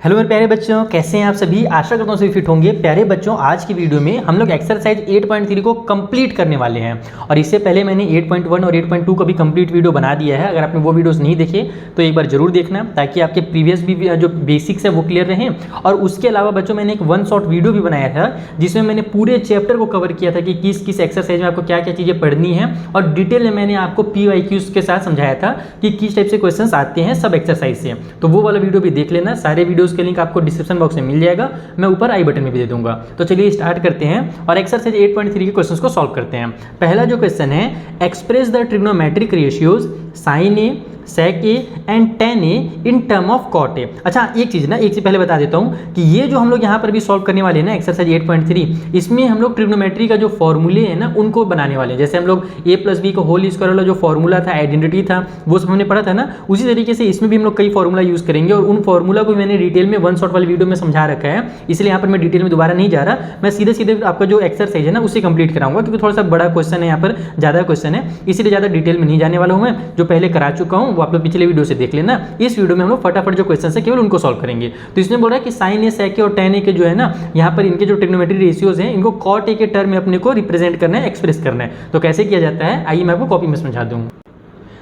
Hello मेरे प्यारे बच्चों, कैसे हैं आप सभी। आशा करता हूँ सभी फिट होंगे। प्यारे बच्चों, आज की वीडियो में हम लोग एक्सरसाइज 8.3 को कंप्लीट करने वाले हैं और इससे पहले मैंने 8.1 और 8.2 का भी कंप्लीट वीडियो बना दिया है। अगर आपने वो वीडियोस नहीं देखे तो एक बार जरूर देखना, ताकि आपके प्रीवियस भी जो बेसिक्स है वो क्लियर रहें। और उसके अलावा बच्चों, मैंने एक वन शॉट वीडियो भी बनाया था जिसमें मैंने पूरे चैप्टर को कवर किया था कि किस किस एक्सरसाइज में आपको क्या क्या चीज़ें पढ़नी है, और डिटेल में मैंने आपको PYQs के साथ समझाया था कि किस टाइप से क्वेश्चन आते हैं सब एक्सरसाइज से। तो वो वाला वीडियो भी देख लेना। सारे वीडियोज़ के लिंक आपको डिस्क्रिप्शन बॉक्स में मिल जाएगा, मैं ऊपर आई बटन में भी दे दूंगा। तो चलिए स्टार्ट करते हैं और एक्सरसाइज 8.3 के क्वेश्चंस को सॉल्व करते हैं। पहला जो क्वेश्चन है, express the trigonometric ratios sin A, sec A and tan A in term of cot A। अच्छा, एक चीज़ पहले बता देता हूँ कि ये जो हम लोग यहाँ पर भी सॉल्व करने वाले हैं ना एक्सरसाइज 8.3, इसमें हम लोग ट्रिग्नोमेट्री का जो फॉर्मूले हैं ना उनको बनाने वाले हैं। जैसे हम लोग A+B का होल स्क्वायर वाला जो फॉर्मूला था, आइडेंटिटी था, वो सब हमने पढ़ा था ना, उसी तरीके से इसमें भी हम लोग कई फॉर्मूला यूज़ करेंगे और उन फॉर्मूला को मैंने डिटेल में वन शॉट वाली वीडियो में समझा रखा है। इसलिए यहाँ पर मैं डिटेल में दोबारा नहीं जा रहा, मैं सीधे सीधे आपका जो एक्सरसाइज है ना उसे कंप्लीट कराऊंगा, क्योंकि थोड़ा सा बड़ा क्वेश्चन है, यहाँ पर ज़्यादा क्वेश्चन है, इसीलिए ज़्यादा डिटेल में नहीं जाने वाला हूँ। मैं जो पहले करा चुका हूँ वो आप लोग पिछले वीडियो से देख लेना। इस वीडियो में हम लोग फटाफट जो क्वेश्चन है केवल उनको सॉल्व करेंगे। तो इसमें बोल रहा है कि sin A, sec A और tan A के जो है ना, यहाँ पर इनके जो ट्रिग्नोमेट्री रेशियोज हैं इनको cot A के टर्म में अपने को रिप्रेजेंट करना है, एक्सप्रेस करना है। तो कैसे किया जाता है आइए मैं आपको कॉपी में समझा दूँ।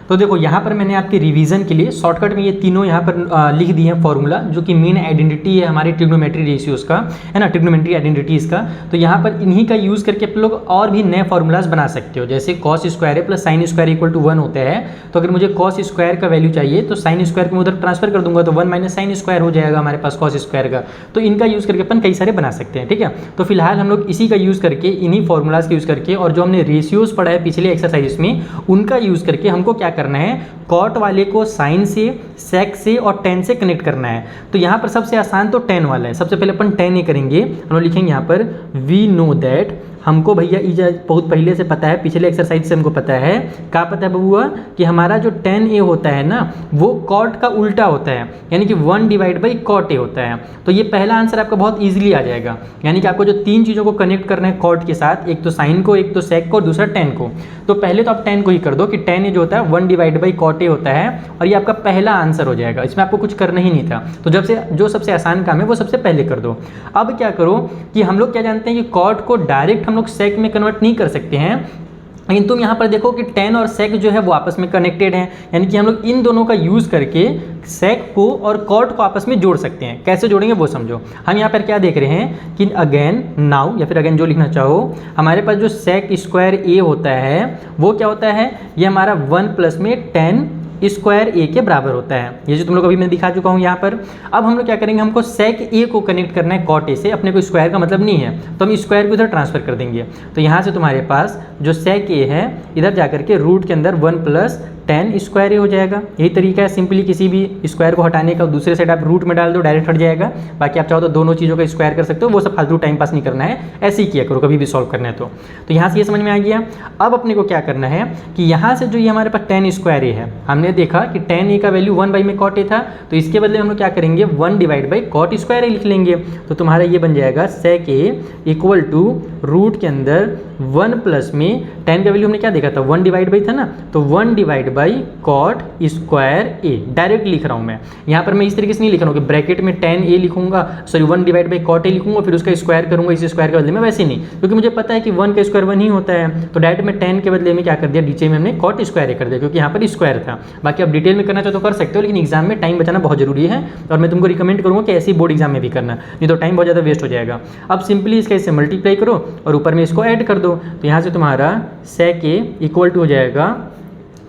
तो देखो, यहाँ पर मैंने आपके रिवीजन के लिए शॉर्टकट में ये तीनों यहाँ पर लिख दिए हैं फॉर्मूला, जो कि मेन आइडेंटिटी है हमारे ट्रिग्नोमेट्री रेशियोज का, है ना, ट्रिग्नोमेट्री आइडेंटिटीज़ का। तो यहाँ पर इन्हीं का यूज़ करके आप लोग और भी नए फार्मूलाज बना सकते हो। जैसे cos square plus sine square equal to 1 होता है, तो अगर मुझे cos स्क्वायर का वैल्यू चाहिए तो साइन स्क्वायर को मैं उधर ट्रांसफर कर दूंगा, तो 1 माइनस साइन स्क्वायर हो जाएगा हमारे पास cos स्क्वायर का। तो इनका यूज़ करके अपन कई सारे बना सकते हैं, ठीक है। तो फिलहाल हम लोग इसी का यूज़ करके, इन्हीं फॉर्मूलाज का यूज़ करके, और जो हमने रेशियोज पढ़ा है पिछले एक्सरसाइज में उनका यूज़ करके हमको क्या करना है, कॉट वाले को साइन से, सेक से और tan से कनेक्ट करना है। तो यहाँ पर सबसे आसान तो tan वाला है। सबसे पहले अपन tan A करेंगे। हम लोग लिखेंगे यहाँ पर वी नो दैट, हमको भैया ये बहुत पहले से पता है, पिछले एक्सरसाइज से हमको पता है, क्या पता है बबुआ, कि हमारा जो tan A होता है ना वो cot का उल्टा होता है, यानी कि 1 डिवाइड बाई cot A होता है। तो ये पहला आंसर आपका बहुत ईजिली आ जाएगा। यानी कि आपको जो तीन चीज़ों को कनेक्ट करना है cot के साथ, एक तो साइन को, एक तो सेक को और दूसरा tan को। तो पहले तो आप tan को ही कर दो कि tan A जो होता है 1 डिवाइड बाई cot A होता है, और ये आपका पहला आंसर हो जाएगा। इसमें आपको कुछ करना ही नहीं था। तो जब से जो सबसे आसान काम है वो सबसे पहले कर दो। अब क्या करो कि हम लोग क्या जानते हैं कि cot को डायरेक्ट हम लोग सेक में कन्वर्ट नहीं कर सकते हैं, लेकिन तुम यहाँ पर देखो कि tan और sec जो है वो आपस में कनेक्टेड हैं। यानी कि हम लोग इन दोनों का यूज़ करके sec को और cot को आपस में जोड़ सकते हैं। कैसे जोड़ेंगे वो समझो। हम यहाँ पर क्या देख रहे हैं कि अगेन नाउ, या फिर अगेन जो लिखना चाहो, हमारे पास जो sec स्क्वायर A होता है वो क्या होता है, ये हमारा 1 प्लस में tan स्क्वायर A के बराबर होता है। ये जो तुम लोग अभी मैं दिखा चुका हूँ यहाँ पर। अब हम लोग क्या करेंगे, हमको sec A को कनेक्ट करना है cot A से। अपने को स्क्वायर का मतलब नहीं है, तो हम स्क्वायर को इधर ट्रांसफर कर देंगे। तो यहाँ से तुम्हारे पास जो sec A है इधर जाकर के रूट के अंदर 1 प्लस tan स्क्वायर A हो जाएगा। यही तरीका है सिंपली किसी भी स्क्वायर को हटाने का, दूसरे साइड आप रूट में डाल दो, डायरेक्ट हट जाएगा। बाकी आप चाहो तो दोनों चीज़ों का स्क्वायर कर सकते हो, वो सब फालतू टाइम पास नहीं करना है, ऐसे ही किया करो कभी भी सॉल्व करना है तो यहाँ से ये समझ में आ गया। अब अपने को क्या करना है कि यहाँ से जो ये हमारे पास tan स्क्वायर A है, हमने देखा कि tan A का वैल्यू 1 बाई में cot A था, तो इसके बदले हम लोग क्या करेंगे, 1 divide by cot square A लिख लेंगे। तो तुम्हारा ये बन जाएगा sec A equal to root के अंदर 1 प्लस में tan का वैल्यू हमने क्या देखा था, 1 डिवाइड बाई था ना, तो 1 divide by cot square A direct लिख रहा हूँ मैं। यहाँ पर मैं इस तरीके से नहीं लिख रहा हूँ कि ब्रैकेट में tan A लिखूंगा, sorry 1 divide by cot A लिखूंगा, फिर उसका स्क्वायर करूंगा इस स्क्वायर के बदले में, वैसे नहीं, क्योंकि मुझे पता है कि 1 का स्क्वायर 1 ही होता है। तो डायरेक्ट में tan के बदले में क्या कर दिया, नीचे में हमने cot स्क्वायर A कर दिया, क्योंकि यहाँ पर स्क्वायर था। बाकी आप डिटेल में करना चाहो तो कर सकते हो, लेकिन एग्जाम में टाइम बचाना बहुत जरूरी है, और मैं तुमको रिकमेंड करूँगा कि ऐसी बोर्ड एग्जाम में भी करना, नहीं तो टाइम बहुत ज़्यादा वेस्ट हो जाएगा। अब सिंपली इसका इससे मल्टीप्लाई करो और ऊपर में इसको ऐड कर दो। तो यहाँ से तुम्हारा sec A इक्वल टू हो जाएगा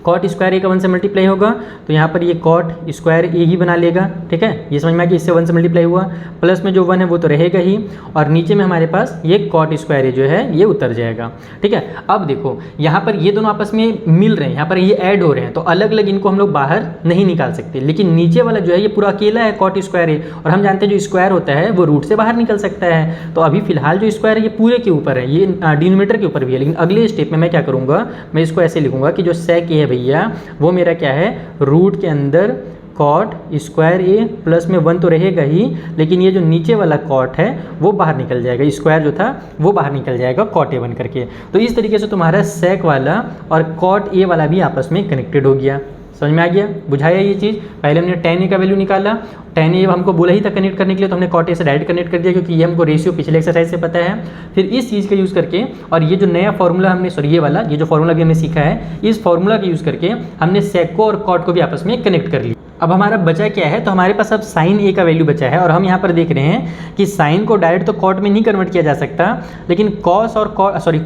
cot स्क्वायर A का 1 से मल्टीप्लाई होगा, तो यहाँ पर ये cot स्क्वायर A ही बना लेगा, ठीक है। ये समझ में आ गया, इससे 1 से मल्टीप्लाई हुआ, प्लस में जो 1 है वो तो रहेगा ही, और नीचे में हमारे पास ये cot स्क्वायर A जो है ये उतर जाएगा, ठीक है। अब देखो यहाँ पर ये दोनों आपस में मिल रहे हैं, यहाँ पर ये ऐड हो रहे हैं, तो अलग अलग इनको हम लोग बाहर नहीं निकाल सकते, लेकिन नीचे वाला जो है ये पूरा अकेला है cot स्क्वायर A, और हम जानते हैं जो स्क्वायर होता है वो रूट से बाहर निकल सकता है। तो अभी फिलहाल जो स्क्वायर है ये पूरे के ऊपर है, ये डिनोमिनेटर के ऊपर भी है, लेकिन अगले स्टेप में मैं क्या करूँगा, मैं इसको ऐसे लिखूँगा कि जो sec A है भैया वो मेरा क्या है, रूट के अंदर cot स्क्वायर A प्लस में 1 तो रहेगा ही, लेकिन ये जो नीचे वाला cot है वो बाहर निकल जाएगा, स्क्वायर जो था वो बाहर निकल जाएगा cot A बन करके। तो इस तरीके से तुम्हारा sec वाला और cot A वाला भी आपस में कनेक्टेड हो गया। समझ में आ गया, बुझाया ये चीज़। पहले हमने tan a का वैल्यू निकाला, tan a हमको बोला ही था कनेक्ट करने के लिए, तो हमने cot a से डायरेक्ट कनेक्ट कर दिया क्योंकि ये हमको रेशियो पिछले एक्सरसाइज से पता है। फिर इस चीज़ का यूज़ करके और ये जो नया फॉर्मूला हमने ये जो फॉर्मूला भी हमने सीखा है, इस फॉर्मूला का यूज़ करके हमने sec को और cot को भी आपस में कनेक्ट कर लिया। अब हमारा बचा क्या है, तो हमारे पास अब sin a का वैल्यू बचा है और हम यहाँ पर देख रहे हैं कि sin को डायरेक्ट तो cot में नहीं कन्वर्ट किया जा सकता, लेकिन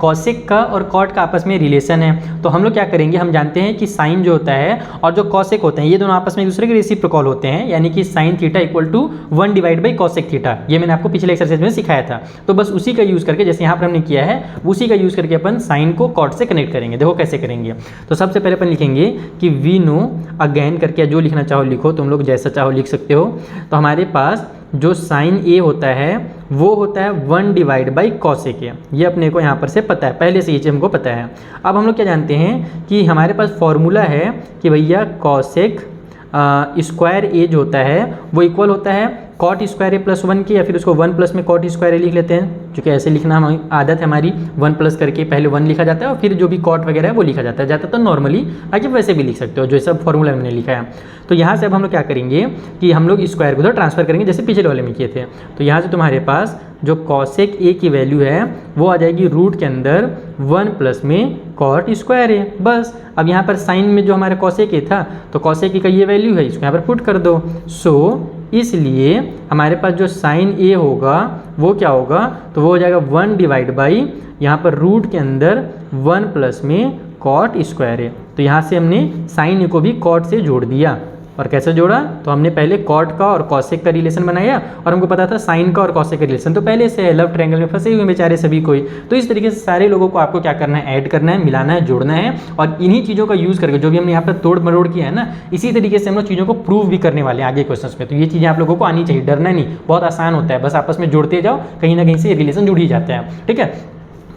cosec का और cot का आपस में रिलेशन है। तो हम लोग क्या करेंगे, हम जानते हैं कि sin जो होता है और जो cosec होते हैं ये दोनों आपस में एक दूसरे के रेसिप्रोकल होते हैं, यानी कि sin theta equal to 1 divide by cosec theta. ये मैंने आपको पिछले एक्सरसाइज में सिखाया था। तो बस उसी का यूज़ करके, जैसे यहाँ पर हमने किया है, उसी का यूज़ करके अपन sin को cot से कनेक्ट करेंगे। देखो कैसे करेंगे। तो सबसे पहले अपन लिखेंगे कि वी नो अगेन करके, जो लिखना चाहो लिखो, तुम लोग जैसा चाहो लिख सकते हो। तो हमारे पास जो sin a होता है वो होता है 1 डिवाइड बाई cosec a। ये अपने को यहाँ पर से पता है, पहले से ये चीज़ हमको पता है। अब हम लोग क्या जानते हैं कि हमारे पास फॉर्मूला है कि भैया cosec स्क्वायर a जो होता है वो इक्वल होता है cot स्क्वायर a प्लस 1 के, या फिर उसको 1 प्लस में cot स्क्वायर a लिख लेते हैं, क्योंकि ऐसे लिखना हमारी आदत है हमारी। 1 प्लस करके पहले 1 लिखा जाता है और फिर जो भी cot वगैरह है वो लिखा जाता है, ज़्यादातर नॉर्मली, बाकी वैसे भी लिख सकते हो जो सब फॉर्मूला मैंने लिखा है। तो यहाँ से अब हम लोग क्या करेंगे कि हम लोग स्क्वायर को उधर ट्रांसफर करेंगे जैसे पिछले वाले में किए थे। तो यहाँ से तुम्हारे पास जो cosec a की वैल्यू है वो आ जाएगी रूट के अंदर 1 प्लस में cot स्क्वायर a। बस अब यहाँ पर साइन में जो हमारा cosec a था, तो cosec a का ये वैल्यू है, इसको यहाँ पर पुट कर दो। इसलिए हमारे पास जो sin a होगा वो क्या होगा, तो वो हो जाएगा 1 डिवाइड बाई यहाँ पर रूट के अंदर 1 प्लस में cot स्क्वायर a। तो यहाँ से हमने sin a को भी cot से जोड़ दिया। और कैसे जोड़ा, तो हमने पहले cot का और cosec का रिलेशन बनाया और हमको पता था sin का और cosec का रिलेशन तो पहले से है। लव ट्रायंगल में फंसे हुए बेचारे सभी कोई। तो इस तरीके से सारे लोगों को आपको क्या करना है, ऐड करना है, मिलाना है, जोड़ना है। और इन्हीं चीज़ों का यूज़ करके जो भी हमने यहाँ पर तोड़ मरोड़ किया है ना, इसी तरीके से हम लोग चीज़ों को प्रूव भी करने वाले हैं आगे क्वेश्चन में। तो ये चीज़ें आप लोगों को आनी चाहिए, डरना नहीं, बहुत आसान होता है, बस आपस में जोड़ते जाओ, कहीं ना कहीं से रिलेशन जुड़ ही जाता है। ठीक है।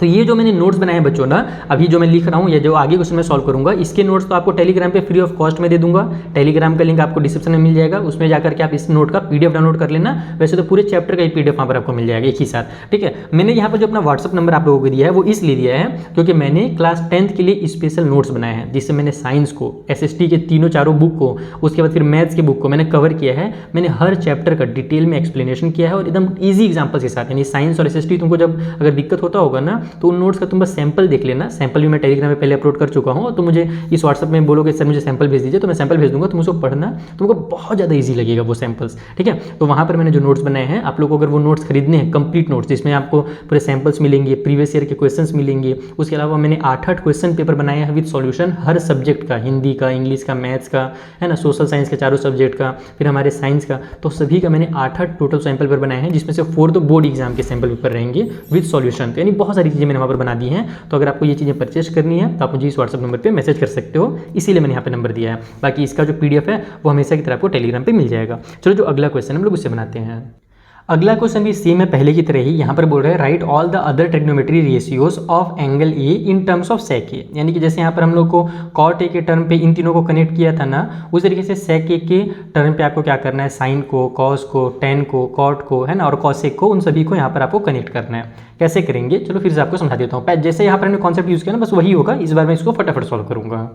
तो ये जो मैंने नोट्स बनाए हैं बच्चों ना, अभी जो मैं लिख रहा हूँ या जो आगे क्वेश्चन में सॉल्व करूँगा, इसके नोट्स तो आपको टेलीग्राम पे फ्री ऑफ कॉस्ट में दे दूंगा। टेलीग्राम का लिंक आपको डिस्क्रिप्शन में मिल जाएगा, उसमें जाकर के आप इस नोट का पीडीएफ डाउनलोड कर लेना। वैसे तो पूरे चैप्टर का ही पीडीएफ वहाँ पर आपको मिल जाएगा एक ही साथ। ठीक है। मैंने यहाँ पर जो अपना व्हाट्सअप नंबर आप लोगों को दिया है वो इसलिए दिया है क्योंकि मैंने क्लास 10th के लिए स्पेशल नोट्स बनाए हैं, जिससे मैंने साइंस को, SST के तीनों चारों बुक को, उसके बाद फिर मैथ्स के बुक को मैंने कवर किया है। मैंने हर चैप्टर का डिटेल में एक्सप्लेनेशन किया है और एकदम ईजी एग्जाम्पल्स के साथ। यानी साइंस और SST तुमको जब अगर दिक्कत होता होगा ना, तो उन नोट्स का तुम सैंपल देख लेना। सैंपल भी मैं टेलीग्राम में पहले अपलोड कर चुका हूँ। तो मुझे इस व्हाट्सअप में बोलोगे सर मुझे सैंपल भेज दीजिए, तो मैं सैंपल भेज दूंगा, तुम उसको पढ़ना, तुमको बहुत ज़्यादा इजी लगेगा वो सैंपल्स। ठीक है। तो वहाँ पर मैंने जो नोट्स बनाए हैं, आप लोगों को अगर वो नोट्स खरीदने हैं, कंप्लीट नोट्स जिसमें आपको पूरे सैंपल्स मिलेंगे, प्रीवियस ईयर के क्वेश्चंस मिलेंगे, उसके अलावा मैंने 8 क्वेश्चन पेपर बनाए हैं विद सॉल्यूशन हर सब्जेक्ट का, हिंदी का, इंग्लिश का, मैथ्स का, है ना, सोशल साइंस के चारों सब्जेक्ट का, फिर हमारे साइंस का, तो सभी का मैंने 8 टोटल सैंपल पेपर बनाए हैं, जिसमें से 4 तो बोर्ड एग्जाम के सैंपल पेपर रहेंगे विद सॉल्यूशन। तो यानी बहुत सारी चीज़ें मैंने वहाँ पर बना दी हैं। तो अगर आपको ये चीज़ें परचेज करनी है तो आप मुझे इस व्हाट्सअप नंबर पे मैसेज कर सकते हो, इसीलिए मैंने यहाँ पे नंबर दिया है। बाकी इसका जो PDF है वो हमेशा की तरह आपको टेलीग्राम पे मिल जाएगा। चलो जो अगला क्वेश्चन हम लोग उससे बनाते हैं। अगला क्वेश्चन भी सेम है पहले की तरह ही। यहाँ पर बोल रहे हैं right all the other trigonometry ratios of angle A in terms of sec A. यानी कि जैसे यहाँ पर हम लोग को कॉट ए के टर्म पे इन तीनों को कनेक्ट किया था ना, उस तरीके से सेक ए के टर्म पे आपको क्या करना है, साइन को, कॉस को, टेन को, कॉट को, है ना, और कॉसेक को, उन सभी को यहाँ पर आपको कनेक्ट करना है। कैसे करेंगे चलो फिर से आपको समझा देता हूँ। जैसे यहाँ पर हमने कॉन्सेप्ट यूज़ किया ना, बस वही होगा, इस बार मैं इसको फटाफट सॉल्व करूँगा।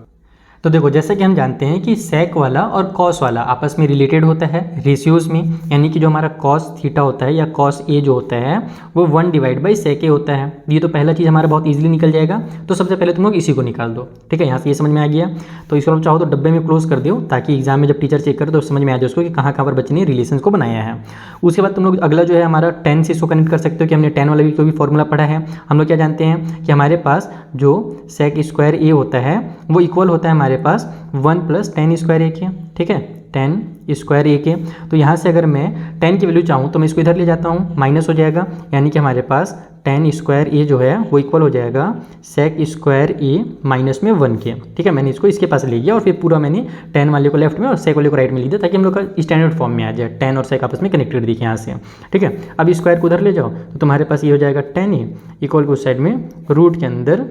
तो देखो जैसे कि हम जानते हैं कि सेक वाला और कॉस वाला आपस में रिलेटेड होता है रेशियोज में, यानी कि जो हमारा कॉस थीटा होता है या कॉस ए जो होता है वो 1 डिवाइड बाई सेक ए होता है। ये तो पहला चीज़ हमारा बहुत इजीली निकल जाएगा। तो सबसे पहले तुम लोग इसी को निकाल दो। ठीक है, यहाँ से ये समझ में आ गया। तो इसको आप चाहो तो डब्बे में क्लोज कर दो, ताकि एग्जाम में जब टीचर चेक करे तो समझ में आ जाए उसको कि कहाँ कहाँ पर बच्चे ने रिलेशन को बनाया है। उसके बाद तुम लोग अगला जो है हमारा 10 से इसको कनेक्ट कर सकते हो कि हमने 10 वाला भी कोई भी फॉर्मूला पढ़ा है। हम लोग क्या जानते हैं कि हमारे पास जो सेक स्क्वायर ए होता है वो इक्वल होता है हमारे पास 1 प्लस 10 स्क्वायर ए के। ठीक है, 10 स्क्वायर ए के। तो यहाँ से अगर मैं 10 की वैल्यू चाहूँ तो मैं इसको इधर ले जाता हूँ, माइनस हो जाएगा, यानी कि हमारे पास 10 स्क्वायर ए जो है वो इक्वल हो जाएगा सेक स्क्वायर ए माइनस में 1 के। ठीक है, मैंने इसको इसके पास ले गया और फिर पूरा मैंने 10 वाले को लेफ्ट में और सेक वाले को राइट में ले दिया, ताकि हम लोग का स्टैंडर्ड फॉर्म में आ जाए, 10 और सेक आपस में कनेक्टेड दिखे यहाँ से। ठीक है, अब स्क्वायर को उधर ले जाओ तो तुम्हारे पास ये हो जाएगा 10 ए इक्वल को उस साइड में रूट के अंदर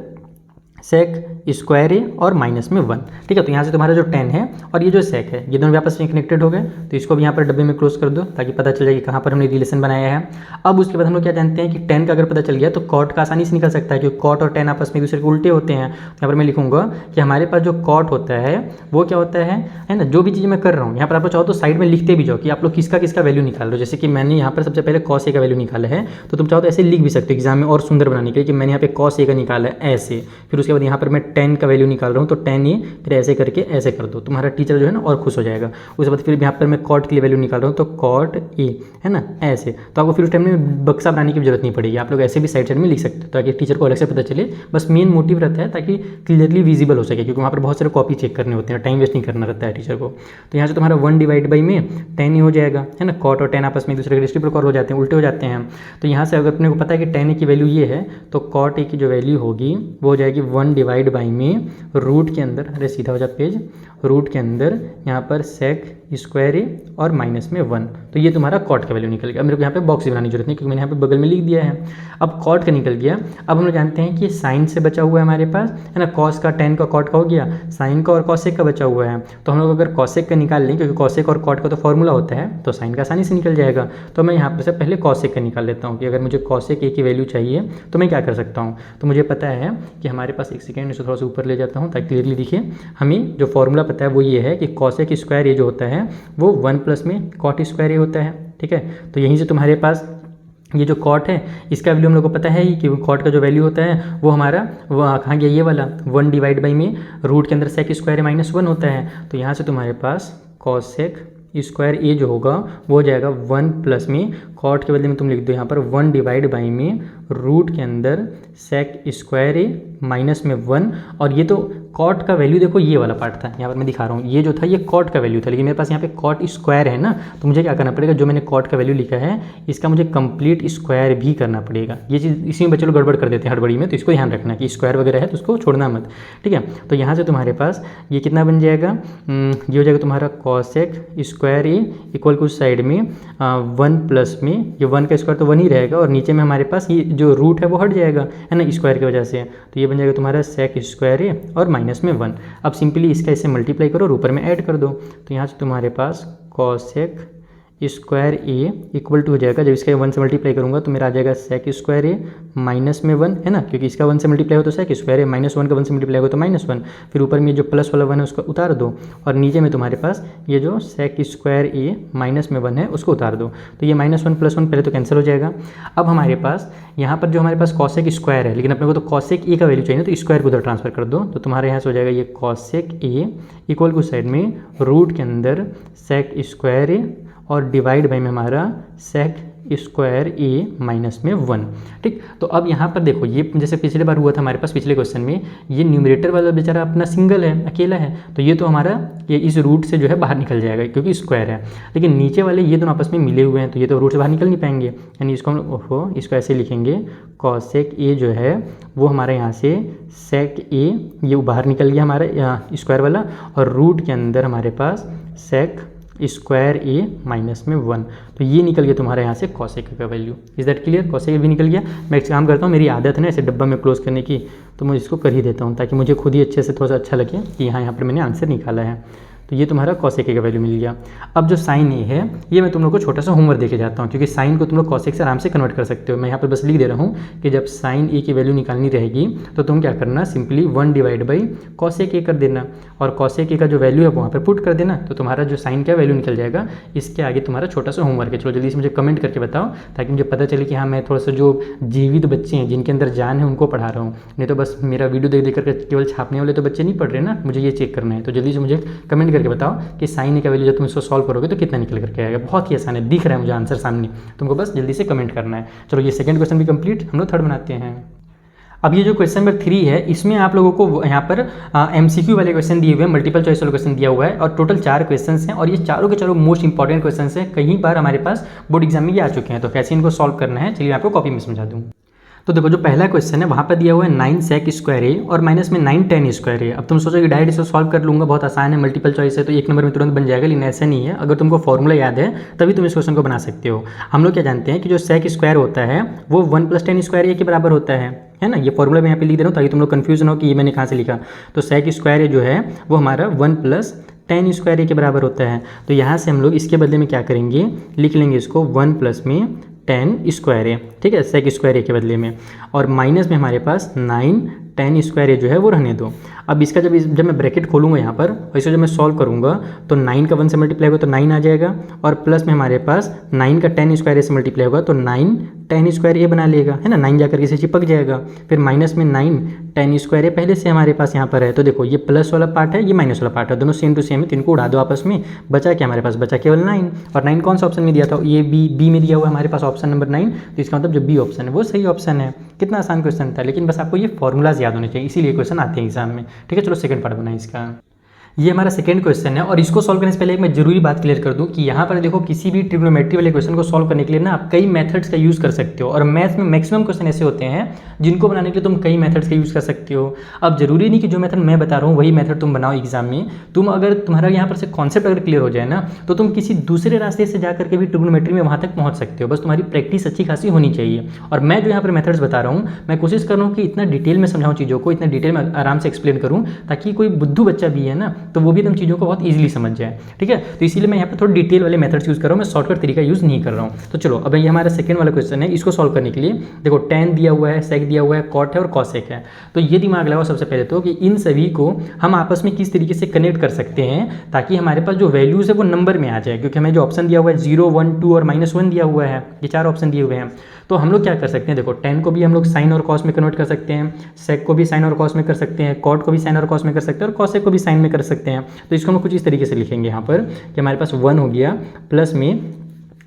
सेक स्क्वायर ए और माइनस में 1। ठीक है, तो यहाँ से तुम्हारा जो 10 है और ये जो सेक है ये दोनों आपस में कनेक्टेड हो गए, तो इसको भी यहाँ पर डब्बे में क्लोज कर दो ताकि पता चल जाए कि कहाँ पर हमने रिलेशन बनाया है। अब उसके बाद हम लोग क्या जानते हैं कि 10 का अगर पता चल गया तो कॉट का आसानी से निकल सकता है, क्योंकि कॉट और 10 आपस में एक दूसरे के उल्टे होते हैं। यहाँ पर मैं लिखूंगा कि हमारे पास जो कॉट होता है वो क्या होता है ना, जो भी चीज़ मैं कर रहा हूँ यहाँ पर आप चाहो तो साइड में लिखते भी जाओ कि आप लोग किसका किसका वैल्यू निकाल रहे हो। जैसे कि मैंने यहाँ पर सबसे पहले कॉस ए का वैल्यू निकाला है, तो तुम चाहो तो ऐसे लिख भी सकते हो एग्जाम में और सुंदर बनाने के लिए कि मैंने यहाँ पे कॉस ए का निकाला है ऐसे, फिर उसके बाद यहाँ पर मैं 10 का वैल्यू निकाल रहा हूँ तो 10 ए, फिर ऐसे करके ऐसे कर दो, तुम्हारा टीचर जो है ना और खुश हो जाएगा। उसके बाद फिर यहाँ पर मैं कॉट के लिए वैल्यू निकाल रहा हूँ तो कॉट ए है ना ऐसे, तो आपको फिर उस टाइम में बक्सा बनाने की जरूरत नहीं पड़ेगी, आप लोग ऐसे भी साइड में लिख सकते हो ताकि टीचर को अलग से पता चले। बस मेन मोटिव रहता है ताकि क्लियरली विजिबल हो सके, क्योंकि वहाँ पर बहुत सारे कॉपी चेक करने होते हैं, टाइम वेस्ट नहीं करना रहता है टीचर को। तो यहाँ से तुम्हारा 1 डिवाइड बाई में 10 ही हो जाएगा है ना, कॉट और 10 आपस में एक दूसरे के रेसिप्रोकल हो जाते हैं, उल्टे हो जाते हैं। तो यहाँ से अगर अपने को पता है कि 10 ए की वैल्यू ये है तो कॉट ए की जो वैल्यू होगी वो हो जाएगी 1 डिवाइड बाई में रूट के अंदर, अरे सीधा हो जा पेज, रूट के अंदर यहाँ पर सेक स्क्वायर ए और माइनस में 1, तो ये तुम्हारा कॉट का वैल्यू निकल गया। अब मेरे को यहाँ पे बॉक्स बनाने की जरूरत नहीं क्योंकि मैंने यहाँ पे बगल में लिख दिया है। अब कॉट का निकल गया। अब हम लोग जानते हैं कि साइन से बचा हुआ है हमारे पास है ना, कॉस का 10 का कॉट का हो गया, साइन का और कॉसेक का बचा हुआ है। तो हम लोग अगर कॉसेक का निकाल लें, क्योंकि कॉसेक और कॉट का तो फॉर्मूला होता है, तो साइन का आसानी से निकल जाएगा। तो मैं यहाँ पर से पहले कॉसेक का निकाल लेता हूँ कि अगर मुझे कॉसेक ए की वैल्यू चाहिए तो मैं क्या कर सकता हूँ। तो मुझे पता है कि हमारे पास, एक सेकेंड इसको थोड़ा सा ऊपर ले जाता हूँ ताकि क्लियरली दिखे। हमें जो फॉर्मूला पता है वो ये है कि कॉसेक स्क्वायर ए जो होता है वो 1 प्लस में कॉट स्क्वायर ए होता है। ठीक है, तो यहीं से तुम्हारे पास ये जो कॉट है इसका वैल्यू हम लोग को पता है ही कि कॉट का जो वैल्यू होता है वो हमारा वो कहाँ गया, ये वाला 1 डिवाइड बाई में रूट के अंदर सेक स्क्वायर माइनस 1 होता है। तो यहाँ से तुम्हारे पास कॉसेक स्क्वायर ए जो होगा वो हो जाएगा 1 प्लस में कॉट के बदले में तुम लिख दो यहाँ पर 1 डिवाइड बाई में रूट के अंदर सेक स्क्वायर ए माइनस में 1। और ये तो कॉट का वैल्यू देखो ये वाला पार्ट था, यहाँ पर मैं दिखा रहा हूँ, ये जो था ये कॉट का वैल्यू था, लेकिन मेरे पास यहाँ पे कॉट स्क्वायर है ना, तो मुझे क्या करना पड़ेगा, जो मैंने कॉट का वैल्यू लिखा है इसका मुझे कंप्लीट स्क्वायर भी करना पड़ेगा। ये चीज़ इसी में बच्चे लोग गड़बड़ कर देते हैं हड़बड़ी में, तो इसको ध्यान रखना कि स्क्वायर वगैरह है तो उसको छोड़ना मत। ठीक है, तो यहाँ से तुम्हारे पास ये कितना बन जाएगा, ये हो जाएगा तुम्हारा कॉसेक स्क्वायर ए इक्वल कुछ साइड में 1 प्लस में ये 1 का स्क्वायर तो 1 ही रहेगा और नीचे में हमारे पास ये जो रूट है वो हट जाएगा है ना स्क्वायर की वजह से, तो ये बन जाएगा तुम्हारा सेक स्क्वायर ए और माइनस में 1। अब सिंपली इसका इसे मल्टीप्लाई करो और ऊपर में ऐड कर दो, तो यहाँ से तुम्हारे पास cosec square A equal to हो जाएगा, जब इसका 1 से मल्टीप्लाई करूंगा तो मेरा आ जाएगा सेक स्क्वायर ए माइनस में 1 है ना, क्योंकि इसका 1 से मल्टीप्लाई हो तो सेक स्क्वायर ए, माइनस 1 का 1 से मल्टीप्लाई हो तो माइनस 1, फिर ऊपर में जो प्लस वाला 1 है उसको उतार दो और नीचे में तुम्हारे पास ये जो सेक स्क्वायर ए माइनस में 1 है उसको उतार दो, तो ये माइनस 1 प्लस 1 पहले तो कैंसिल हो जाएगा। अब हमारे पास यहाँ पर जो हमारे पास कॉसेक स्क्वायर है, लेकिन अपने को तो कॉसेक ए का वैल्यू चाहिए तो स्क्वायर को उधर ट्रांसफर कर दो, तो तुम्हारे यहाँ से हो जाएगा ये कॉसेक ए इक्वल को साइड में रूट के अंदर सेक स्क्वायर ए और डिवाइड बाई में हमारा सेक स्क्वायर ए माइनस में 1। ठीक, तो अब यहाँ पर देखो ये जैसे पिछले बार हुआ था हमारे पास पिछले क्वेश्चन में, ये न्यूमरेटर वाला बेचारा अपना सिंगल है, अकेला है, तो ये तो हमारा ये इस रूट से जो है बाहर निकल जाएगा क्योंकि स्क्वायर है, लेकिन नीचे वाले ये दोनों आपस में मिले हुए हैं तो ये तो रूट से बाहर निकल नहीं पाएंगे, यानी इसको हम इसको ऐसे लिखेंगे कॉसेक ए जो है वो हमारे यहाँ से सेक ए ये बाहर निकल गया हमारा स्क्वायर वाला और रूट के अंदर हमारे पास सेक स्क्वायर ए माइनस में 1, तो ये निकल गया तुम्हारे यहाँ से कॉसेक का value. Is that clear, cosec भी निकल गया। मैं एक काम करता हूँ, मेरी आदत है ना ऐसे डब्बा में क्लोज करने की, तो मैं इसको कर ही देता हूँ ताकि मुझे खुद ही अच्छे से थोड़ा सा अच्छा लगे कि यहाँ पर मैंने आंसर निकाला है। तो ये तुम्हारा कॉसेक का वैल्यू मिल गया। अब जो साइन ए है ये मैं तुम लोग को छोटा सा होमवर्क देके जाता हूँ, क्योंकि साइन को तुम लोग कॉसेक से आराम से कन्वर्ट कर सकते हो। मैं यहाँ पर बस लिख दे रहा हूँ कि जब साइन ए की वैल्यू निकालनी रहेगी तो तुम क्या करना, सिंपली 1 डिवाइड बाई कॉसेक ए कर देना और कॉसेक ए का जो वैल्यू है वहाँ पर पुट कर देना, तो तुम्हारा जो साइन का वैल्यू निकल जाएगा। इसके आगे तुम्हारा छोटा सा होमवर्क है, चलो जल्दी से मुझे कमेंट करके बताओ ताकि मुझे पता चले कि हाँ मैं थोड़ा सा जो जीवित बच्चे हैं जिनके अंदर जान है उनको पढ़ा रहा हूँ, नहीं तो बस मेरा वीडियो देख कर केवल छापने वाले तो बच्चे नहीं पढ़ रहे ना, मुझे ये चेक करना है। तो जल्दी से मुझे कमेंट करके बताओ कि साइन ए का वैल्यू जब तुम इसको सॉल्व करोगे तो कितना निकल करके आएगा। बहुत ही आसान है, दिख रहा है मुझे आंसर सामने, तुमको बस जल्दी से कमेंट करना है। चलो ये सेकंड क्वेश्चन भी कंप्लीट, हम लोग थर्ड बनाते हैं। अब ये जो क्वेश्चन नंबर 3 है इसमें आप लोगों को यहाँ पर MCQ वाले क्वेश्चन दिए हुए हैं, मल्टीपल चॉइस वाले क्वेश्चन दिया हुआ है और टोटल 4 क्वेश्चन हैं और ये चारों के चारों मोस्ट इंपॉर्टेंट क्वेश्चन हैं, कई बार हमारे पास बोर्ड एग्जाम में ये आ चुके हैं। तो कैसे इनको सॉल्व करना है चलिए आपको कॉपी में समझा दूँ। तो देखो जो पहला क्वेश्चन है वहाँ पर दिया हुआ है 9 सेक स्क्वायर ए और माइनस में 9 10 स्क्वायर ए। अब तुम सोचो कि डायरेक्ट इसको सॉल्व कर लूँगा, बहुत आसान है, मल्टीपल चॉइस है तो एक नंबर में तुरंत बन जाएगा, लेकिन ऐसा नहीं है। अगर तुमको फॉर्मूला याद है तभी तुम इस क्वेश्चन को बना सकते हो। हम लोग क्या जानते हैं कि जो सेक स्क्वायर होता है वो 1 + 10 स्क्वायर ए के बराबर होता है है ना। ये फॉर्मूला मैं यहाँ पे लिख दे रहा हूँ ताकि तुम लोग कन्फ्यूजन हो कि ये मैंने कहाँ से लिखा। तो सेक स्क्वायर जो है वो हमारा 1 + tan स्क्वायर ए के बराबर होता है। तो यहाँ से हम लोग इसके बदले में क्या करेंगे, लिख लेंगे इसको 1 + में tan स्क्वायर ए, ठीक है, सेक स्क्वायर ए के बदले में, और माइनस में हमारे पास 9 tan स्क्वायर ए जो है वो रहने दो। अब इसका जब मैं ब्रैकेट खोलूँगा यहाँ पर, वैसे जब मैं सॉल्व करूँगा तो 9 का 1 से मल्टीप्लाई होगा तो 9 आ जाएगा, और प्लस में हमारे पास 9 का tan स्क्वायर ए से मल्टीप्लाई होगा तो 9 tan स्क्वायर ए बना लेगा, है ना। 9 जाकर के इसे चिपक जाएगा। फिर माइनस में 9 tan स्क्वायर ए पहले से हमारे पास यहाँ पर है। तो देखो ये प्लस वाला पार्ट है, ये माइनस वाला पार्ट है, दोनों सेम टू सेम है, तो इनको उड़ा दो आपस में। बचा क्या हमारे पास, बचा केवल 9। और 9 कौन सा ऑप्शन में दिया था, ये बी में दिया हुआ है हमारे पास ऑप्शन नंबर 9। तो इसका मतलब जो बी ऑप्शन है वो सही ऑप्शन है। कितना आसान क्वेश्चन था, लेकिन बस आपको ये फॉर्मूलाज याद होने चाहिए, इसीलिए क्वेश्चन आते हैं एग्जाम में। ठीक है, चलो सेकंड पार्ट बनाए इसका। ये हमारा सेकंड क्वेश्चन है, और इसको सॉल्व करने से पहले एक मैं जरूरी बात क्लियर कर दूं कि यहाँ पर देखो किसी भी ट्रिग्नोमेट्री वाले क्वेश्चन को सॉल्व करने के लिए ना आप कई मेथड्स का यूज़ कर सकते हो, और मैथ्स में मैक्सिमम क्वेश्चन ऐसे होते हैं जिनको बनाने के लिए तुम कई मेथड्स का यूज़ कर सकते हो। अब जरूरी नहीं कि जो मेथड मैं बता रहा हूँ वही मेथड तुम बनाओ एग्जाम में। तुम अगर तुम्हारा यहाँ पर से कॉन्सेप्ट अगर क्लियर हो जाए ना, तो तुम किसी दूसरे रास्ते से जा करके भी ट्रिग्नोमेट्री में वहाँ तक पहुँच सकते हो। बस तुम्हारी प्रैक्टिस अच्छी खासी होनी चाहिए। और मैं जो यहाँ पर मेथड्स बता रहा हूँ, मैं कोशिश कर रहा हूँ कि इतना डिटेल में समझाऊँ चीज़ों को, इतना डिटेल में आराम से एक्सप्लेन करूँ, ताकि कोई बुद्धू बच्चा भी है ना तो वो भी तुम चीज़ों को बहुत इजीली समझ जाए। ठीक है, तो इसीलिए मैं यहाँ पे थोड़ा डिटेल वाले मेथड्स यूज़ कर रहा हूँ, मैं शॉर्टकट तरीका यूज़ नहीं कर रहा हूँ। तो चलो अब ये हमारा सेकंड वाला क्वेश्चन है, इसको सॉल्व करने के लिए देखो tan दिया हुआ है, sec दिया हुआ है, cot है और cosec है। तो ये दिमाग लगाओ सबसे पहले तो कि इन सभी को हम आपस में किस तरीके से कनेक्ट कर सकते हैं ताकि हमारे पास जो वैल्यूज़ है वो नंबर में आ जाए, क्योंकि हमें जो ऑप्शन दिया हुआ है 0, 1, 2 और -1 दिया हुआ है, ये 4 ऑप्शन दिए हुए हैं। तो हम लोग क्या कर सकते हैं, देखो tan को भी हम लोग साइन और कॉस में कन्वर्ट कर सकते हैं, sec को भी साइन और कॉस में कर सकते हैं, cot को भी साइन और कॉस में कर सकते हैं, और cosec को भी साइन में कर सकते हैं। तो इसको हम कुछ इस तरीके से लिखेंगे यहाँ पर कि हमारे पास 1 हो गया, प्लस में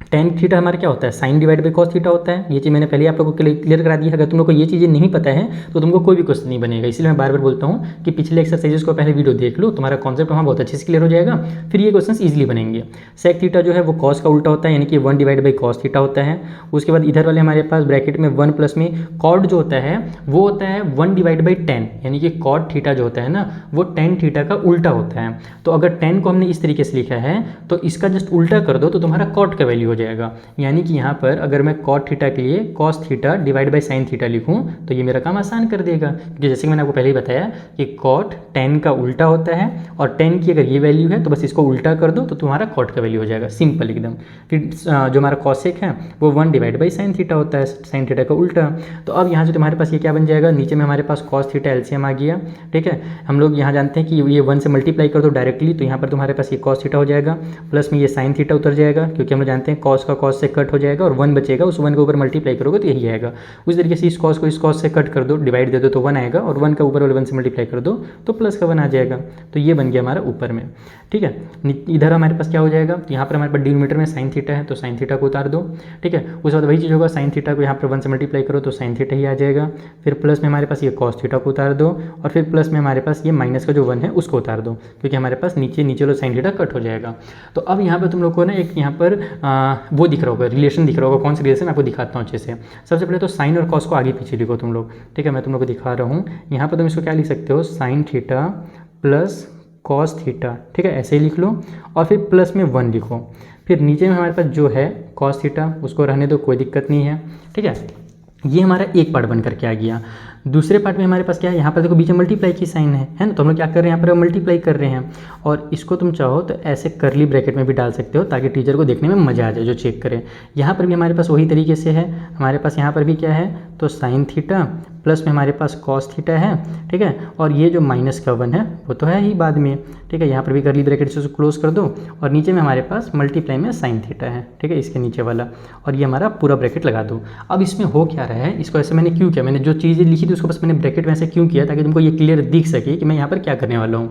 tan थीटा हमारा क्या होता है, sine divide by cos theta होता है। ये चीज़ मैंने पहले आप लोगों को क्लियर करा दी है। अगर तुम लोग को ये चीज़ें नहीं पता है तो तुमको कोई भी क्वेश्चन नहीं बनेगा। इसलिए मैं बार बार बोलता हूँ कि पिछले एक्सरसाइजेस को पहले वीडियो देख लो, तुम्हारा कॉन्सेप्ट वहाँ बहुत अच्छे से क्लियर हो जाएगा, फिर ये क्वेश्चन ईजिली बनेंगे। सेक थीटा जो है वो कॉस का उल्टा होता है, यानी कि 1 डिवाइड बाई कॉस थीटा होता है। उसके बाद इधर वाले हमारे पास ब्रैकेट में 1 प्लस में कॉट जो होता है वो होता है 1 डिवाइड बाई tan, यानी कि कॉट थीटा जो होता है ना वो tan थीटा का उल्टा होता है। तो अगर tan को हमने इस तरीके से लिखा है तो इसका जस्ट उल्टा कर दो तो तुम्हारा कॉट का वैल्यू हो जाएगा। यानी कि यहाँ पर अगर मैं cot थीटा के लिए cos theta divide by sine theta लिखूँ तो ये मेरा काम आसान कर देगा, क्योंकि जैसे कि मैंने आपको पहले ही बताया कि cot tan का उल्टा होता है, और tan की अगर ये वैल्यू है तो बस इसको उल्टा कर दो तो तुम्हारा cot का वैल्यू हो जाएगा, सिंपल एकदम। फिर जो हमारा cosec है वो 1 डिवाइड बाई साइन थीटा होता है, साइन थीटा का उल्टा। तो अब यहाँ से तुम्हारे पास ये क्या बन जाएगा, नीचे में हमारे पास cos थीटा एलसीएम आ गया। ठीक है, हम लोग यहाँ जानते हैं कि ये 1 से मल्टीप्लाई कर दो डायरेक्टली, तो यहाँ पर तुम्हारे पास ये cos थीटा हो जाएगा, प्लस में ये साइन थीटा उतर जाएगा, क्योंकि हम लोग जानते हैं cos का cos से कट हो जाएगा और 1 बचेगा, उस 1 के ऊपर मल्टीप्लाई करोगे तो यही आएगा। उस तरीके से इस cos को इस cos से कट कर दो, डिवाइड दे दो तो 1 आएगा, और 1 का ऊपर वाले 1 से मल्टीप्लाई कर दो तो प्लस का 1 आ जाएगा। तो ये बन गया हमारा ऊपर में। ठीक है, इधर हमारे पास क्या हो जाएगा, तो यहाँ पर हमारे पास डिनोमिनेटर में साइन थीटा है तो साइन थीटा को उतार दो। ठीक है, उसके बाद वही चीज़ होगा, साइन थीटा को यहाँ पर 1 से मल्टीप्लाई करो तो साइन थीटा ही आ जाएगा। फिर प्लस में हमारे पास ये cos थीटा को उतार दो, और फिर प्लस में हमारे पास ये माइनस का जो 1 है उसको उतार दो, क्योंकि हमारे पास नीचे वाला साइन थीटा कट हो जाएगा। तो अब यहाँ पर तुम लोग को ना एक यहाँ पर वो दिख रहा होगा, रिलेशन दिख रहा होगा। कौन सा रिलेशन मैं आपको दिखाता हूँ अच्छे से। सबसे पहले तो साइन और कॉस को आगे पीछे लिखो तुम लोग। ठीक है, मैं तुम लोग को दिखा रहा हूँ। यहाँ पर तुम इसको क्या लिख सकते हो, sine theta plus cos theta. ठीक है, ऐसे ही लिख लो, और फिर प्लस में 1 लिखो। फिर नीचे में हमारे पास जो है कॉस थीटा उसको रहने दो, कोई दिक्कत नहीं है। ठीक है, ये हमारा एक पार्ट बन करके आ गया। दूसरे पार्ट में हमारे पास क्या है, यहाँ पर देखो बीच में मल्टीप्लाई की साइन है ना, तो हम लोग क्या कर रहे हैं, यहाँ पर मल्टीप्लाई कर रहे हैं। और इसको तुम चाहो तो ऐसे करली ब्रैकेट में भी डाल सकते हो ताकि टीचर को देखने में मज़ा आ जाए जो चेक करे। यहाँ पर भी हमारे पास वही तरीके से है, हमारे पास यहाँ पर भी क्या है, तो साइन थीटा प्लस में हमारे पास कॉस थीटा है। ठीक है, और ये जो माइनस का 1 है वो तो है ही बाद में। ठीक है, यहाँ पर भी करली ब्रैकेट से क्लोज कर दो, और नीचे में हमारे पास मल्टीप्लाई में साइन थीटा है। ठीक है, इसके नीचे वाला, और ये हमारा पूरा ब्रैकेट लगा दो। अब इसमें हो क्या रहा है, इसको ऐसे मैंने क्यों किया, मैंने जो चीज़ें लिखी थी उसको बस मैंने ब्रैकेट में ऐसे क्यों किया, ताकि तुमको ये क्लियर दिख सके कि मैं यहाँ पर क्या करने वाला हूँ।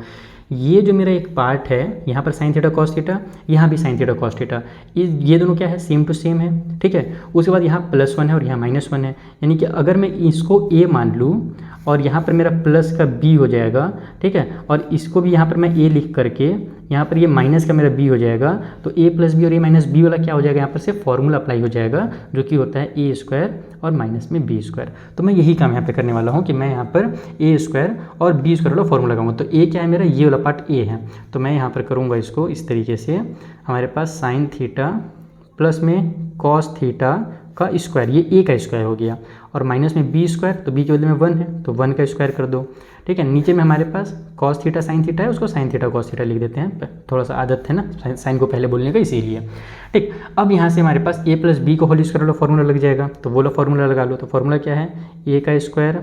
ये जो मेरा एक पार्ट है, यहाँ पर साइन थीटा कॉस थीटा, यहाँ भी साइन थीटा कॉस थीटा, ये दोनों क्या है, सेम टू सेम है। ठीक है, उसके बाद यहाँ +1 है और यहाँ -1 है, यानी कि अगर मैं इसको a मान लूँ और यहाँ पर मेरा प्लस का b हो जाएगा। ठीक है, और इसको भी यहाँ पर मैं a लिख करके यहाँ पर ये माइनस का मेरा b हो जाएगा, तो a + b और a - b वाला क्या हो जाएगा, यहाँ पर से फॉर्मूला अप्लाई हो जाएगा जो कि होता है a² और माइनस में b²। तो मैं यही काम यहाँ पे करने वाला हूँ कि मैं यहाँ पर a² और b² वाला फॉर्मूला लगाऊंगा। तो a क्या है मेरा, ये वाला पार्ट a है, तो मैं यहाँ पर करूँगा इसको इस तरीके से। हमारे पास साइन थीटा प्लस में कॉस थीटा का स्क्वायर, ये ए का स्क्वायर हो गया, और माइनस में बी स्क्वायर, तो बी के बदले में 1 है तो 1 का स्क्वायर कर दो। ठीक है, नीचे में हमारे पास कॉस थीटा साइन थीटा है, उसको साइन थीटा कॉस थीटा लिख देते हैं, थोड़ा सा आदत है ना साइन को पहले बोलने का, इसीलिए। ठीक, अब यहाँ से हमारे पास ए प्लस बी को होल स्क्वायर वाला फॉर्मूला लग जाएगा, तो वो वाला फॉर्मूला लगा लो। तो फॉर्मूला क्या है, ए का स्क्वायर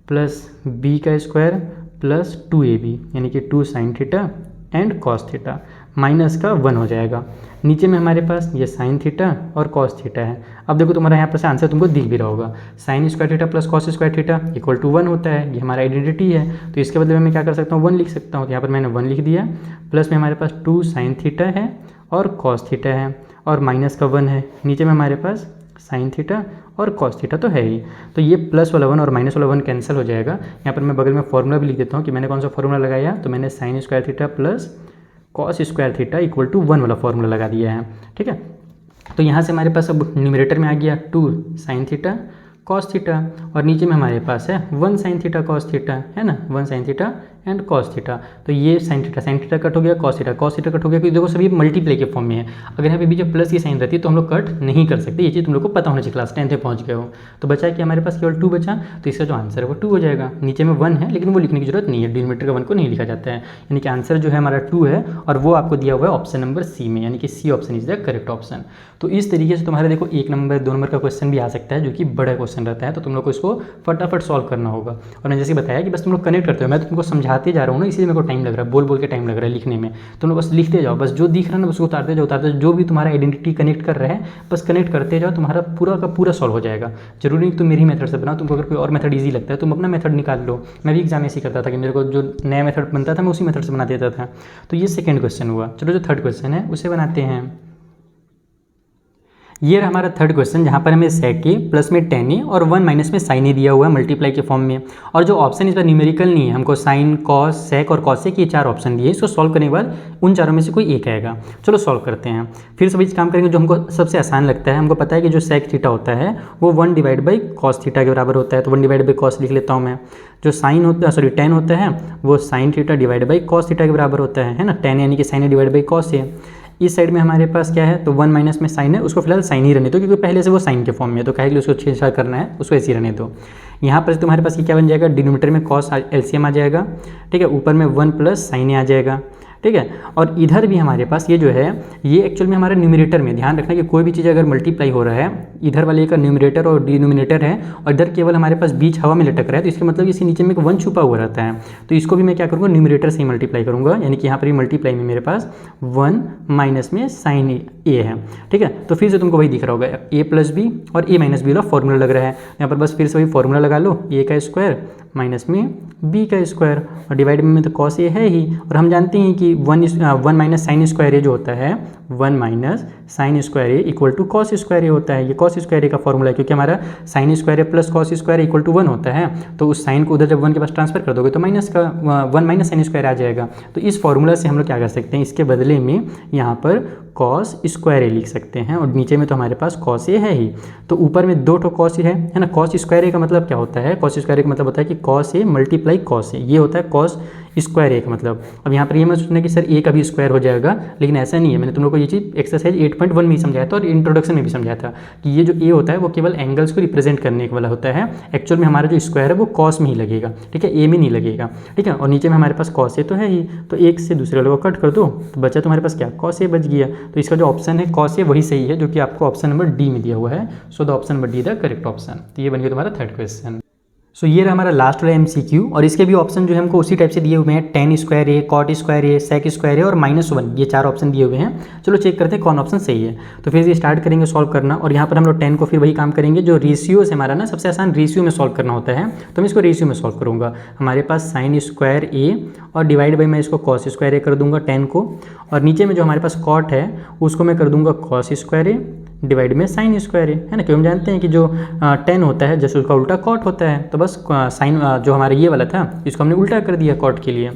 प्लस बी का स्क्वायर प्लस 2ab, यानी कि 2 sine theta and cos theta, minus का 1 हो जाएगा। नीचे में हमारे पास ये साइन थीटा और कॉस थीटा है। अब देखो तुम्हारा यहाँ पर से आंसर तुमको दिख भी रहा होगा, sine square theta plus cos square theta equal to 1 होता है, ये हमारा आइडेंटिटी है। तो इसके बदले में मैं क्या कर सकता हूँ, 1 लिख सकता हूँ। तो यहाँ पर मैंने 1 लिख दिया, प्लस में हमारे पास 2 साइन थीटा है और कॉस थीटा है, और माइनस का 1 है। नीचे में हमारे पास साइन थीटा और कॉस थीटा तो है ही, तो ये प्लस वाला 1 और माइनस वाला 1 कैंसिल हो जाएगा। यहाँ पर मैं बगल में फॉर्मूला भी लिख देता हूँ कि मैंने कौन सा फॉर्मूला लगाया, तो मैंने sine square theta plus cos square theta equal to 1 वाला फॉर्मूला लगा दिया है। ठीक है, तो यहाँ से हमारे पास अब न्यूमरेटर में आ गया 2 साइन थीटा कॉस थीटा, और नीचे में हमारे पास है 1 साइन थीटा कॉस थीटा, है ना, 1 sine theta and cos theta. तो ये साइन थीटा कट हो गया, कॉस थीटा कट हो गया, क्योंकि देखो सभी मल्टीप्लाई के फॉर्म में है। अगर यहाँ पे बीच में प्लस की साइन रहती है तो हम लोग कट नहीं कर सकते, ये चीज़ तुम लोग को पता होना चाहिए, क्लास 10th में पहुँच गए हो। तो बचा कि हमारे पास केवल 2 बचा, तो इसका जो आंसर है वो 2 हो जाएगा। नीचे में 1 है लेकिन वो लिखने की जरूरत नहीं है, डिनोमिनेटर का 1 को नहीं लिखा जाता है, यानी कि आंसर जो है हमारा 2 है, और वो आपको दिया हुआ है ऑप्शन नंबर सी में, यानी कि C option is the correct option. तो इस तरीके से तुम्हारे देखो 1 नंबर 2 नंबर का क्वेश्चन भी आ सकता है, जो कि बड़ा क्वेश्चन रहता है, तो तुम लोग को इसको फटाफट सॉल्व करना होगा। और मैंने जैसे बताया कि बस तुम लोग कनेक्ट करते हो, मैं तुमको समझाते जा रहा हूँ ना, इसलिए मेरे को टाइम लग रहा है, बोल के टाइम लग रहा है लिखने में। तुम लोग बस लिखते जाओ, बस जो दिख रहा है ना उसको उतारते जाओ, जो भी तुम्हारा आइडेंटिटी कनेक्ट कर रहा है बस कनेक्ट करते जाओ, तुम्हारा पूरा का पूरा सॉल्व हो जाएगा। जरूरी नहीं तुम मेरी मेथड से बनाओ, तुमको अगर कोई और मेथड ईजी लगता है तुम अपना मेथड निकाल लो। मैं भी एग्जाम ऐसे करता था कि मेरे को जो नया मेथड बनता था मैं उसी मेथड से बना देता था। तो ये सेकेंड क्वेश्चन हुआ। चलो जो थर्ड क्वेश्चन है उसे बनाते हैं। ये रहा हमारा थर्ड क्वेश्चन, जहाँ पर हमें sec a प्लस में tan a और 1 माइनस में sin a दिया हुआ है मल्टीप्लाई के फॉर्म में, और जो ऑप्शन इस पर न्यूमेरिकल नहीं है, हमको sin, cos, sec और cosec ये 4 ऑप्शन दिए। इसको सॉल्व करने के बाद उन चारों में से कोई एक आएगा। चलो सॉल्व करते हैं, फिर सभी काम करेंगे जो हमको सबसे आसान लगता है। हमको पता है कि जो sec थीटा होता है वो 1 डिवाइड बाई कॉस थीटा के बराबर होता है, तो 1 डिवाइड बाई कॉस लिख लेता हूँ मैं। जो साइन होता है, सॉरी tan होता है, वो sine theta divide by cos theta के बराबर होता है ना, tan यानी कि sin a divide by cos a। इस साइड में हमारे पास क्या है, तो 1 माइनस में साइन है, उसको फिलहाल साइन ही रहने दो, क्योंकि पहले से वो साइन के फॉर्म में है, तो कहेगी उसको छेड़छाड़ करना है, उसको ऐसे ही रहने दो। यहाँ पर तुम्हारे पास ये क्या बन जाएगा, डिनोमिनेटर में कॉस एलसीएम आ जाएगा, ठीक है, ऊपर में 1 प्लस साइन आ जाएगा, ठीक है। और इधर भी हमारे पास ये जो है ये एक्चुअल में हमारे न्यूमरेटर में, ध्यान रखना कि कोई भी चीज़ अगर मल्टीप्लाई हो रहा है, इधर वाले का न्यूमरेटर और डिनोमिनेटर है और इधर केवल हमारे पास बीच हवा में लटक रहा है, तो इसका मतलब इसी नीचे में एक 1 छुपा हुआ रहता है। तो इसको भी मैं क्या करूँगा, न्यूमरेटर से ही मल्टीप्लाई करूँगा, यानी कि यहाँ पर मल्टीप्लाई में मेरे पास 1 माइनस में साइन ए है, ठीक है। तो फिर से तुमको वही दिख रहा होगा, a प्लस बी और a माइनस बी वाला फॉर्मूला लग रहा है। यहाँ पर बस फिर से वही फॉर्मूला लगा लो, a का स्क्वायर माइनस में b का स्क्वायर, और डिवाइड में तो कॉस a है ही, और हम जानते हैं कि 1 माइनस साइन स्क्वायर ए जो होता है 1 minus sine square A equal to cos square A होता है। ये कॉस स्क्वायर ए का फॉर्मूला है, क्योंकि हमारा sine square A plus cos square equal to 1 होता है, तो उस साइन को उधर जब 1 के पास ट्रांसफर कर दोगे तो माइनस का 1 माइनस साइन स्क्वायर आ जाएगा। तो इस फॉर्मूला से हम लोग क्या कर सकते हैं, इसके बदले में यहाँ पर कॉस स्क्वायर ए लिख सकते हैं, और नीचे में तो हमारे पास कॉस ए है ही, तो ऊपर में 2 कॉस है ना। कॉस स्क्वायर ए का मतलब क्या होता है, कॉस स्क्वायर ए का मतलब होता है कि cos A multiply cos A, ये होता है कॉस स्क्वायर ए का मतलब। अब यहाँ पर ये मत सोचना कि सर ए का भी स्क्वायर हो जाएगा, लेकिन ऐसा नहीं है। मैंने तुम लोग को ये चीज़ एक्सरसाइज 8.1 में ही समझाया था और इंट्रोडक्शन में भी समझाया था कि ये जो ए होता है वो केवल एंगल्स को रिप्रेजेंट करने वाला होता है। एक्चुअल में हमारा जो स्क्वायर है वो कॉस में ही लगेगा, ठीक है, ए में नहीं लगेगा, ठीक है। और नीचे में हमारे पास कॉस ए तो है ही, तो एक से दूसरे वाले को कट कर दो तो बचा तुम्हारे पास क्या, कॉस ए बच गया। तो इसका जो ऑप्शन है कॉस ए वही सही है, जो कि आपको ऑप्शन नंबर डी में दिया हुआ है। So the option number D the correct option. तो ये बन गया तुम्हारा थर्ड क्वेश्चन। सो ये रहा हमारा लास्ट वाला MCQ, और इसके भी ऑप्शन जो है हमको उसी टाइप से दिए हुए हैं, tan स्क्वायर ए, कॉट स्क्वायर ए, सेक स्क्वायर ए और -1, ये 4 ऑप्शन दिए हुए हैं। चलो चेक करते हैं कौन ऑप्शन सही है। तो फिर ये स्टार्ट करेंगे सॉल्व करना, और यहाँ पर हम लोग 10 को फिर वही काम करेंगे जो रेशियो से हमारा ना सबसे आसान रेशियो में सॉल्व करना होता है, तो मैं इसको रेशियो में सॉल्व करूँगा। हमारे पास साइन स्क्वायर ए और डिवाइड बाई मैं इसको कॉस स्क्वायर ए कर दूँगा 10 को, और नीचे में जो हमारे पास कॉट है उसको मैं कर दूँगा कॉस स्क्वायर ए डिवाइड में साइन स्क्वायर है ना। क्यों हम जानते हैं कि जो 10 होता है जैसे उसका उल्टा कॉट होता है, तो बस साइन जो हमारा ये वाला था इसको हमने उल्टा कर दिया कॉट के लिए।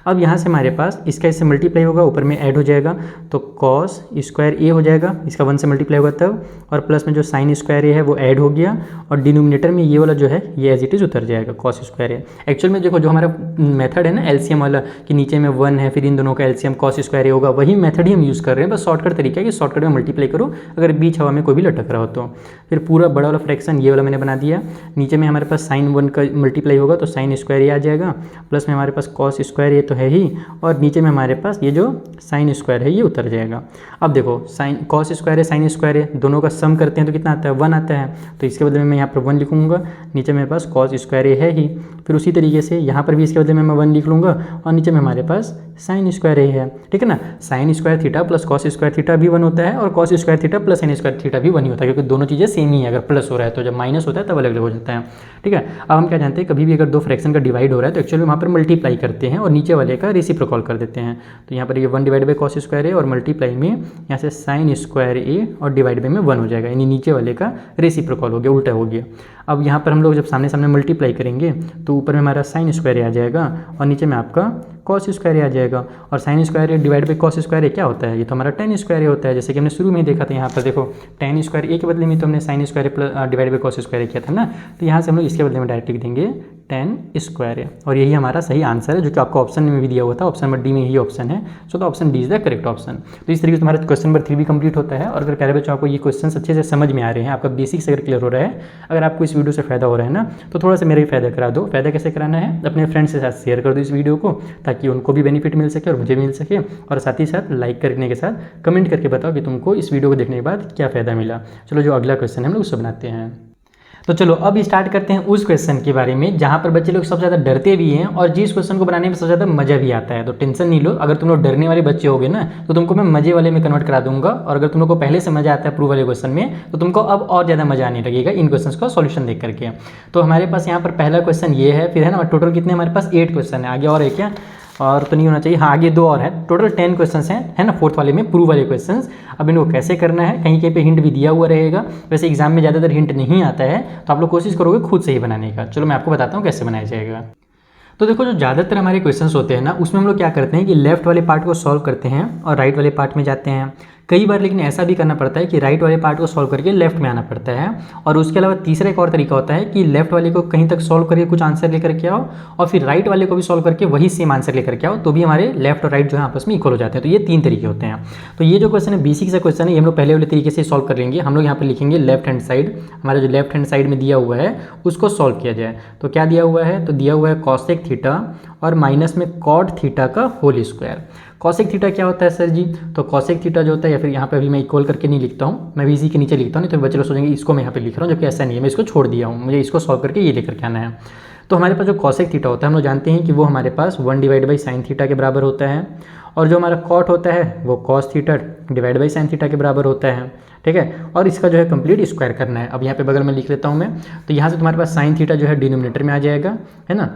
अब यहाँ से हमारे पास इसका इससे मल्टीप्लाई होगा, ऊपर में ऐड हो जाएगा, तो कॉस स्क्वायर ए हो जाएगा, इसका 1 से मल्टीप्लाई होगा तब, और प्लस में जो साइन स्क्वायर ए है वो ऐड हो गया, और डिनोमिनेटर में ये वाला जो है ये एज इट इज़ उतर जाएगा कॉस स्क्वायर ए। एक्चुअल में देखो जो हमारा मेथड है ना एलसीएम वाला कि नीचे में 1 है फिर इन दोनों का एलसीएम कॉस स्क्वायर ए होगा, वही मेथड ही हम यूज़ कर रहे हैं, बस शॉर्टकट तरीका है कि शॉर्टकट में मल्टीप्लाई करो अगर बीच हवा में कोई भी लटक रहा हो तो। फिर पूरा बड़ा वाला फ्रैक्शन ये वाला मैंने बना दिया, नीचे में हमारे पास साइन 1 का मल्टीप्लाई होगा तो साइन स्क्वायर ए आ जाएगा, प्लस में हमारे पास कॉस स्क्वायर ए तो है ही, और नीचे में हमारे पास ये जो साइन स्क्वायर है ये उतर जाएगा। अब देखो साइन कॉस स्क्वायर है साइन स्क्वायर है दोनों का सम करते हैं तो कितना आता है 1 आता है, तो इसके बदले में मैं यहाँ पर 1 लिखूँगा, नीचे मेरे पास कॉस स्क्वायर ए है ही, फिर उसी तरीके से यहाँ पर भी इसके बदले में मैं 1 लिख लूँगा, और नीचे में हमारे पास साइन स्क्वायर ए है, ठीक है ना। Sign square theta plus cos square theta भी 1 होता है, और cos square theta plus sine square theta भी 1 ही होता है, क्योंकि दोनों चीज़ें सेम ही है, अगर प्लस हो रहा है तो जब माइनस होता है तब अलग अलग हो जाता है, ठीक है। अब हम क्या जानते हैं कभी भी अगर दो फ्रैक्शन का डिवाइड हो रहा है तो एक्चुअली वहाँ पर मल्टीप्लाई करते हैं और नीचे वाले का रेसिप्रोकल कर देते हैं, तो यहाँ पर ये 1 डिवाइड बाई कॉस स्क्वायर ए और मल्टीप्लाई में यहाँ से साइन स्क्वायर ए और डिवाइड बाई में 1 हो जाएगा, यानी नीचे वाले का रेसिप्रोकल हो गया, उल्टा हो गया। अब यहाँ पर हम लोग जब सामने सामने मल्टीप्लाई करेंगे तो ऊपर में हमारा साइन स्क्वायर ए आ जाएगा और नीचे में आपका कॉस स्क्वायर ए आ जाएगा, और sine square A divide by cos square A क्या होता है, ये तो हमारा टेन स्क्वायर ए होता है, जैसे कि हमने शुरू में ही देखा था। यहाँ पर देखो टेन स्क्वायर ए के बदले में तो हमने sine square plus divide by cos square A किया था ना, तो यहाँ से हम लोग इसके बदले में डायरेक्ट लिख देंगे टेन स्क्वायर है, और यही हमारा सही आंसर है जो कि आपको ऑप्शन में भी दिया हुआ था, ऑप्शन नंबर डी में यही ऑप्शन है, so the option D is the correct option. तो इस तरीके से हमारा क्वेश्चन नंबर 3 भी कंप्लीट होता है। और अगर प्यारे बच्चों आपको ये क्वेश्चन अच्छे से समझ में आ रहे हैं, आपका बेसिक्स अगर क्लियर हो रहा है, अगर आपको इस वीडियो से फायदा हो रहा है ना, तो थोड़ा सा मेरा भी फायदा करा दो। फायदा कैसे कराना है, अपने फ्रेंड्स के साथ शेयर कर दो इस वीडियो को, ताकि उनको भी बेनिफिट मिल सके और मुझे मिल सके, और साथ ही साथ लाइक करने के साथ कमेंट करके बताओ कि तुमको इस वीडियो को देखने के बाद क्या फ़ायदा मिला। चलो जो अगला क्वेश्चन है हम लोग उससे बनाते हैं। तो चलो अब स्टार्ट करते हैं उस क्वेश्चन के बारे में जहाँ पर बच्चे लोग सबसे ज़्यादा डरते भी हैं और जिस क्वेश्चन को बनाने में सबसे ज़्यादा मज़ा भी आता है। तो टेंशन नहीं लो, अगर तुम लोग डरने वाले बच्चे होगे ना तो तुमको मैं मज़े वाले में कन्वर्ट करा दूंगा, और अगर तुम लोग को पहले से मज़ा आता है प्रूव वाले क्वेश्चन में तो तुमको अब और ज़्यादा मज़ा आने लगेगा इन क्वेश्चन का सॉल्यूशन देख करके। तो हमारे पास यहाँ पर पहला क्वेश्चन ये है, फिर है ना टोटल कितने हमारे पास 8 क्वेश्चन है, आगे और है क्या, और तो नहीं होना चाहिए, हाँ आगे 2 और हैं, टोटल 10 क्वेश्चंस हैं, है ना, फोर्थ वाले में प्रूव वाले क्वेश्चंस। अब इनको कैसे करना है, कहीं कहीं पे हिंट भी दिया हुआ रहेगा, वैसे एग्जाम में ज़्यादातर हिंट नहीं आता है, तो आप लोग कोशिश करोगे खुद से ही बनाने का। चलो मैं आपको बताता हूँ कैसे बनाया जाएगा। तो देखो जो ज़्यादातर हमारे क्वेश्चंस होते हैं ना, उसमें हम लोग क्या करते हैं कि लेफ्ट वाले पार्ट को सॉल्व करते हैं और राइट वाले पार्ट में जाते हैं। कई बार लेकिन ऐसा भी करना पड़ता है कि राइट वाले पार्ट को सॉल्व करके लेफ्ट में आना पड़ता है, और उसके अलावा तीसरा एक और तरीका होता है कि लेफ्ट वाले को कहीं तक सॉल्व करके कुछ आंसर लेकर के आओ और फिर राइट वाले को भी सॉल्व करके वही सेम आंसर लेकर के आओ, तो भी हमारे लेफ्ट और राइट जो है आपस में इक्वल हो जाते हैं। तो ये 3 तरीके होते हैं। तो ये जो क्वेश्चन है बेसिक सा क्वेश्चन है, ये हम लोग पहले वाले तरीके से सॉल्व कर लेंगे। हम लोग यहाँ पर लिखेंगे लेफ्ट हैंड साइड, हमारा जो लेफ्ट हैंड साइड में दिया हुआ है उसको सॉल्व किया जाए। तो क्या दिया हुआ है, तो दिया हुआ है कॉसेक थीटा और माइनस में कॉट थीटा का होल स्क्वायर। कॉसेक थीटा क्या होता है सर जी, तो कॉसेक थीटा जो होता है, या फिर यहाँ पे अभी मैं इक्वल करके नहीं लिखता हूँ, मैं भी इसी के नीचे लिखता हूँ, नहीं तो बच्चे लोग सोचेंगे इसको मैं यहाँ पे लिख रहा हूँ, जबकि ऐसा नहीं है, मैं इसको छोड़ दिया हूँ, मुझे इसको सॉल्व करके ये लेकर के आना है। तो हमारे पास जो कॉसेक थीटा होता है हम लोग जानते हैं कि वो हमारे पास 1 डिवाइड बाई साइन थीटा के बराबर होता है, और जो हमारा कॉट होता है वो cos theta divide by sine theta के बराबर होता है, ठीक है। और इसका जो है कंप्लीट स्क्वायर करना है। अब यहाँ पे बगल में लिख लेता हूँ मैं, तो यहाँ से तुम्हारे पास साइन थीटा जो है डिनोमिनेटर में आ जाएगा, है ना,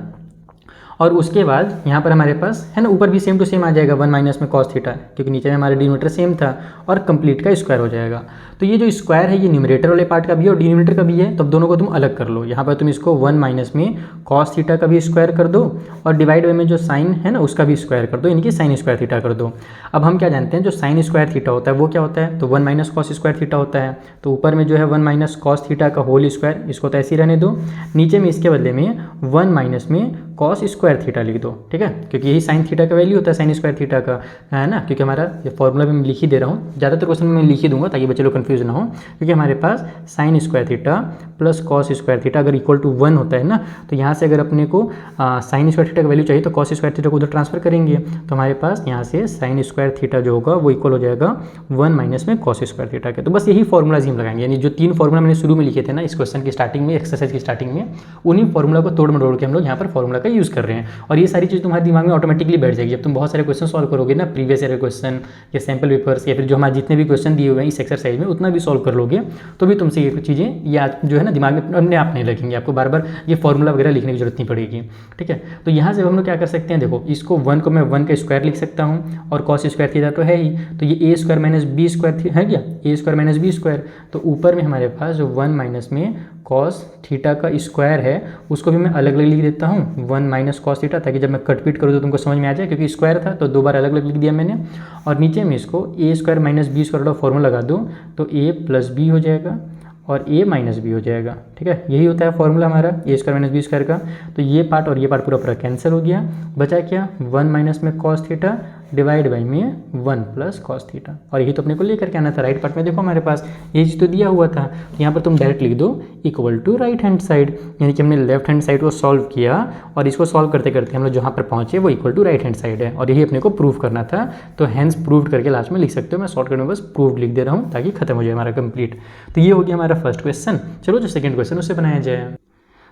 और उसके बाद यहाँ पर हमारे पास है ना ऊपर भी सेम टू सेम आ जाएगा 1 माइनस में कॉस थीटा, क्योंकि नीचे में हमारा डिनोमिनेटर सेम था, और कंप्लीट का स्क्वायर हो जाएगा। तो ये जो स्क्वायर है ये न्यूमरेटर वाले पार्ट का भी है और डिनोमिनेटर का भी है, तब दोनों को तुम अलग कर लो। यहाँ पर तुम इसको 1 माइनस में कॉस थीटा का भी स्क्वायर कर दो, और डिवाइड बाई में जो साइन है ना उसका भी स्क्वायर कर दो, यानी कि साइन स्क्वायर थीटा कर दो। अब हम क्या जानते हैं, जो साइन स्क्वायर थीटा होता है वो क्या होता है, तो 1 माइनस कॉस स्क्वायर थीटा होता है। तो ऊपर में जो है 1 माइनस कॉस थीटा का होल स्क्वायर, इसको तो ऐसे ही रहने दो, नीचे में इसके बदले में 1 माइनस में कॉस स्क्वायर थीटा लिख दो, ठीक है, क्योंकि यही साइन थीटा का वैल्यू होता है साइन स्क्वायर थीटा का, है ना, क्योंकि हमारा ये फॉर्मूला भी मैं लिख ही दे रहा हूँ, ज़्यादातर क्वेश्चन में मैं लिख ही दूंगा ताकि बच्चे लोग कन्फ्यूज ना हो, क्योंकि हमारे पास sine square theta plus cos square theta अगर इक्वल टू 1 होता है ना, तो यहाँ से अगर अपने को साइन स्क्वायर थीटा का वैल्यू चाहिए तो कॉस स्क्वायर थीटा को उधर ट्रांसफर करेंगे, तो हमारे पास यहाँ से साइन स्क्वायर थीटा जो होगा वो इक्वल हो जाएगा 1 माइनस में कॉस स्क्वायर थीटा के। तो बस यही फॉर्मूलाज हम लगाएंगे, यानी जो 3 फॉर्मूला मैंने शुरू में लिखे थे ना इस क्वेश्चन की स्टार्टिंग में, एक्सरसाइज की स्टार्टिंग में, उन्हीं फॉर्मूला को तोड़ मरोड़ के हम लोग यहाँ पर फॉर्मूला का यूज़ कर रहे हैं, और ये सारी चीज़ तुम्हारे दिमाग में ऑटोमेटिकली बैठ जाएगी। जब तुम बहुत सारे क्वेश्चन सॉल्व करोगे ना, प्रीवियस ईयर क्वेश्चन या सैम्पल पेपर्स, या फिर जो हमारे जितने भी क्वेश्चन दिए हुए हैं इस एक्सरसाइज में उतना भी सॉल्व कर लोगे, तो भी तुमसे ये चीज़ें या जो है ना दिमाग में अपने आप नहीं लगेंगे, आपको बार बार ये फॉर्मूला वगैरह लिखने की जरूरत नहीं पड़ेगी, ठीक है। तो यहाँ से हम लोग क्या कर सकते हैं, देखो इसको 1 को मैं 1 का स्क्वायर लिख सकता हूँ, और कॉस स्क्वायर थीटा तो है ही, तो ये ए स्क्वायर माइनस बी स्क्वायर है क्या, ए स्क्वायर माइनस बी स्क्वायर, तो ऊपर में हमारे पास जो 1 माइनस में कॉस थीटा का स्क्वायर है उसको भी मैं अलग अलग लिख देता हूँ 1 माइनस कॉस थीटा, ताकि जब मैं कट पीट करूँ तो तुमको समझ में आ जाए, क्योंकि स्क्वायर था तो 2 बार अलग अलग लिख दिया मैंने। और नीचे में इसको ए स्क्वायर माइनस बी स्क्वायर का फॉर्मूला लगा दूँ तो ए प्लस बी हो जाएगा और ए माइनस बी हो जाएगा। ठीक है, यही होता है फॉर्मूला हमारा ए स्क्वायर माइनस बी स्क्वायर का। तो ये पार्ट और ये पार्ट पूरा पूरा कैंसिल हो गया, बचा क्या 1 माइनस में कॉस थीटा डिवाइड बाई में 1 प्लस कॉस थीटा। और यही तो अपने को लेकर के आना था। राइट पार्ट में देखो हमारे पास ये चीज़ तो दिया हुआ था, तो यहाँ पर तुम डायरेक्ट लिख दो equal to right hand side, यानी कि हमने लेफ्ट हैंड साइड को सॉल्व किया और इसको सॉल्व करते करते हम लोग जहाँ पर पहुँचे वो equal to right hand side है, और यही अपने को प्रूव करना था। तो हैंस प्रूव करके लास्ट में लिख सकते हो, मैं शॉर्टकट में बस प्रूव लिख दे रहा हूँ ताकि खत्म हो जाए हमारा कंप्लीट। तो ये हो गया हमारा फर्स्ट क्वेश्चन। चलो जो सेकंड क्वेश्चन उससे बनाया जाए।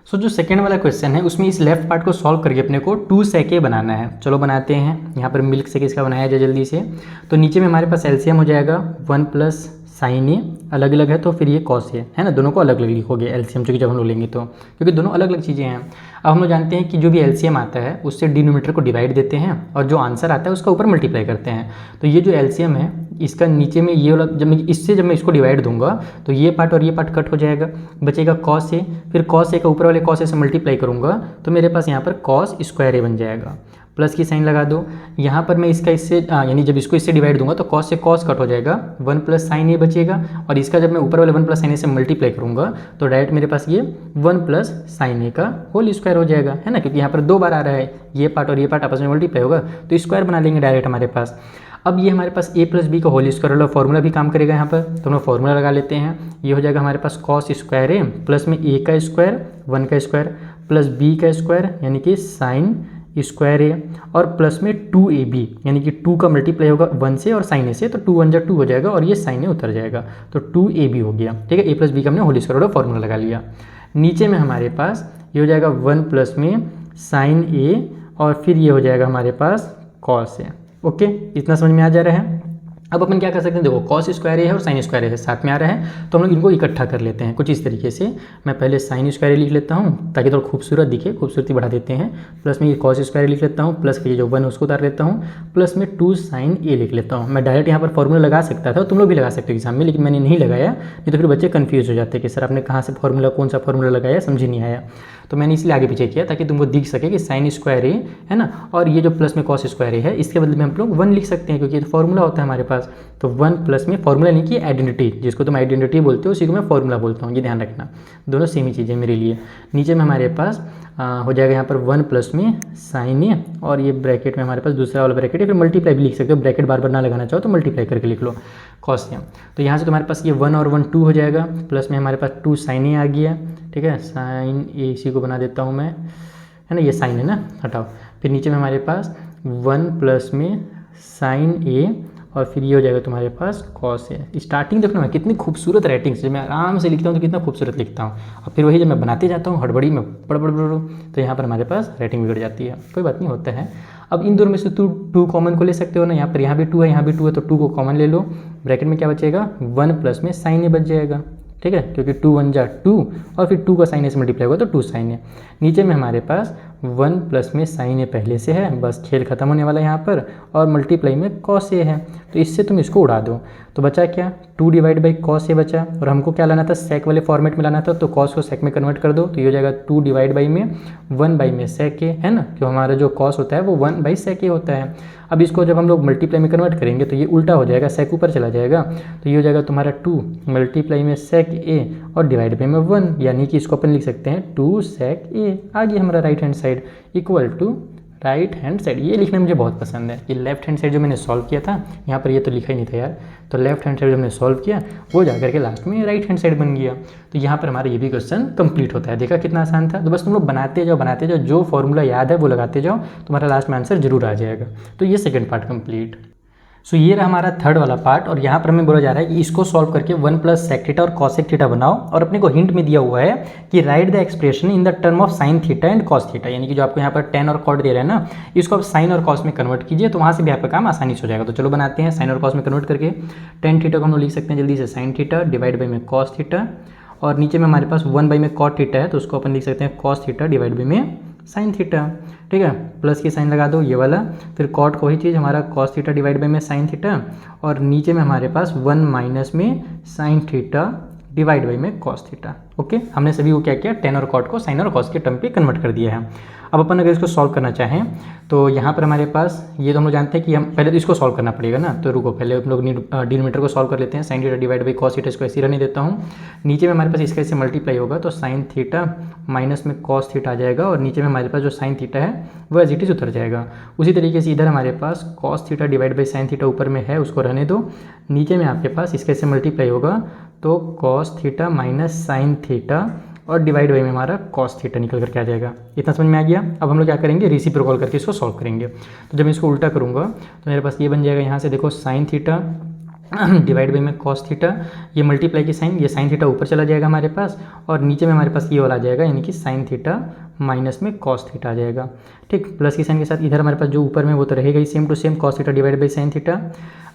सो जो सेकंड वाला क्वेश्चन है उसमें इस लेफ्ट पार्ट को सॉल्व करके अपने को 2 सेके बनाना है। चलो बनाते हैं। यहाँ पर मिल्क सेके इसका बनाया जाए जल्दी से। तो नीचे में हमारे पास एलसीएम हो जाएगा 1 प्लस साइन ए, अलग अलग है तो फिर ये कॉस ए है ना, दोनों को अलग अलग लिखोगे एलसीएम, चूँकि जब हम लोग लेंगे तो, क्योंकि दोनों अलग अलग चीज़ें हैं। अब हम लोग जानते हैं कि जो भी एलसीएम आता है उससे डिनोमिनेटर को डिवाइड देते हैं और जो आंसर आता है उसका ऊपर मल्टीप्लाई करते हैं। तो ये जो एलसीएम है इसका नीचे में ये वाला जब मैं इसको डिवाइड दूंगा तो ये पार्ट और ये पार्ट कट हो जाएगा, बचेगा कॉस ए। फिर कॉस ए का ऊपर वाले कॉस ए से मल्टीप्लाई करूँगा तो मेरे पास यहाँ पर कॉस स्क्वायर ए बन जाएगा। प्लस की साइन लगा दो। यहाँ पर मैं इसका इससे यानी जब इसको इससे डिवाइड दूंगा तो कॉस से कॉस कट हो जाएगा, 1 प्लस साइन ए बचेगा। और इसका जब मैं ऊपर वाले 1 प्लस साइन ए से मल्टीप्लाई करूँगा तो डायरेक्ट मेरे पास ये 1 प्लस साइन ए का होल स्क्वायर हो जाएगा, है ना, क्योंकि यहाँ पर 2 बार आ रहा है, ये पार्ट और ये पार्ट आपस में मल्टीप्लाई होगा तो स्क्वायर बना लेंगे डायरेक्ट हमारे पास। अब ये हमारे पास a प्लस बी का होल स्क्वायर वाला फॉर्मूला भी काम करेगा यहाँ पर, तो हम लोग फॉर्मूला लगा लेते हैं। ये हो जाएगा हमारे पास कॉस स्क्वायर ए प्लस में a का स्क्वायर 1 का स्क्वायर प्लस b का स्क्वायर यानी कि साइन स्क्वायर ए और प्लस में 2ab यानी कि 2 का मल्टीप्लाई होगा 1 से और साइन ए से, तो 2 1 जा 2 हो जाएगा और ये साइन ए उतर जाएगा तो 2ab हो गया। ठीक है, a प्लस बी का हमने होल स्क्वायर वाला फॉर्मूला लगा लिया। नीचे में हमारे पास ये हो जाएगा 1 प्लस में साइन ए और फिर ये हो जाएगा हमारे पास कॉस ए। ओके, इतना समझ में आ जा रहा है। अब अपन क्या कर सकते हैं, देखो कॉस स्क्वायर ए है और साइन स्क्वायर ए है साथ में आ रहा है, तो हम लोग इनको इकट्ठा कर लेते हैं कुछ इस तरीके से। मैं पहले साइन स्क्वायर ए लिख लेता हूँ ताकि थोड़ा खूबसूरत दिखे, खूबसूरती बढ़ा देते हैं। प्लस में ये कॉस स्क्वायर लिख लेता हूँ, प्लस ये जो 1 उसको उतार लेता हूँ, प्लस में 2 साइन ए लिख लेता हूँ। मैं डायरेक्ट यहाँ पर फॉर्मूला लगा सकता था, तुम लोग भी लगा सकते हो एग्जाम में, लेकिन मैंने नहीं लगाया, नहीं तो फिर बच्चे कन्फ्यूज हो जाते कि सर आपने कहाँ से फॉर्मूला, कौन सा फॉर्मूला लगाया, समझ नहीं आया। तो मैंने इसलिए आगे पीछे किया ताकि तुमको दिख सके कि साइन स्क्वायर ए है ना, और ये जो प्लस में कॉस स्क्वायर ए है इसके बदले में हम लोग 1 लिख सकते हैं क्योंकि ये फॉर्मूला होता है हमारे पास। तो 1 प्लस में फॉर्मूला नहीं कि आइडेंटिटी, जिसको तुम आइडेंटिटी बोलते हो उसी को मैं फॉर्मूला बोलता हूँ, ये ध्यान रखना, दोनों सेम ही चीज़ें मेरे लिए। नीचे में हमारे पास हो जाएगा यहाँ पर 1 प्लस में साइन ए और ये ब्रैकेट में हमारे पास दूसरा वाला ब्रैकेट है, फिर मल्टीप्लाई भी लिख सकते हो, ब्रैकेट बार बार ना लगाना चाहो तो मल्टीप्लाई करके लिख लो कॉस ए। तो यहाँ से तुम्हारे पास ये 1 और 1 2 हो जाएगा, प्लस में हमारे पास 2 साइन ए आ गया। ठीक है, साइन ए इसी को बना देता हूँ मैं, है ना, ये साइन है ना, हटाओ। फिर नीचे में हमारे पास 1 प्लस में साइन ए और फिर ये हो जाएगा तुम्हारे पास कॉस ए। स्टार्टिंग देखो ना कितनी खूबसूरत राइटिंग से मैं आराम से लिखता हूँ तो कितना खूबसूरत लिखता हूँ, और फिर वही जब मैं बनाते जाता हूँ हड़बड़ी में बड़ तो यहाँ पर हमारे पास राइटिंग बिगड़ जाती है। कोई बात नहीं, होता है। अब इन दोनों में से 2 कॉमन को ले सकते हो ना, यहाँ पर यहाँ भी 2 है, यहाँ भी 2 है, तो 2 को कॉमन ले लो। ब्रैकेट में क्या बचेगा 1 प्लस में साइन ए बच जाएगा। ठीक है, क्योंकि 2 1 जा 2 और फिर 2 का साइन ए से मल्टीप्लाई होगा तो 2 साइन ए। नीचे में हमारे पास 1 प्लस में साइन ए पहले से है, बस खेल खत्म होने वाला है यहाँ पर, और मल्टीप्लाई में कॉस ए है, तो इससे तुम इसको उड़ा दो। तो बचा क्या 2 डिवाइड बाई कॉस ए बचा, और हमको क्या लाना था सेक वाले फॉर्मेट में लाना था, तो कॉस को सेक में कन्वर्ट कर दो, तो ये हो जाएगा 2 डिवाइड बाई में 1 बाई में सेक ए, है ना, क्यों हमारा जो कॉस होता है वो 1 बाई सेक ए होता है। अब इसको जब हम लोग मल्टीप्लाई में कन्वर्ट करेंगे तो ये उल्टा हो जाएगा, सेक ऊपर चला जाएगा, तो ये हो जाएगा तुम्हारा 2 मल्टीप्लाई में सेक ए और डिवाइड बाई में 1, यानी कि इसको अपन लिख सकते हैं 2 सेक ए। आ गया हमारा right hand side equal to right hand side. ये लिखना मुझे बहुत पसंद है। ये लेफ्ट हैंड साइड जो मैंने सॉल्व किया था, यहाँ पर ये तो लिखा ही नहीं था यार, तो लेफ्ट हैंड साइड जो हमने सॉल्व किया वो जाकर के लास्ट में राइट हैंड साइड बन गया। तो यहाँ पर हमारा ये भी क्वेश्चन कंप्लीट होता है। देखा कितना आसान था। तो बस तुम लोग बनाते जाओ, जो फॉर्मूला याद है वो लगाते जाओ, तुम्हारा लास्ट में आंसर जरूर आ जाएगा। तो ये सेकंड पार्ट कंप्लीट। सो ये रहा हमारा थर्ड वाला पार्ट, और यहाँ पर हमें बोला जा रहा है कि इसको सॉल्व करके 1 प्लस सेक थीटा और कॉसेक थीटा बनाओ, और अपने को हिंट में दिया हुआ है कि right the expression in the term of sine theta and cos theta, यानी कि जो आपको यहाँ पर टेन और कॉट दे रहे हैं ना, इसको आप साइन और कॉस में कन्वर्ट कीजिए, तो वहाँ से भी आपका काम आसानी से हो जाएगा। तो चलो बनाते हैं। साइन और कॉस में कन्वर्ट करके टेन थीटा को हम लोग लिख सकते हैं जल्दी से साइन थीटा डिवाइड बाई में कॉस थीटा, और नीचे में हमारे पास 1 बाई में कॉट थीटा है, तो उसको अपन लिख सकते हैं कॉस थीटा डिवाइड बाई में साइन थीटा। ठीक है, प्लस की साइन लगा दो ये वाला, फिर कॉट को वही चीज़ हमारा कॉस थीटा डिवाइड बाई में साइन थीटा, और नीचे में हमारे पास 1 माइनस में साइन थीटा डिवाइड बाई में कॉस थीटा। ओके, हमने सभी को क्या किया, टेन और कॉट को साइन और कॉस के टर्म पे कन्वर्ट कर दिया है। अब अपन अगर इसको सॉल्व करना चाहें तो यहाँ पर हमारे पास ये तो हम लोग जानते हैं कि हम पहले तो इसको सॉल्व करना पड़ेगा ना, तो रुको पहले हम लोग डिनोमिनेटर को सॉल्व कर लेते हैं। Sine theta divide by cos theta, इसको ऐसे रहने देता हूँ। नीचे में हमारे पास इसका ऐसे मल्टीप्लाई होगा तो साइन थीटा माइनस में कॉस थीटा आ जाएगा, और नीचे में हमारे पास जो साइन थीटा है वो एज इट इज उतर जाएगा। उसी तरीके से इधर हमारे पास cos theta divide by sine theta ऊपर में है, उसको रहने दो। नीचे में आपके पास इसके ऐसे मल्टीप्लाई होगा तो cos theta minus sign theta और डिवाइड बाई में हमारा कॉस थीटा निकल करके आ जाएगा। इतना समझ में आ गया। अब हम लोग क्या करेंगे, रेसिप्रोकल करके इसको सॉल्व करेंगे। तो जब मैं इसको उल्टा करूँगा तो मेरे पास ये बन जाएगा, यहाँ से देखो साइन थीटा डिवाइड बाई में कॉस थीटा, ये मल्टीप्लाई की साइन, ये साइन थीटा ऊपर चला जाएगा हमारे पास, और नीचे में हमारे पास ये वाला आ जाएगा, यानी कि साइन थीटा माइनस में कॉस थीटा आ जाएगा। ठीक, प्लस की साइन के साथ इधर हमारे पास जो ऊपर में वो तो रहेगा ही same to same, cos theta divide by sine theta,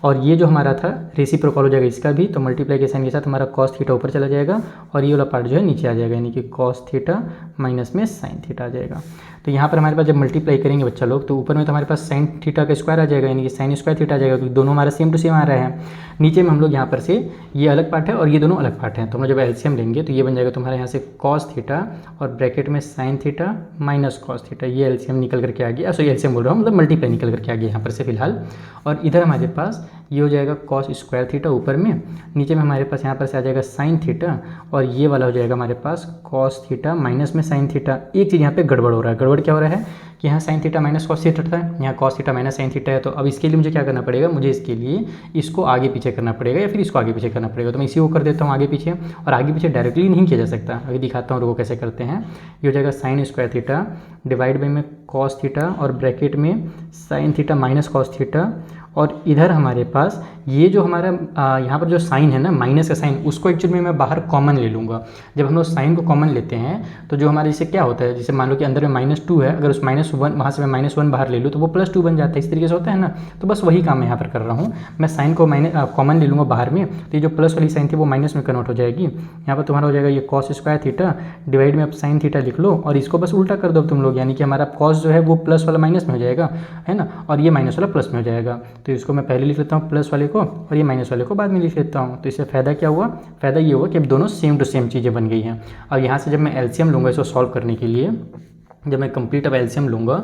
और ये जो हमारा था रेसिप्रोकल हो जाएगा इसका भी, तो मल्टीप्लाई के साइन के साथ हमारा कॉस थीटा ऊपर चला जाएगा और ये वाला पार्ट जो है नीचे आ जाएगा, यानी कि कॉस थीटा माइनस में साइन थीटा आ जाएगा। तो यहाँ पर हमारे पास जब मल्टीप्लाई करेंगे बच्चा लोग, तो ऊपर में तो हमारे पास साइन थीटा का स्क्वायर आ जाएगा, यानी कि साइन स्क्वायर थीटा आ जाएगा, क्योंकि दोनों हमारा सेम टू सेम आ रहा है। नीचे में हम लोग यहाँ पर से ये अलग पार्ट है और ये दोनों अलग पार्ट हैं, तो हम लोग जब एलसीएम लेंगे तो ये बन जाएगा तुम्हारे यहाँ से कॉस थीटा और ब्रैकेट में sign theta minus cos theta, ये एलसीएम निकल करके आ गया। सॉरी एलसीएम बोल रहा हूँ, मतलब मल्टीप्लाई निकल करके आ गया यहाँ पर से फिलहाल। और इधर हमारे पास ये हो जाएगा कॉस स्क्वायर थीटा ऊपर में, नीचे में हमारे पास यहाँ पर से आ जाएगा साइन थीटा, और ये वाला हो जाएगा हमारे पास कॉस थीटा माइनस में साइन थीटा। एक चीज़ यहाँ पे गड़बड़ हो रहा है। गड़बड़ क्या हो रहा है कि यहाँ sign theta minus cos theta था, यहाँ cos theta minus sine theta है। तो अब इसके लिए मुझे क्या करना पड़ेगा, मुझे इसके लिए इसको आगे पीछे करना पड़ेगा या फिर इसको आगे पीछे करना पड़ेगा। तो मैं इसी को कर देता हूँ आगे पीछे, और आगे पीछे डायरेक्टली नहीं किया जा सकता। अभी दिखाता हूँ रुको कैसे करते हैं। ये हो जाएगा sign square theta divide by में कॉस थीटा और ब्रैकेट में sign theta minus cos theta, और इधर हमारे पास ये जो हमारा यहाँ पर जो साइन है ना, माइनस का साइन, उसको एक्चुअली में मैं बाहर कॉमन ले लूँगा। जब हम लोग साइन को कॉमन लेते हैं तो जो हमारे इससे क्या होता है, जैसे मान लो कि अंदर में -2 है, अगर उस -1 वहाँ से मैं -1 बाहर ले लूँ तो वो +2 बन जाता है। इस तरीके से होता है ना। तो बस वही काम मैं यहाँ पर कर रहा हूँ। मैं साइन को कॉमन ले लूँगा बाहर में, तो ये जो प्लस वाली साइन थी वो माइनस में कन्वर्ट हो जाएगी। यहाँ पर तुम्हारा हो जाएगा ये कॉस स्क्वायर थीटा डिवाइड में अब साइन थीटा लिख लो, और इसको बस उल्टा कर दो तुम लोग, यानी कि हमारा कॉस जो है वो प्लस वाला माइनस में हो जाएगा, है ना, और ये माइनस वाला प्लस में हो जाएगा। तो इसको मैं पहले लिख लेता हूँ प्लस वाले को, और ये माइनस वाले को बाद में लिख लेता हूँ। तो इससे फ़ायदा क्या हुआ, फ़ायदा ये हुआ कि अब दोनों सेम टू सेम चीज़ें बन गई हैं। अब यहाँ से जब मैं एलसीएम लूँगा इसको सॉल्व करने के लिए, जब मैं कंप्लीट अब एलसीएम लूँगा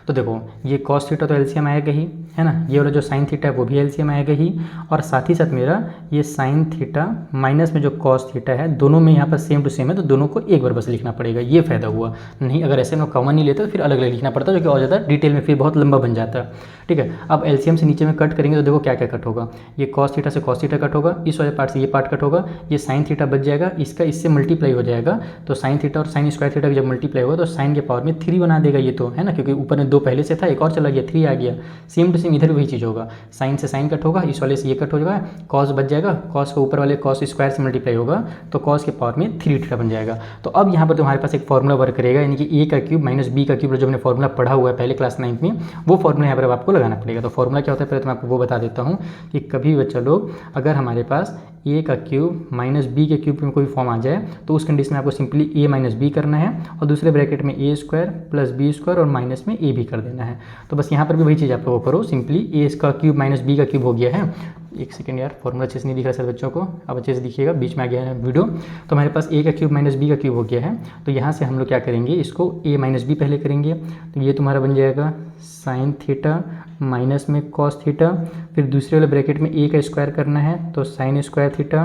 तो देखो ये कॉस थीटा तो एलसीएम आएगा ही, है ना, ये वाला जो साइन थीटा है वो भी एलसीएम आएगा ही, और साथ ही साथ मेरा ये साइन थीटा माइनस में जो कॉस थीटा है, दोनों में यहाँ पर सेम टू सेम है, तो दोनों को एक बार बस लिखना पड़ेगा। ये फ़ायदा हुआ। नहीं अगर ऐसे में कॉमन नहीं लेता तो फिर अलग अलग लिखना पड़ता, जो कि और ज़्यादा डिटेल में फिर बहुत लंबा बन जाता है। ठीक है, अब एलसीएम से नीचे में कट करेंगे तो देखो क्या क्या कट होगा। ये कॉस थीटा से कॉस थीटा कट होगा, इस वाले पार्ट से ये पार्ट कट होगा, ये साइन थीटा बच जाएगा, इसका इससे मल्टीप्लाई हो जाएगा, तो साइन थीटा और साइन स्क्वायर थीटा जब मल्टीप्लाई होगा तो साइन के पावर में 3 बना देगा ये, तो है ना, क्योंकि ऊपर में 2 पहले से था, एक और चला गया, 3 आ गया। सेम टू सेम इधर वही चीज़ होगा, साइन से साइन कट होगा, इस वाले से ये कट हो जाएगा, कॉस बच जाएगा, कॉस के ऊपर वाले कॉस स्क्वायर से मल्टीप्लाई होगा तो कॉस के पावर में 3 थीटा बन जाएगा। तो अब यहाँ पर तुम्हारे पास एक फॉर्मूला वर्क करेगा, यानी कि a का क्यूब माइनस b का क्यूब, जो हमने फॉर्मूला पढ़ा हुआ है पहले क्लास 9 में, वो फॉर्मूला यहाँ पर आपको लगाना पड़ेगा। तो फॉर्मूला क्या होता है पहले तो मैं आपको वो बता देता हूँ कि कभी बच्चा लोग अगर हमारे पास a का क्यूब माइनस b के क्यूब में कोई फॉर्म आ जाए तो उस कंडीशन में आपको सिंपली a माइनस b करना है, और दूसरे ब्रैकेट में a square plus b square और माइनस में a भी कर देना है। तो बस यहाँ पर भी वही चीज़ आप लोगों को करो, सिंपली a का क्यूब माइनस b का क्यूब हो गया है। एक सेकंड यार, फॉर्मूला अच्छे से नहीं दिख रहा सर बच्चों को, अब अच्छे से दिखिएगा, बीच में आ गया है वीडियो। तो हमारे पास a का क्यूब माइनस b का क्यूब हो गया है, तो यहाँ से हम लोग क्या करेंगे, इसको a माइनस b पहले करेंगे, तो ये तुम्हारा बन जाएगा साइन थीटा माइनस में कॉस थीटा, फिर दूसरे वाले ब्रैकेट में a का स्क्वायर करना है तो sign square theta,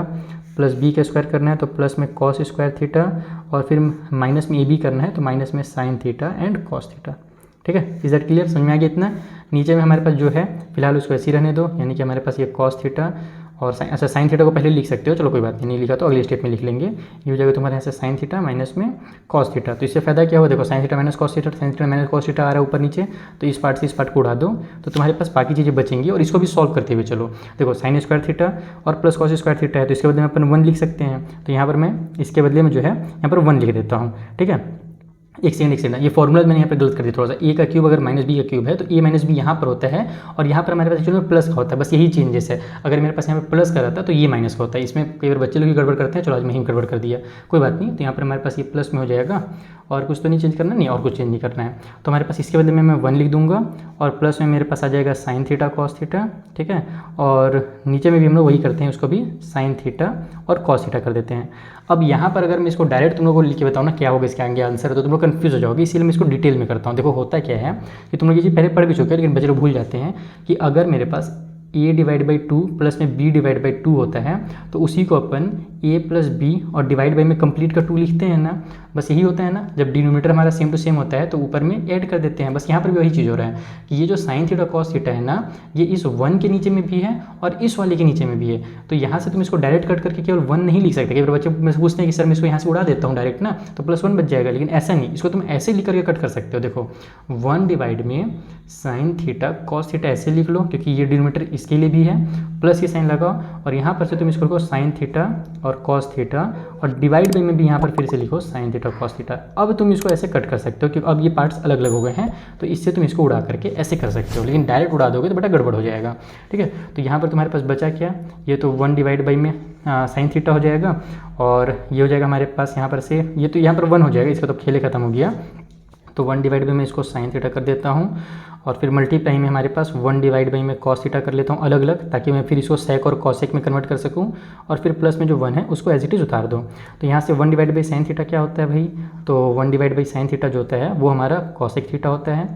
plus b का स्क्वायर करना है तो प्लस में कॉस स्क्वायर थीटा, और फिर माइनस में a b करना है तो माइनस में sine theta and cos theta. ठीक है, इज दैट क्लियर, समझ में आ गया इतना। नीचे में हमारे पास जो है फिलहाल उसको ऐसे ही रहने दो, यानी कि हमारे पास ये कॉस थीटा और साइन, अच्छा साइन थीटा को पहले लिख सकते हो, चलो कोई बात नहीं लिखा तो अगले स्टेप में लिख लेंगे। ये हो जाएगा तुम्हारे यहाँ से साइन थीटा माइनस में कॉस थीटा। तो इससे फायदा क्या हुआ, देखो sine theta minus cos theta, sine theta minus cos theta आ रहा है ऊपर नीचे, तो इस पार्ट से इस पार्ट को उड़ा दो तो तुम्हारे पास बाकी चीज़ें बचेंगी। और इसको भी सॉल्व करते हुए चलो, देखो साइन स्क्वायर थीटा और प्लस कॉस स्क्वायर थीटा है, तो इसके बदले में अपन 1 लिख सकते हैं। तो यहाँ पर मैं इसके बदले में जो है यहाँ पर 1 लिख देता हूँ। ठीक है, एक सेकंड, ये फॉर्मूला मैंने यहाँ पे गलत कर दिया थोड़ा सा। ए का क्यूब अगर माइनस बी का क्यूब है तो ए माइनस बी यहाँ पर होता है, और यहाँ पर हमारे पास एक्चुअली में प्लस का होता है, बस यही चेंजेस है। अगर मेरे पास यहाँ पे प्लस का रहता तो ये माइनस का होता है। इसमें कई बार बच्चे लोग ही गड़बड़ करते हैं, चलो आज मैं ही गड़बड़ कर दिया, कोई बात नहीं। तो यहाँ पर हमारे पास ये प्लस में हो जाएगा, और कुछ तो नहीं चेंज करना, नहीं और कुछ चेंज नहीं करना है। तो हमारे पास इसके बदले में मैं 1 लिख दूंगा, और प्लस में मेरे पास आ जाएगा साइन थीटा कॉस थीटा, ठीक है। और नीचे में भी हम लोग वही करते हैं, उसको भी साइन थीटा और कॉस थीटा कर देते हैं। अब यहाँ पर अगर मैं इसको डायरेक्ट तुम लोगों को लिख के बताऊँ ना क्या होगा इसके आगे आंसर, तो तुम लोग कन्फ्यूज हो जाओगे, इसीलिए मैं इसको डिटेल में करता हूँ। देखो होता क्या है कि तुम लोग ये चीज़ पहले पढ़ भी चुके हैं, लेकिन बच्चे लोग भूल जाते हैं कि अगर मेरे पास a डिवाइड बाई 2 प्लस में b डिवाइड बाई 2 होता है, तो उसी को अपन a प्लस बी और डिवाइड बाई में कंप्लीट का 2 लिखते हैं ना, बस यही होता है ना। जब डिनोमिनेटर हमारा सेम टू सेम होता है तो ऊपर में ऐड कर देते हैं, बस यहाँ पर भी वही चीज़ हो रहा है कि ये जो साइन थीटा कॉस थीटा है ना, ये इस 1 के नीचे में भी है और इस वाले के नीचे में भी है। तो यहाँ से तुम इसको डायरेक्ट कट करके केवल 1 नहीं लिख सकते। कई बार बच्चे मुझसे पूछते हैं कि सर मैं इसको यहाँ से उड़ा देता हूँ डायरेक्ट ना, तो +1 बच जाएगा, लेकिन ऐसा नहीं, इसको तुम ऐसे लिख करके कट कर सकते हो। देखो 1 डिवाइड में साइन थीटा कॉस थीटा ऐसे लिख लो, क्योंकि ये डिनोमिनेटर इसके लिए भी है, प्लस ये साइन लगाओ, और यहाँ पर से तुम इसको लिखो साइन थीटा और कॉस थीटा, और डिवाइड बाई में भी यहाँ पर फिर से लिखो साइन थीटा कॉस थीटा। अब तुम इसको ऐसे कट कर सकते हो, क्योंकि अब ये पार्ट्स अलग अलग हो गए हैं, तो इससे तुम इसको उड़ा करके ऐसे कर सकते हो, लेकिन डायरेक्ट उड़ा दोगे तो बड़ा गड़बड़ हो जाएगा, ठीक है। तो यहाँ पर तुम्हारे पास बचा क्या, ये तो 1 डिवाइड बाई में साइन थीटा हो जाएगा, और ये हो जाएगा हमारे पास यहाँ पर से, ये तो यहाँ पर 1 हो जाएगा, इसका तो खेल खत्म हो गया। तो 1 डिवाइड बाई में इसको साइन थीटा कर देता हूँ, और फिर मल्टीप्लाई में हमारे पास 1 डिवाइड बाई में कॉस थीटा कर लेता हूँ अलग अलग, ताकि मैं फिर इसको सेक और कॉसेक में कन्वर्ट कर सकूँ, और फिर प्लस में जो 1 है उसको एज इट इज उतार दो। तो यहाँ से 1 डिवाइड बाई साइन थीटा क्या होता है भाई, तो 1 डिवाइड बाई साइन थीटा जो होता है वो हमारा कॉसेक थीटा होता है,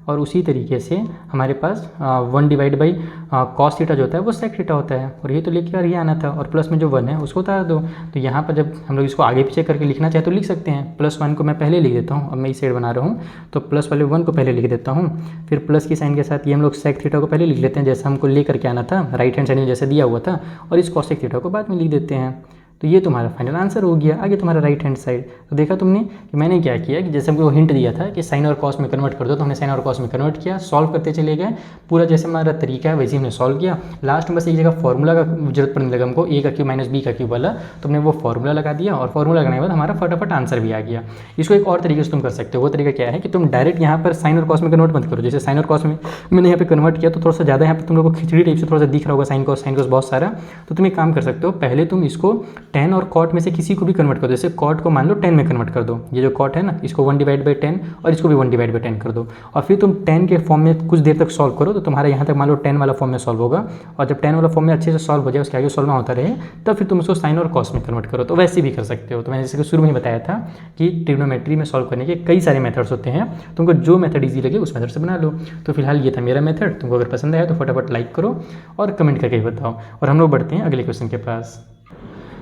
और उसी तरीके से हमारे पास 1 डिवाइड बाई कॉस थीटा जो होता है वो सेक थीटा होता है, और ये तो लेके और ये आना था, और प्लस में जो 1 है उसको उतार दो। तो यहाँ पर जब हम लोग इसको आगे पीछे करके लिखना चाहे तो लिख सकते हैं। +1 को मैं पहले लिख देता हूँ, अब मैं इस साइड बना रहा हूँ, तो प्लस वाले 1 को पहले लिख देता हूँ, फिर प्लस की साइन के साथ ये हम लोग सेक थीटा को पहले लिख लेते हैं, जैसे हमको ले करके आना था, राइट हैंड साइड में जैसे दिया हुआ था, और इस कॉसेक थीटा को बाद में लिख देते हैं। तो ये तुम्हारा फाइनल आंसर हो गया। आगे तुम्हारा राइट हैंड साइड, तो देखा तुमने कि मैंने क्या किया कि जैसे हमको हिंट दिया था कि साइन और कॉस में कन्वर्ट कर दो, तो हमने साइन और कॉस में कन्वर्ट किया, सॉल्व करते चले गए, पूरा जैसे हमारा तरीका है वैसे हमने सॉल्व किया। लास्ट में बस एक जगह फॉर्मूला का जरूरत पड़ने लगा हमको, a का क्यूब माइनस बी का क्यूब वाला, तो हमने वो फॉर्मूला लगा दिया, और फॉर्मूला लगाने के बाद हमारा फटाफट आंसर भी आ गया। इसको एक और तरीके से तुम कर सकते हो, वो तरीका क्या है कि तुम डायरेक्ट यहाँ पर साइन और कॉस में कन्वर्ट मत करो। जैसे साइन और कॉस में मैंने यहाँ पे कन्वर्ट किया तो थोड़ा सा ज़्यादा यहाँ पर तुम लोग को खिचड़ी टाइप से थोड़ा सा दिख रहा होगा, साइन कॉस बहुत सारा। तो तुम एक काम कर सकते हो, पहले तुम इसको tan और cot में से किसी को भी कन्वर्ट कर दो। जैसे cot को मान लो 10 में कन्वर्ट कर दो, ये जो cot है ना इसको 1 डिवाइड बाई 10 और इसको भी 1 डिवाइड बाई 10 कर दो, और फिर तुम 10 के फॉर्म में कुछ देर तक सॉल्व करो, तो तुम्हारा यहाँ तक मान लो 10 वाला फॉर्म में सॉल्व होगा, और जब 10 वाला फॉर्म में अच्छे से सॉल्व हो जाए, उसके आगे सॉल्व ना होता रहे, तब फिर तुम उसको साइन और कॉस में कन्वर्ट करो। तो वैसे भी कर सकते हो। तो मैंने जैसे शुरू में बताया था कि ट्रिग्नोमेट्री में सॉल्व करने के कई सारे मेथड्स होते हैं, तुमको जो मेथड ईजी लगे उस मेथड से बना लो। तो फिलहाल ये था मेरा मेथड, तुमको अगर पसंद आया तो फटाफट लाइक करो और कमेंट करके बताओ, और हम लोग बढ़ते हैं अगले क्वेश्चन के पास।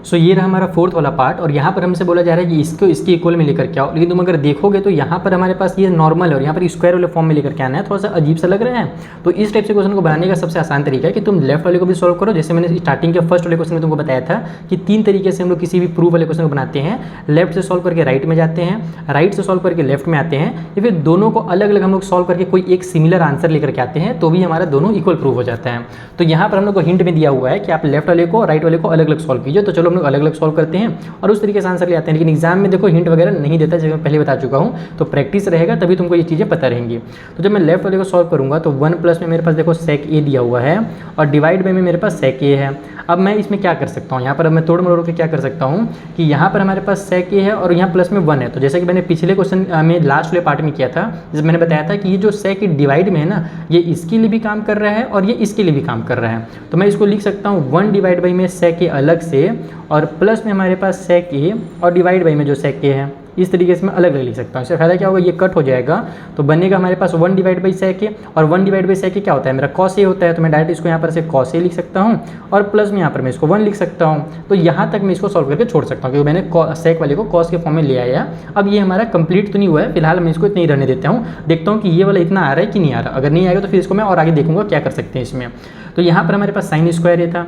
सो ये रहा हमारा 4th वाला पार्ट, और यहाँ पर हमसे बोला जा रहा है कि इसको इसके इक्वल में लेकर के आओ, लेकिन तुम अगर देखोगे तो यहाँ पर हमारे पास ये नॉर्मल है और यहाँ पर स्क्वायर वाले फॉर्म में लेकर के आना है, थोड़ा सा अजीब सा लग रहा है। तो इस टाइप से क्वेश्चन को बनाने का सबसे आसान तरीका है कि तुम लेफ्ट वाले को भी सॉल्व करो। जैसे मैंने स्टार्टिंग के फर्स्ट वाले क्वेश्चन में तुमको बताया था कि 3 तरीके से हम लोग किसी भी प्रूफ वाले क्वेश्चन को बनाते हैं। लेफ्ट से सॉल्व करके राइट में जाते हैं, राइट से सॉल्व करके लेफ्ट में आते हैं, या फिर दोनों को अलग अलग हम लोग सॉल्व करके कोई एक सिमिलर आंसर लेकर के आते हैं, तो भी हमारा दोनों इक्वल प्रूफ हो जाता है। तो यहाँ पर हम लोग को हिंट में दिया हुआ है कि आप लेफ्ट वाले को राइट वाले को अलग अलग सॉल्व कीजिए। तो चलो हम लोग अलग अलग सॉल्व करते हैं और उस तरीके से आंसर ले आते हैं, लेकिन एग्जाम में देखो हिंट वगैरह नहीं देता, जैसे मैं पहले बता चुका हूं। तो प्रैक्टिस रहेगा तभी तुमको ये चीज़ें पता रहेंगी। तो जब मैं लेफ्ट वाले को सॉल्व करूंगा तो 1 प्लस में मेरे पास देखो सेक ए दिया हुआ है, और डिवाइड में मेरे पास सेक ए है। अब मैं इसमें क्या कर सकता हूँ, यहाँ पर अब मैं तोड़ मरोड़ के क्या कर सकता हूँ कि यहाँ पर हमारे पास सेक ए है और यहाँ प्लस में 1 है। तो जैसे कि मैंने पिछले क्वेश्चन में लास्ट वाले पार्ट में किया था, जैसे मैंने बताया था कि ये जो सेक डिवाइड में है ना, ये इसके लिए भी काम कर रहा है और ये इसके लिए भी काम कर रहा है। तो मैं इसको लिख सकता हूँ 1 डिवाइड बाई में सेक ए अलग से, और प्लस में हमारे पास सेक ए, और डिवाइड बाई में जो सेक ए है, इस तरीके से मैं अलग अलग लिख सकता हूँ। इससे फायदा क्या होगा, ये कट हो जाएगा, तो बनेगा हमारे पास 1 डिवाइड बाई सेक ए, और 1 डिवाइड बाई सेक ए क्या होता है, मेरा कॉस ए होता है। तो मैं डायरेक्ट इसको यहाँ पर से कॉस ए लिख सकता हूँ, और प्लस में यहाँ पर मैं इसको 1 लिख सकता हूँ। तो यहाँ तक मैं इसको सॉल्व करके छोड़ सकता हूँ, क्योंकि मैंने सेक वाले को कॉस के फॉर्म में ले आया। अब ये हमारा कंप्लीट तो नहीं हुआ है, फिलहाल मैं इसको इतना ही रहने देता हूँ, देखता हूँ कि ये वाला इतना आ रहा है कि नहीं आ रहा। अगर नहीं आएगा तो फिर इसको मैं और आगे देखूँगा क्या कर सकते हैं इसमें। तो यहाँ पर हमारे पास साइन स्क्वायर ए था,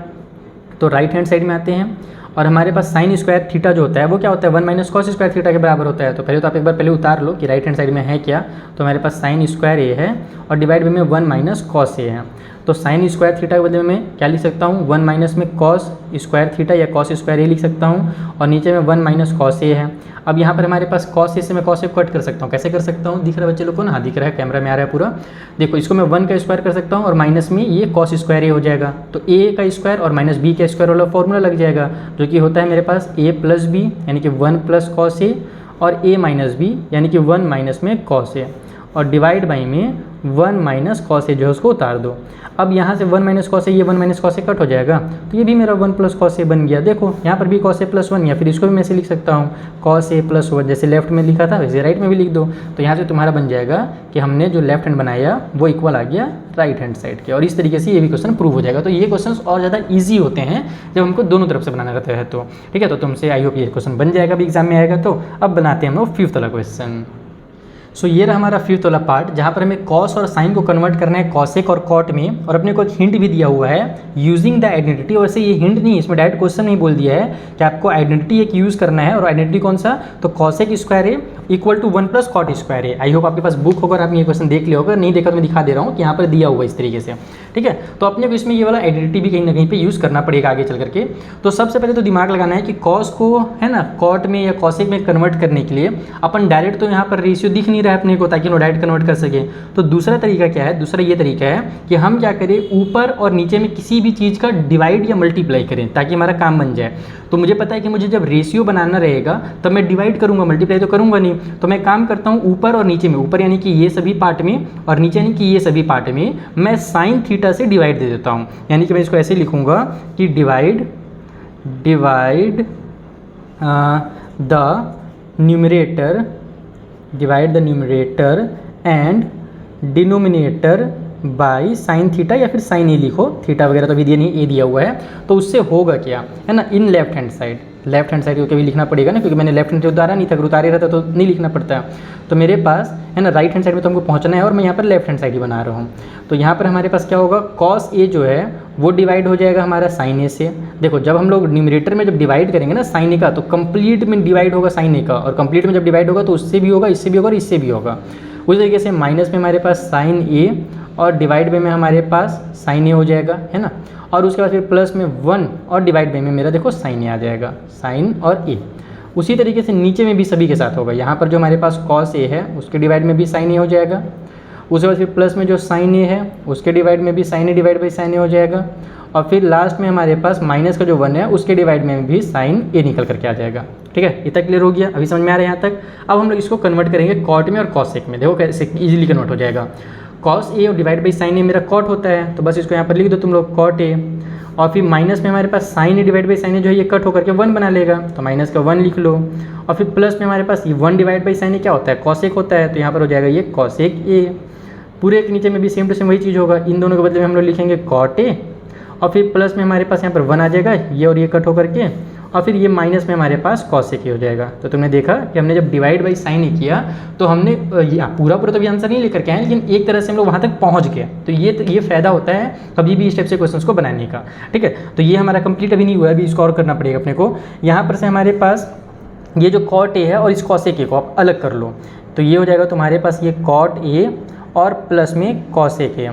तो राइट हैंड साइड में आते हैं, और हमारे पास साइन स्क्वायर थीटा जो होता है वो क्या होता है, 1 माइनस कॉस स्क्वायर थीटा के बराबर होता है। तो पहले तो आप एक बार पहले उतार लो कि राइट हैंड साइड में है क्या। तो हमारे पास साइन स्क्वायर ए है और डिवाइड में 1 माइनस कॉस ए है। तो साइन स्क्वायर थीटा के बदले में मैं क्या लिख सकता हूँ, 1 माइनस में कॉस स्क्वायर थीटा या कॉस स्क्वायर ए लिख सकता हूँ, और नीचे में 1 माइनस कॉस ए है। अब यहाँ पर हमारे पास कॉस ए से मैं कॉस ए कट कर सकता हूँ। कैसे कर सकता हूँ, दिख रहा है बच्चे लोग को ना? हाँ दिख रहा है, कैमरा में आ रहा है पूरा। देखो इसको मैं 1 का स्क्वायर कर सकता हूँ और माइनस में ये कॉस स्क्वायर ए हो जाएगा, तो ए का स्क्वायर और माइनस बी का स्क्वायर वाला फॉर्मूला लग जाएगा, जो कि होता है मेरे पास ए प्लस बी यानी कि 1 प्लस कॉस ए और ए माइनस बी यानी कि 1 माइनस में कॉस ए, और डिवाइड बाई में 1 माइनस कॉस ए जो है उसको उतार दो। अब यहाँ से 1 माइनस कॉस ए, ये 1 माइनस कॉस ए कट हो जाएगा, तो ये भी मेरा 1 प्लस कॉस ए बन गया। देखो यहाँ पर भी कॉस ए प्लस 1, या फिर इसको भी मैं ऐसे लिख सकता हूँ कॉस ए प्लस 1, जैसे लेफ्ट में लिखा था वैसे राइट में भी लिख दो। तो यहाँ से तुम्हारा बन जाएगा कि हमने जो लेफ्ट हैंड बनाया वो इक्वल आ गया राइट हैंड साइड के, और इस तरीके से ये भी क्वेश्चन प्रूव हो जाएगा। तो ये क्वेश्चन और ज़्यादा ईजी होते हैं जब हमको दोनों तरफ से बनाना रहता है। तो ठीक है, तो तुमसे आई होप ये क्वेश्चन बन जाएगा भी एग्जाम में आएगा। तो अब बनाते हैं हम लोग 5th वाला क्वेश्चन। सो ये रहा हमारा 5th वाला पार्ट, जहाँ पर हमें कॉस और साइन को कन्वर्ट करना है कॉसेक और कॉट में, और अपने को एक हिंट भी दिया हुआ है यूजिंग द आइडेंटिटी। वैसे ये हिंट नहीं, इसमें डायरेक्ट क्वेश्चन नहीं बोल दिया है कि आपको आइडेंटिटी एक यूज़ करना है, और आइडेंटिटी कौन सा, तो cosec square A equal to 1 plus cot square A. I hope आपके पास बुक होगा, आपने ये क्वेश्चन देख लिया होगा, नहीं देखा तो मैं दिखा दे रहा हूँ कि यहाँ पर दिया हुआ इस तरीके से। ठीक है, तो अपने को इसमें ये वाला आइडेंटिटी भी कहीं ना कहीं पे यूज़ करना पड़ेगा आगे चल करके। तो सबसे पहले तो दिमाग लगाना है कि कॉस को है ना कॉट में या कॉसेक में कन्वर्ट करने के लिए अपन डायरेक्ट तो यहाँ पर रेशियो दिख नहीं रहा है अपने को, ताकि डायरेक्ट कन्वर्ट कर सके। तो दूसरा तरीका क्या है, दूसरा ये तरीका है कि हम क्या करें, ऊपर और नीचे में किसी भी चीज़ का डिवाइड या मल्टीप्लाई करें ताकि हमारा काम बन जाए। तो मुझे पता है कि मुझे जब रेशियो बनाना रहेगा तब मैं डिवाइड करूंगा, मल्टीप्लाई तो करूंगा नहीं। तो मैं काम करता हूँ ऊपर और नीचे में, ऊपर यानी कि ये सभी पार्ट में, और नीचे यानी कि ये सभी पार्ट में मैं साइन थीटा से डिवाइड दे देता हूँ। यानी कि मैं इसको ऐसे लिखूंगा कि divide the numerator and denominator by sine theta, या फिर साइन ए लिखो, थीटा वगैरह तो अभी दिया नहीं, ए दिया हुआ है। तो उससे होगा क्या है ना, इन लेफ्ट हैंड साइड को कभी लिखना पड़ेगा ना, क्योंकि मैंने लेफ्ट हैंड से उतारा नहीं था, अगर उतारे रहता तो नहीं लिखना पड़ता। तो मेरे पास है ना राइट हैंड साइड में तो हमको पहुंचना है, और मैं यहाँ पर लेफ्ट हैंड साइड ही बना रहा हूँ। तो यहाँ पर हमारे पास क्या होगा, कॉस ए जो है वो डिवाइड हो जाएगा हमारा साइन ए से। देखो जब हम लोग न्यूमरेटर में जब डिवाइड करेंगे ना साइन ए का, तो कंप्लीट में डिवाइड होगा साइन ए का, और कंप्लीट में जब डिवाइड होगा तो उससे भी होगा, इससे भी होगा और इससे भी होगा। उस तरीके से माइनस में हमारे पास साइन ए और डिवाइड में हमारे पास साइन ए हो जाएगा, है ना। और उसके बाद फिर प्लस में 1 और डिवाइड में मेरा देखो साइन ए आ जाएगा, साइन और ए। उसी तरीके से नीचे में भी सभी के साथ होगा। यहाँ पर जो हमारे पास कॉस ए है उसके डिवाइड में भी साइन ए हो जाएगा। उसके बाद फिर प्लस में जो साइन ए है उसके डिवाइड में भी sine A divide by sine A हो जाएगा। और फिर लास्ट में हमारे पास माइनस का जो 1 है उसके डिवाइड में भी साइन ए निकल करके आ जाएगा। ठीक है, इतना क्लियर हो गया, अभी समझ में आ रहा है यहाँ तक। अब हम लोग इसको कन्वर्ट करेंगे कॉट में और कॉसेक में। देखो कैसे इजीली कन्वर्ट हो जाएगा। कॉस ए और डिवाइड बाई साइन ए मेरा कॉट होता है, तो बस इसको यहाँ पर लिख दो तुम लोग कॉट ए। और फिर माइनस में हमारे पास sine A divide by sine A जो है ये कट होकर के 1 बना लेगा, तो माइनस का 1 लिख लो। और फिर प्लस में हमारे पास ये 1 डिवाइड बाई साइन ए क्या होता है, कॉसेक होता है, तो यहाँ पर हो जाएगा ये कॉसेक ए। पूरे के नीचे में भी सेम टू सेम वही चीज़ होगा, इन दोनों के बदले में हम लोग लिखेंगे कॉट ए। और फिर प्लस में हमारे पास यहाँ पर 1 आ जाएगा, ये और ये कट होकर के, और फिर ये माइनस में हमारे पास कॉसेक हो जाएगा। तो तुमने देखा कि हमने जब डिवाइड बाई साइन किया तो हमने पूरा तो भी आंसर नहीं लेकर के आए, लेकिन एक तरह से हम लोग वहाँ तक पहुँच गए। तो ये फ़ायदा होता है कभी भी इस टाइप से क्वेश्चंस को बनाने का। ठीक है, तो ये हमारा कंप्लीट अभी नहीं हुआ है, अभी इसको और करना पड़ेगा अपने को। यहाँ पर से हमारे पास ये जो कॉट ए है और इस कॉसेक ए को आप अलग कर लो, तो ये हो जाएगा तुम्हारे पास ये कॉट ए और प्लस में कॉसेक ए।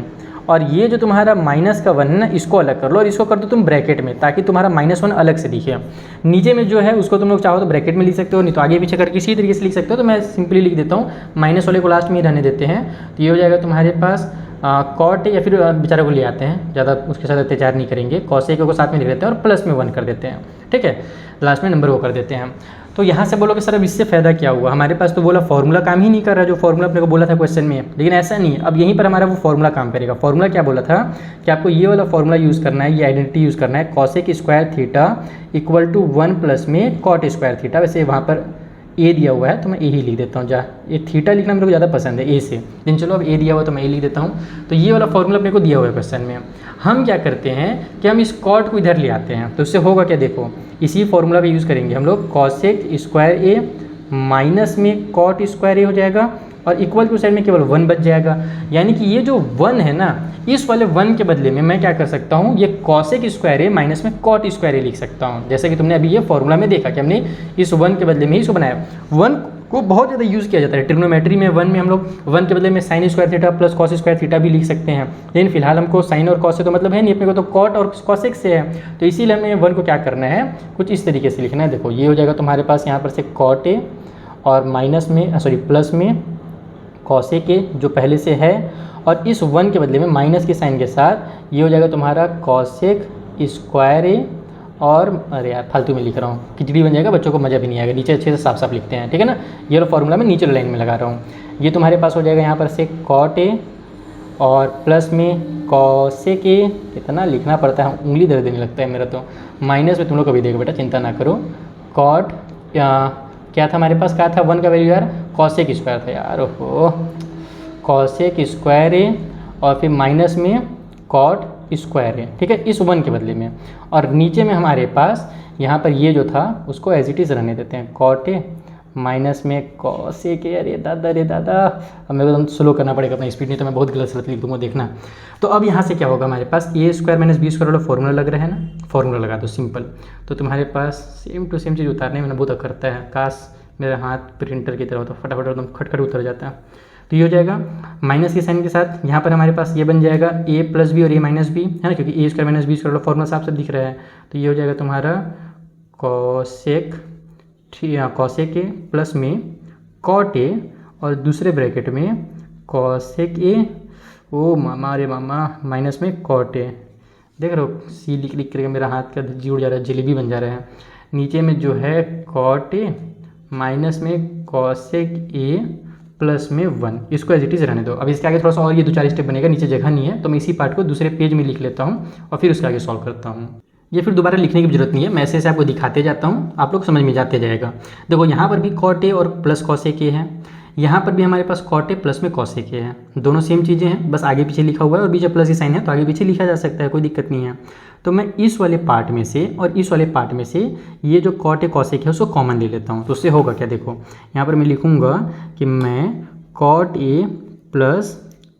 और ये जो तुम्हारा माइनस का 1 है ना, इसको अलग कर लो और इसको कर दो तुम ब्रैकेट में, ताकि तुम्हारा -1 अलग से दिखे। नीचे में जो है उसको तुम लोग चाहो तो ब्रैकेट में लिख सकते हो, नहीं तो आगे पीछे करके इसी तरीके से लिख सकते हो। तो मैं सिंपली लिख देता हूँ, माइनस वाले को लास्ट में ही रहने देते हैं। तो ये हो जाएगा तुम्हारे पास कॉट या फिर बेचारे को ले आते हैं, ज़्यादा उसके साथ अत्याचार नहीं करेंगे, कॉसेक को साथ में लिख देते हैं और प्लस में 1 कर देते हैं। ठीक है, लास्ट में नंबर वो कर देते हैं। तो यहाँ से बोलोगे सर अब इससे फ़ायदा क्या हुआ, हमारे पास तो बोला फॉर्मूला काम ही नहीं कर रहा, जो फॉर्मूला अपने को बोला था क्वेश्चन में। लेकिन ऐसा नहीं, अब यहीं पर हमारा वो फॉर्मूला काम करेगा। फॉर्मूला क्या बोला था कि आपको ये वाला फॉर्मूला यूज़ करना है, ये आइडेंटिटी यूज़ करना है, cosec square theta equal to 1 plus में कॉट स्क्वायर थीटा। वैसे वहाँ पर ए दिया हुआ है तो मैं ए ही लिख देता हूँ, जा ये थीटा लिखना मेरे को ज़्यादा पसंद है ए से, लेकिन चलो अब ए दिया हुआ तो मैं ए लिख देता हूँ। तो ये वाला फॉर्मूला अपने को दिया हुआ है क्वेश्चन में। हम क्या करते हैं कि हम इस कॉट को इधर ले आते हैं, तो उससे होगा क्या, देखो इसी फॉर्मूला का यूज़ करेंगे हम लोग। कॉसेक स्क्वायर ए माइनस में कॉट स्क्वायर ए हो जाएगा, और इक्वल टू साइड में केवल 1 बच जाएगा। यानी कि ये जो 1 है ना, इस वाले 1 के बदले में मैं क्या कर सकता हूँ, ये कॉसेक स्क्वायर ए माइनस में कॉट स्क्वायर ए लिख सकता हूँ। जैसे कि तुमने अभी ये फॉर्मूला में देखा कि हमने इस 1 के बदले में ही इसको बनाया। 1 को बहुत ज़्यादा यूज़ किया जाता है। ट्रिग्नोमेट्री में 1 में हम लोग 1 के बदले में sine square theta plus cos square theta भी लिख सकते हैं, लेकिन फिलहाल हमको साइन और कॉस से तो मतलब है नहीं, अपने को तो कॉट और कॉसेक से है। तो इसीलिए हमें 1 को क्या करना है, कुछ इस तरीके से लिखना है। देखो ये हो जाएगा तुम्हारे पास यहाँ पर से कॉट ए और माइनस में प्लस में कॉसेक ए जो पहले से है, और इस 1 के बदले में माइनस के साइन के साथ ये हो जाएगा तुम्हारा कॉसेक स्क्वायर ए, और अरे यार फालतू में लिख रहा हूँ, खिचड़ी बन जाएगा, बच्चों को मज़ा भी नहीं आएगा। नीचे अच्छे से साफ साफ लिखते हैं, ठीक है ना। ये वाला फॉर्मूला मैं नीचे लाइन में लगा रहा हूँ। ये तुम्हारे पास हो जाएगा यहाँ पर से कॉट ए और प्लस में कॉसेक ए, कितना लिखना पड़ता है, उंगली दर्द देने लगता है मेरा तो। माइनस में तुम लोग कभी देखो बेटा, चिंता ना करो। कॉट क्या था हमारे पास, क्या था 1 का वैल्यू यार, कॉसेक स्क्वायर था यार, ओहो, कॉसेक स्क्वायर ए और फिर माइनस में कॉट स्क्वायर है, ठीक है, इस 1 के बदले में। और नीचे में हमारे पास यहाँ पर ये जो था उसको एज इट इज़ रहने देते हैं, कॉट ए माइनस में कॉसेक ए। अरे दादा, अब मेरे को एकदम स्लो करना पड़ेगा अपना स्पीड, नहीं तो मैं बहुत गलत सलत लिख दूँगा, देखना। तो अब यहाँ से क्या होगा, हमारे पास ए स्क्वायर माइनस बी स्क्वायर वाला फॉर्मूला लग रहा है ना, फॉर्मूला लगा दो सिंपल। तो तुम्हारे पास सेम टू सेम चीज़ उतारने में बहुत करता है, काश मेरा हाथ प्रिंटर की तरह होता, फटाफट एकदम खटखट उतर जाता है। तो ये हो जाएगा माइनस के साइन के साथ, यहाँ पर हमारे पास ये बन जाएगा ए प्लस बी और ए माइनस बी, है ना, क्योंकि ए स्क्वायर माइनस बी स्क्वायर वाला फॉर्मूला साफ साफ दिख रहा है। तो ये हो जाएगा तुम्हारा कॉसेक ए प्लस में कॉट ए और दूसरे ब्रैकेट में कॉसेक ए, ओ मामा रे मामा, माइनस में कॉट ए। देख रहे हो सी लिख लिख करके मेरा हाथ का धज्जी उड़ जा रहा है, जलेबी बन जा रहा है। नीचे में जो है कॉट ए माइनस में कॉसेक ए प्लस में 1, इसको एज इट इज़ रहने दो। अब इसके आगे थोड़ा सा और ये 2-4 स्टेप बनेगा, नीचे जगह नहीं है, तो मैं इसी पार्ट को दूसरे पेज में लिख लेता हूँ और फिर उसके आगे सॉल्व करता हूँ। ये फिर दोबारा लिखने की जरूरत नहीं है, मैं ऐसे आपको दिखाते जाता हूँ, आप लोग समझ में जाते जाएगा। देखो यहाँ पर भी कॉट ए और प्लस कॉसेक ए है, यहाँ पर भी हमारे पास कॉट ए प्लस में कॉसेक ए है, दोनों सेम चीज़ें हैं, बस आगे पीछे लिखा हुआ है और बीच में प्लस की साइन है तो आगे पीछे लिखा जा सकता है, कोई दिक्कत नहीं है। तो मैं इस वाले पार्ट में से और इस वाले पार्ट में से ये जो कॉट ए कॉसेक है उसको कॉमन ले लेता हूँ। तो उससे होगा क्या, देखो यहाँ पर मैं लिखूँगा कि मैं cot A plus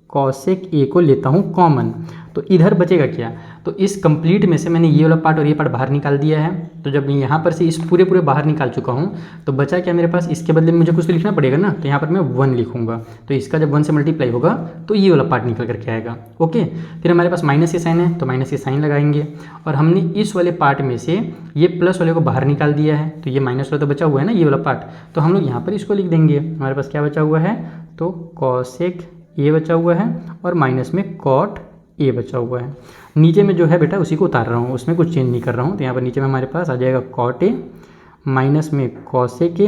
cosec A को लेता हूँ कॉमन, तो इधर बचेगा क्या, तो इस कंप्लीट में से मैंने ये वाला पार्ट और ये पार्ट बाहर निकाल दिया है। तो जब यहाँ पर से इस पूरे बाहर निकाल चुका हूँ तो बचा क्या मेरे पास, इसके बदले में मुझे कुछ तो लिखना पड़ेगा ना, तो यहाँ पर मैं 1 लिखूँगा, तो इसका जब 1 से मल्टीप्लाई होगा तो ये वाला पार्ट निकल करके आएगा। ओके, फिर हमारे पास माइनस के साइन है तो माइनस के साइन लगाएंगे, और हमने इस वाले पार्ट में से ये प्लस वाले को बाहर निकाल दिया है, तो ये माइनस वाला तो बचा हुआ है ना ये वाला पार्ट, तो हम लोग यहाँ पर इसको लिख देंगे। हमारे पास क्या बचा हुआ है, तो कॉसेक ए बचा हुआ है और माइनस में कॉट ए बचा हुआ है। नीचे में जो है बेटा उसी को उतार रहा हूँ, उसमें कुछ चेंज नहीं कर रहा हूँ। तो यहाँ पर नीचे में हमारे पास आ जाएगा कॉट ए माइनस में कॉसेक ए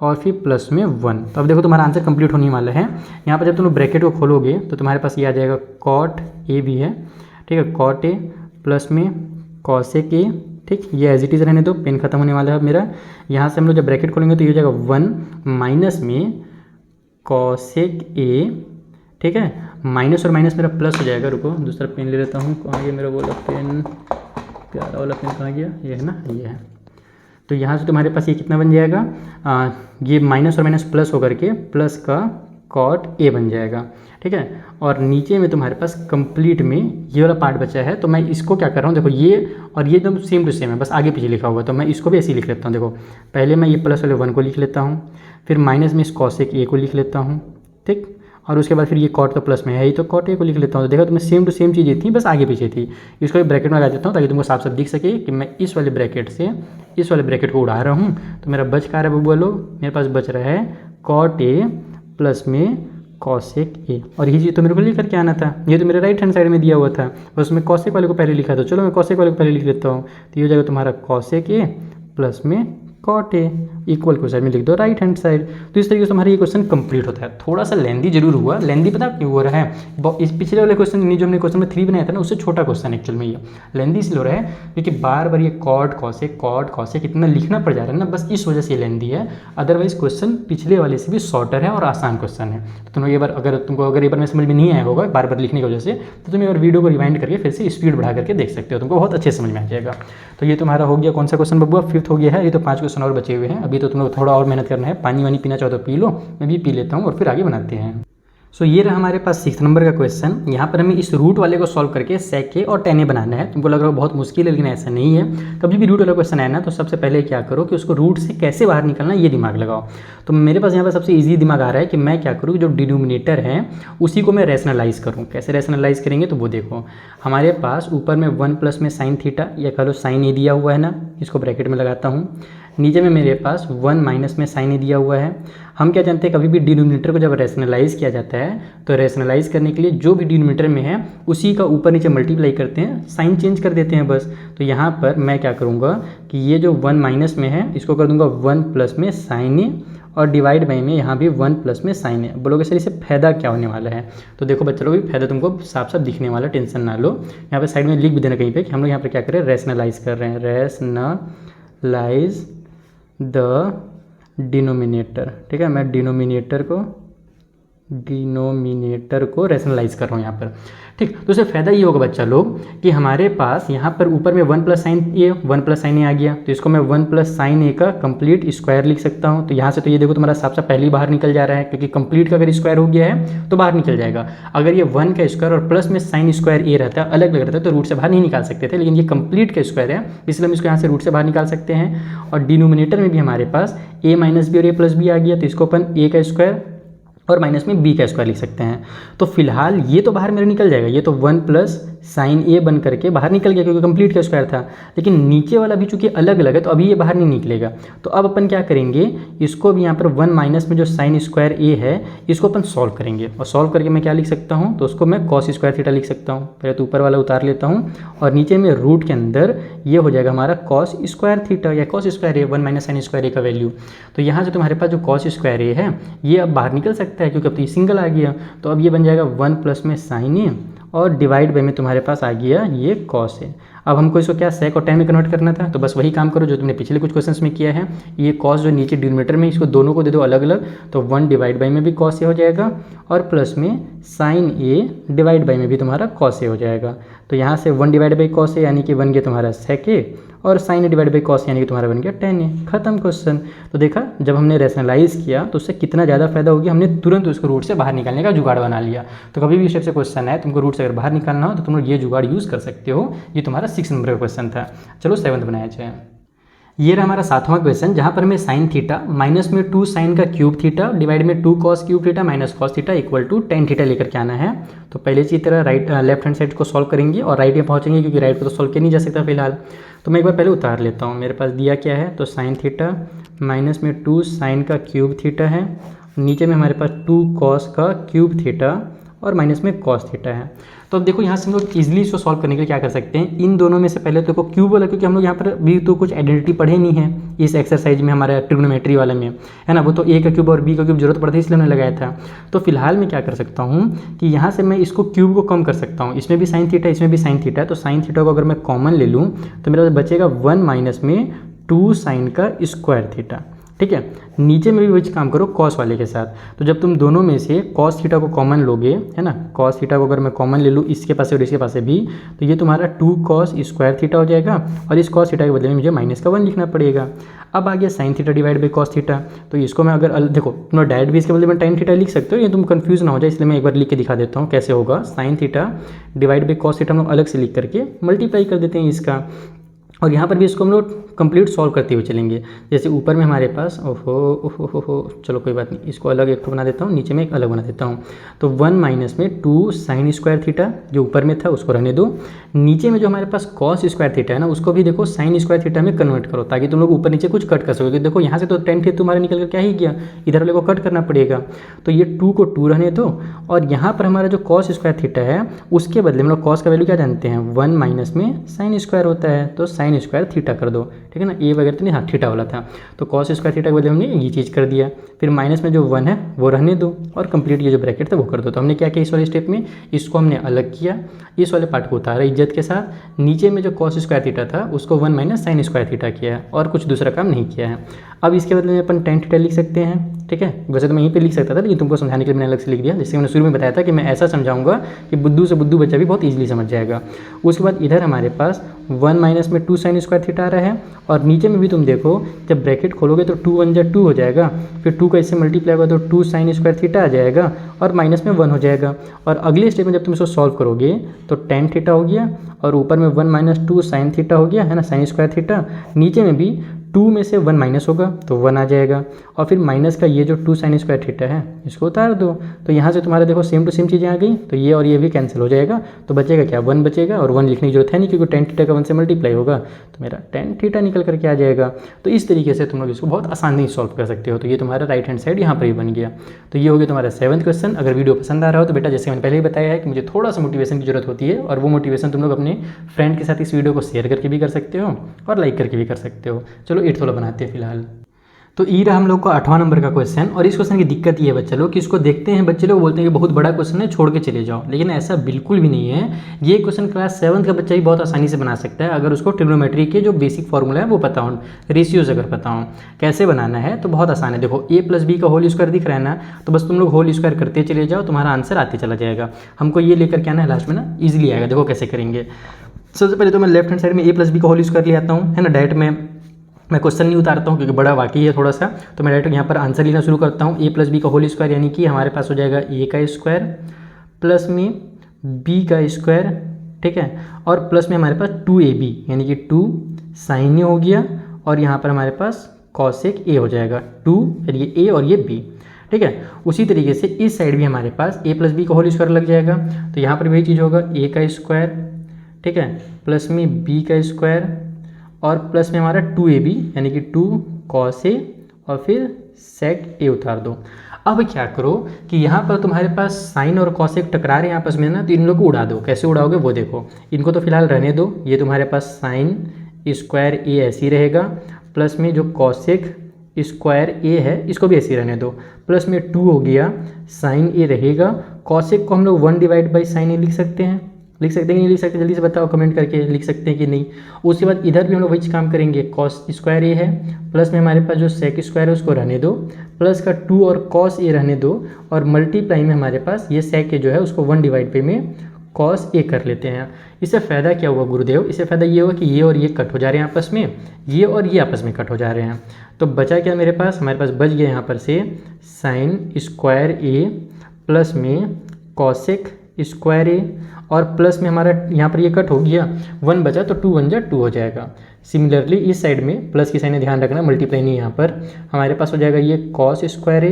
और फिर प्लस में 1। तो अब देखो तुम्हारा आंसर कंप्लीट होने वाला है। यहाँ पर जब तुम ब्रैकेट को खोलोगे तो तुम्हारे पास ये आ जाएगा कॉट ए भी है, ठीक है, कॉट ए प्लस में कॉसेक ए, ठीक, ये एज इट इज़ रहने दो, पेन खत्म होने वाला है मेरा। यहाँ से हम लोग जब ब्रैकेट खोलेंगे तो ये हो जाएगा 1 माइनस में कॉसेक ए, ठीक है, माइनस और माइनस मेरा प्लस हो जाएगा। रुको दूसरा पेन ले लेता हूँ, कहाँ गया मेरा वाला पेन, प्यारा वाला पेन कहाँ गया, ये है ना, ये है। तो यहाँ से तुम्हारे पास ये कितना बन जाएगा, ये माइनस और माइनस प्लस होकर के प्लस का कॉट ए बन जाएगा, ठीक है। और नीचे में तुम्हारे पास कंप्लीट में ये वाला पार्ट बचा है, तो मैं इसको क्या कर रहा हूँ, देखो ये और ये एकदम सेम टू सेम है, बस आगे पीछे लिखा हुआ है, तो मैं इसको भी ऐसे ही लिख लेता हूँ। देखो पहले मैं ये प्लस वाले 1 को लिख लेता हूँ, फिर माइनस में इस कॉसेक ए को लिख लेता हूँ, ठीक, और उसके बाद फिर ये कॉट का प्लस में है ही, तो कॉट ए को लिख लेता हूँ। तो देखो तुम्हें सेम टू सेम चीज़ें थी, बस आगे पीछे थी। इसको एक ब्रैकेट में लगा देता हूँ ताकि तुमको साफ साफ दिख सके कि मैं इस वाले ब्रैकेट से इस वाले ब्रैकेट को उड़ा रहा हूँ। तो मेरा बच का रहा है बबुआ लोग, मेरे पास बच रहा है कॉट ए प्लस में कॉसेक ए, और ये चीज़ तो मेरे को लिख करके आना था, ये तो मेरे राइट हैंड साइड में दिया हुआ था, और उसमें कॉसेक वाले को पहले लिखा था। चलो मैं कॉसेक वाले को पहले लिख लेता हूँ। तो ये हो जाएगा तुम्हारा कॉसेक ए प्लस में कॉट ए, इक्वल को साइड में लिख दो राइट हैंड साइड। तो इस तरीके से तुम्हारा ये क्वेश्चन कंप्लीट होता है। थोड़ा सा लेंदी जरूर हुआ, लेंदी पता क्यों हो रहा है, इस पिछले वाले क्वेश्चन जो हमने क्वेश्चन में 3 बनाया था ना, उससे छोटा क्वेश्चन एक्चुअल में ये लेंदी इसलिए हो रहा है क्योंकि बार बार ये कॉट कॉसेक इतना लिखना पड़ जा रहा है ना, बस इस वजह से लेंदी है। अदरवाइज क्वेश्चन पिछले वाले से भी शॉर्टर है और आसान क्वेश्चन है। तो तुम्हें अगर एक बार में समझ में नहीं आया होगा बार बार लिखने की वजह से, तो तुम एक बार वीडियो को रिवाइंड करके फिर से स्पीड बढ़ा करके देख सकते हो, तुमको बहुत अच्छे समझ में आ जाएगा। तो ये तुम्हारा हो गया कौन सा क्वेश्चन बबुआ, 5th हो गया है। ये तो 5 क्वेश्चन और बचे हुए हैं, अभी तो तुम लोग थोड़ा और मेहनत करना है। पानी वानी पीना चाहो तो पी लो, मैं भी पी लेता हूँ और फिर आगे बनाते हैं। सो ये रहा हमारे पास 6 नंबर का क्वेश्चन। यहाँ पर हमें इस रूट वाले को सॉल्व करके sec a और tan a बनाना है। तुमको लग रहा है बहुत मुश्किल है, लेकिन ऐसा नहीं है। कभी भी रूट वाला क्वेश्चन आए ना तो सबसे पहले क्या करो कि उसको रूट से कैसे बाहर निकलना है ये दिमाग लगाओ। तो मेरे पास यहाँ पर सबसे ईजी दिमाग आ रहा है कि मैं क्या करूँ, जो डिनोमिनेटर है उसी को मैं रैशनलाइज करूँ। कैसे रैशनलाइज करेंगे तो वो देखो, हमारे पास ऊपर में 1 प्लस में साइन थीटा या कह लो साइन ए दिया हुआ है ना, इसको ब्रैकेट में लगाता हूँ। नीचे में मेरे पास 1 माइनस में साइन ए दिया हुआ है। हम क्या जानते हैं, कभी भी डिनोमिनेटर को जब रैशनलाइज किया जाता है तो रैशनलाइज करने के लिए जो भी डिनोमिनेटर में है उसी का ऊपर नीचे मल्टीप्लाई करते हैं, साइन चेंज कर देते हैं बस। तो यहाँ पर मैं क्या करूँगा कि ये जो 1 माइनस में है इसको कर दूंगा 1 प्लस में साइन ए और डिवाइड बाई में यहाँ भी 1 प्लस में साइन ए। बोलोगे सर इससे फायदा क्या होने वाला है, तो देखो बच्चे लोग फायदा तुमको साफ साफ दिखने वाला, टेंशन ना लो। यहाँ पे साइड में लिख भी देना कहीं पे कि हम लोग यहाँ पर क्या कर रहे हैं, रैशनलाइज कर रहे हैं, रैशनलाइज द डिनोमिनेटर। ठीक है, मैं डिनोमिनेटर को रैशनलाइज कर रहा हूँ यहाँ पर। ठीक, तो इससे फ़ायदा ये होगा बच्चा लोग कि हमारे पास यहाँ पर ऊपर में 1 प्लस साइन ए आ गया, तो इसको मैं 1 प्लस साइन ए का कंप्लीट स्क्वायर लिख सकता हूँ। तो यहाँ से तो ये देखो तुम्हारा साफ साफ पहले ही बाहर निकल जा रहा है, क्योंकि कंप्लीट का अगर स्क्वायर हो गया है तो बाहर निकल जाएगा। अगर ये 1 का स्क्वायर और प्लस में साइन स्क्वायर ए रहता है, अलग अलग रहता है, तो रूट से बाहर नहीं निकाल सकते थे, लेकिन ये कंप्लीट का स्क्वायर है इसलिए हम इसको यहाँ से रूट से बाहर निकाल सकते हैं। और डिनोमिनेटर में भी हमारे पास a माइनस बी और a प्लस बी आ गया, तो इसको अपन a का स्क्वायर और माइनस में b का स्क्वायर लिख सकते हैं। तो फिलहाल ये तो बाहर मेरे निकल जाएगा, ये तो 1 प्लस साइन ए बन करके बाहर निकल गया क्योंकि कंप्लीट का स्क्वायर था। लेकिन नीचे वाला भी चूंकि अलग अलग है तो अभी ये बाहर नहीं निकलेगा। तो अब अपन क्या करेंगे, इसको भी यहाँ पर 1 माइनस में जो साइन स्क्वायर ए है इसको अपन सॉल्व करेंगे। और सॉल्व करके मैं क्या लिख सकता हूँ, तो उसको मैं कॉस स्क्वायर थीटा लिख सकता हूँ। पहले तो ऊपर वाला उतार लेता हूँ और नीचे में रूट के अंदर ये हो जाएगा हमारा कॉस स्क्वायर थीटा या कॉस स्क्वायर ए, 1 माइनस साइन स्क्वायर ए का वैल्यू। तो यहाँ से तुम्हारे पास जो कॉस स्क्वायर ए है ये अब बाहर निकल सकता है क्योंकि अब तो ये सिंगल आ गया। तो अब ये बन जाएगा 1 प्लस में साइन ए और डिवाइड बाई में तुम्हारे पास आ गया ये कॉस है। अब हमको इसको क्या सेक और टैन में कन्वर्ट करना था, तो बस वही काम करो जो तुमने पिछले कुछ क्वेश्चंस में किया है। ये कॉस जो नीचे डिनोमिनेटर में इसको दोनों को दे दो अलग अलग, तो 1 डिवाइड बाई में भी कॉस ए हो जाएगा और प्लस में साइन ए डिवाइड बाई में भी तुम्हारा कॉस ए हो जाएगा। तो यहाँ से 1 डिवाइड बाई कॉस ए यानी कि बन गया तुम्हारा सेक ए और sine A divide by cos यानी कि तुम्हारा बन गया टैन ए। खत्म क्वेश्चन। तो देखा जब हमने रैशनलाइज किया तो उससे कितना ज़्यादा फायदा हो गया, हमने तुरंत उसको रूट से बाहर निकालने का जुगाड़ बना लिया। तो कभी भी इस टाइप से क्वेश्चन है तुमको रूट से अगर बाहर निकालना हो तो तुम लोग ये जुगाड़ यूज़ कर सकते हो। ये तुम्हारा 6 नंबर का क्वेश्चन था। चलो 7th बनाया जाए। ये रहा हमारा 7वां क्वेश्चन, जहाँ पर हमें साइन थीटा माइनस में 2 साइन का क्यूब थीटा डिवाइड में 2 cos cube theta minus cos theta equal to tan theta लेकर के आना है। तो पहले की तरह लेफ्ट हैंड साइड को सॉल्व करेंगे और राइट में पहुँचेंगे क्योंकि राइट को तो सॉल्व किया नहीं जा सकता फिलहाल। तो मैं एक बार पहले उतार लेता हूँ। मेरे पास दिया क्या है, तो साइन थीटा माइनस में 2 साइन का क्यूब थीटा है, नीचे में हमारे पास 2 कॉस का क्यूब थीटा और माइनस में कॉस थीटा है। तो अब देखो यहाँ से हम लोग ईजिली इसको सॉल्व करने के लिए क्या कर सकते हैं, इन दोनों में से पहले तो देखो क्यूब वाला, क्योंकि हम लोग यहाँ पर भी तो कुछ आइडेंटिटी पढ़े नहीं है इस एक्सरसाइज में हमारे ट्रिग्नोमेट्री वाले में, है ना। वो तो ए का क्यूब और बी का क्यूब जरूरत पड़ती है इसलिए हमने लगाया था। तो फिलहाल मैं क्या कर सकता हूँ कि यहाँ से मैं इसको क्यूब को कम कर सकता हूँ। इसमें भी साइन थीटा इसमें भी साइन थीटा है, तो साइन थीटा को अगर मैं कॉमन ले लूँ तो मेरे पास बचेगा 1 माइनस में 2 साइन का स्क्वायर थीटा। ठीक है, नीचे में भी वही काम करो कॉस वाले के साथ। तो जब तुम दोनों में से कॉस थीटा को कॉमन लोगे, है ना, कॉस थीटा को अगर मैं कॉमन ले लूँ इसके पास और इसके पास भी, तो ये तुम्हारा 2 कॉस स्क्वायर थीटा हो जाएगा और इस कॉस थीटा के बदले में मुझे माइनस का 1 लिखना पड़ेगा। अब आ गया sine theta divide by cos theta, तो इसको मैं अगर देखो तुम डायरेक्ट भी इसके बदले में टाइन थीटा लिख सकते हो, ये तुम कंफ्यूज ना हो जाए इसलिए मैं एक बार लिख के दिखा देता हूँ कैसे होगा। Sine theta divide by cos theta हम लोग अलग से लिख करके मल्टीप्लाई कर देते हैं इसका, और यहाँ पर भी इसको हम लोग कंप्लीट सॉल्व करते हुए चलेंगे। जैसे ऊपर में हमारे पास ओहो चलो कोई बात नहीं, इसको अलग एक तो बना देता हूँ, नीचे में एक अलग बना देता हूँ। तो 1 माइनस में 2 साइन स्क्वायर थीटा जो ऊपर में था उसको रहने दो, नीचे में जो हमारे पास कॉस स्क्वायर थीटा है ना उसको भी देखो साइन स्क्वायर थीटा में कन्वर्ट करो ताकि तुम लोग ऊपर नीचे कुछ कट कर सकोगे। देखो यहाँ से तो टेन थीटा तुम्हारा निकल कर क्या ही गया, इधर वाले को कट करना पड़ेगा। तो ये 2 को 2 रहने दो और यहाँ पर हमारा जो कॉस स्क्वायर थीटा है उसके बदले में लोग कॉस का वैल्यू क्या जानते हैं, 1 माइनस में साइन स्क्वायर होता है, तो साइन स्क्वायर थीटा कर दो। ठीक है ना, ए वगैरह तो नहीं, हाँ थीटा वाला था, तो कॉस स्क्वायर थीटा के बदले हमने ये चीज़ कर दिया। फिर माइनस में जो 1 है वो रहने दो और कंप्लीट ये जो ब्रैकेट था वो कर दो। तो हमने क्या किया इस वाले स्टेप में, इसको हमने अलग किया, इस वाले पार्ट को उतारा इज्जत के साथ, नीचे में जो कॉस स्क्वायर थीटा था उसको 1 माइनस साइन स्क्वायर थीटा किया है और कुछ दूसरा काम नहीं किया है। अब इसके बदले में अपन टेन थीटा लिख सकते हैं। ठीक है, वैसे तो मैं यहीं पे लिख सकता था लेकिन तुमको समझाने के लिए मैंने अलग से लिख दिया, जैसे मैंने शुरू में बताया था कि मैं ऐसा समझाऊंगा कि बुद्धू से बुद्धू बच्चा भी बहुत ईजिली समझ जाएगा। उसके बाद इधर हमारे पास 1 माइनस में 2 साइन स्क्वायर थीटा आ रहा है और नीचे में भी तुम देखो जब ब्रैकेट खोलोगे तो 2 1 जा 2 हो जाएगा, फिर 2 का इससे मल्टीप्लाई होगा तो 2 साइन स्क्वायर थीटा आ जाएगा और माइनस में 1 हो जाएगा। और अगले स्टेप में जब तुम इसको सॉल्व करोगे तो टेन थीटा हो गया और ऊपर में 1 माइनस 2 साइन थीटा हो गया है ना, साइन स्क्वायर थीटा। नीचे में भी 2 में से 1 माइनस होगा तो 1 आ जाएगा। और फिर माइनस का ये जो 2 साइन स्क्वायर थीटा है इसको उतार दो, तो यहाँ से तुम्हारा देखो सेम टू सेम चीज़ें आ गई, तो ये और ये भी कैंसिल हो जाएगा। तो बचेगा क्या, 1 बचेगा, और 1 लिखने की जरूरत है नहीं क्योंकि टेन थीटा का 1 से मल्टीप्लाई होगा, तो मेरा टेन थीटा निकल करके आ जाएगा। तो इस तरीके से तुम लोग इसको बहुत आसानी से सॉल्व कर सकते हो। तो ये तुम्हारा राइट हैंड साइड यहाँ पर ही बन गया। तो ये हो गया तुम्हारा 7th क्वेश्चन। अगर वीडियो पसंद आ रहा हो तो बेटा जैसे मैंने पहले ही बताया है कि मुझे थोड़ा सा मोटिवेशन की जरूरत होती है, और वो मोटिवेशन तुम लोग अपने फ्रेंड के साथ इस वीडियो को शेयर करके भी कर सकते हो और लाइक करके भी कर सकते हो। चलो 8th वाला बनाते हैं फिलहाल। तो ये रहा हम लोग का 8वां नंबर का क्वेश्चन। और इस क्वेश्चन की दिक्कत ये है बच्चे लोग कि इसको देखते हैं बच्चे लोग बोलते हैं कि बहुत बड़ा क्वेश्चन है, छोड़ के चले जाओ, लेकिन ऐसा बिल्कुल भी नहीं है। ये क्वेश्चन क्लास 7th का बच्चा भी बहुत आसानी से बना सकता है अगर उसको ट्रिग्नोमेट्री के जो बेसिक फॉर्मूला है वो पता हो, रेशियोज अगर पता हो कैसे बनाना है तो बहुत आसान है। देखो a + b का होल स्क्वायर दिख रहा है ना, तो बस तुम लोग होल स्क्वायर करते चले जाओ, तुम्हारा आंसर आते चला जाएगा। हमको ये लेकर के आना है लास्ट में ना, ईजिली आएगा। देखो कैसे करेंगे। सबसे पहले तो मैं लेफ्ट हैंड साइड में a + b का होल स्क्वायर ले आता हूँ, है ना। डायरेक्ट मैं क्वेश्चन नहीं उतारता हूँ क्योंकि बड़ा वाकई है थोड़ा सा, तो मैं डायरेक्ट यहाँ पर आंसर लेना शुरू करता हूँ। a + b का होल स्क्वायर यानी कि हमारे पास हो जाएगा a का स्क्वायर प्लस में b का स्क्वायर, ठीक है, और प्लस में हमारे पास 2ab यानी कि 2 साइन ए हो गया, और यहाँ पर हमारे पास कॉसेक a हो जाएगा, 2 यानी कि a और ये b, ठीक है। उसी तरीके से इस साइड भी हमारे पास a + b का होल स्क्वायर लग जाएगा, तो यहाँ पर वही चीज़ होगा a का स्क्वायर, ठीक है, प्लस में b का स्क्वायर और प्लस में हमारा 2ab यानी कि 2 cos a और फिर sec a उतार दो। अब क्या करो कि यहाँ पर तुम्हारे पास साइन और कॉसेक टकरा रहे हैं आपस में ना, तो इन लोग को उड़ा दो। कैसे उड़ाओगे वो देखो। इनको तो फिलहाल रहने दो, ये तुम्हारे पास साइन स्क्वायर a ऐसे ही रहेगा, प्लस में जो कॉसेक स्क्वायर a है इसको भी ऐसे ही रहने दो, प्लस में 2 हो गया, साइन a रहेगा। कॉसेक को हम लोग 1/sin a लिख सकते हैं, लिख सकते हैं कि नहीं लिख सकते, जल्दी से बताओ कमेंट करके, लिख सकते हैं कि नहीं। उसके बाद इधर भी हम लोग वही काम करेंगे, कॉस स्क्वायर ए है, प्लस में हमारे पास जो सेक स्क्वायर है उसको रहने दो, प्लस का 2 और कॉस ए रहने दो, और मल्टीप्लाई में हमारे पास ये सेक ए जो है उसको 1/पे में कॉस ए कर लेते हैं। इससे फ़ायदा क्या हुआ गुरुदेव, इससे फ़ायदा ये हुआ कि ये और ये कट हो जा रहे हैं आपस में, ये और ये आपस में कट हो जा रहे हैं। तो बचा क्या मेरे पास, हमारे पास बच गया यहाँ पर से साइन स्क्वायर ए प्लस में कॉसेक स्क्वायर ए, और प्लस में हमारा यहाँ पर ये कट हो गया, 1 बचा तो 2 1 जा 2 हो जाएगा। सिमिलरली इस साइड में प्लस की साइन ध्यान रखना, मल्टीप्लाई नहीं, यहाँ पर हमारे पास हो जाएगा ये कॉस स्क्वायर ए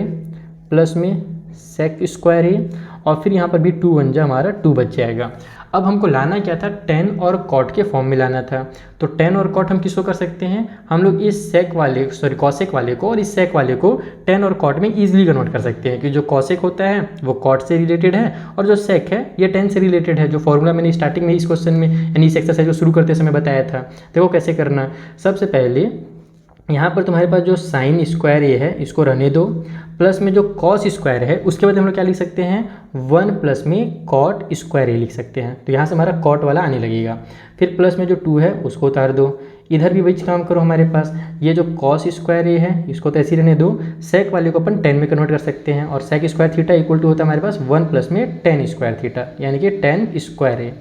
प्लस में सेक स्क्वायर ए, और फिर यहाँ पर भी 2 1 जा हमारा 2 बच जाएगा। अब हमको लाना क्या था, टेन और कॉट के फॉर्म में लाना था। तो टेन और कॉट हम किसको कर सकते हैं, हम लोग इस सेक वाले कॉसेक वाले को और इस सेक वाले को टेन और कॉट में ईजिली कन्वर्ट कर सकते हैं कि जो कॉसेक होता है वो कॉट से रिलेटेड है और जो सेक है ये टेन से रिलेटेड है। जो फॉर्मूला मैंने स्टार्टिंग में इस क्वेश्चन में यानी इस एक्सरसाइज को शुरू करते समय बताया था। देखो कैसे करना। सबसे पहले यहाँ पर तुम्हारे पास जो साइन स्क्वायर ए है इसको रहने दो, प्लस में जो कॉस स्क्वायर है उसके बाद हम लोग क्या लिख सकते हैं, 1 प्लस में कॉट स्क्वायर ए लिख सकते हैं। तो यहाँ से हमारा कॉट वाला आने लगेगा। फिर प्लस में जो 2 है उसको उतार दो, इधर भी वही काम करो। हमारे पास ये जो कॉस स्क्वायर ए है इसको तो ऐसे ही रहने दो, सेक वाले को अपन 10 में कन्वर्ट कर सकते हैं, और sec square theta equal to होता है हमारे पास 1 प्लस में टेन स्क्वायर थीटा यानी कि 10 स्क्वायर ए,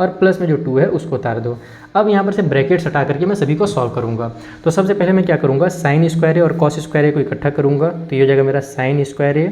और प्लस में जो 2 है उसको उतार दो। अब यहाँ पर से ब्रैकेट्स हटा करके मैं सभी को सॉल्व करूँगा। तो सबसे पहले मैं क्या करूँगा, साइन स्क्वायर ए और कॉस स्क्वायर ए को इकट्ठा करूँगा, तो ये हो जाएगा मेरा साइन स्क्वायर ए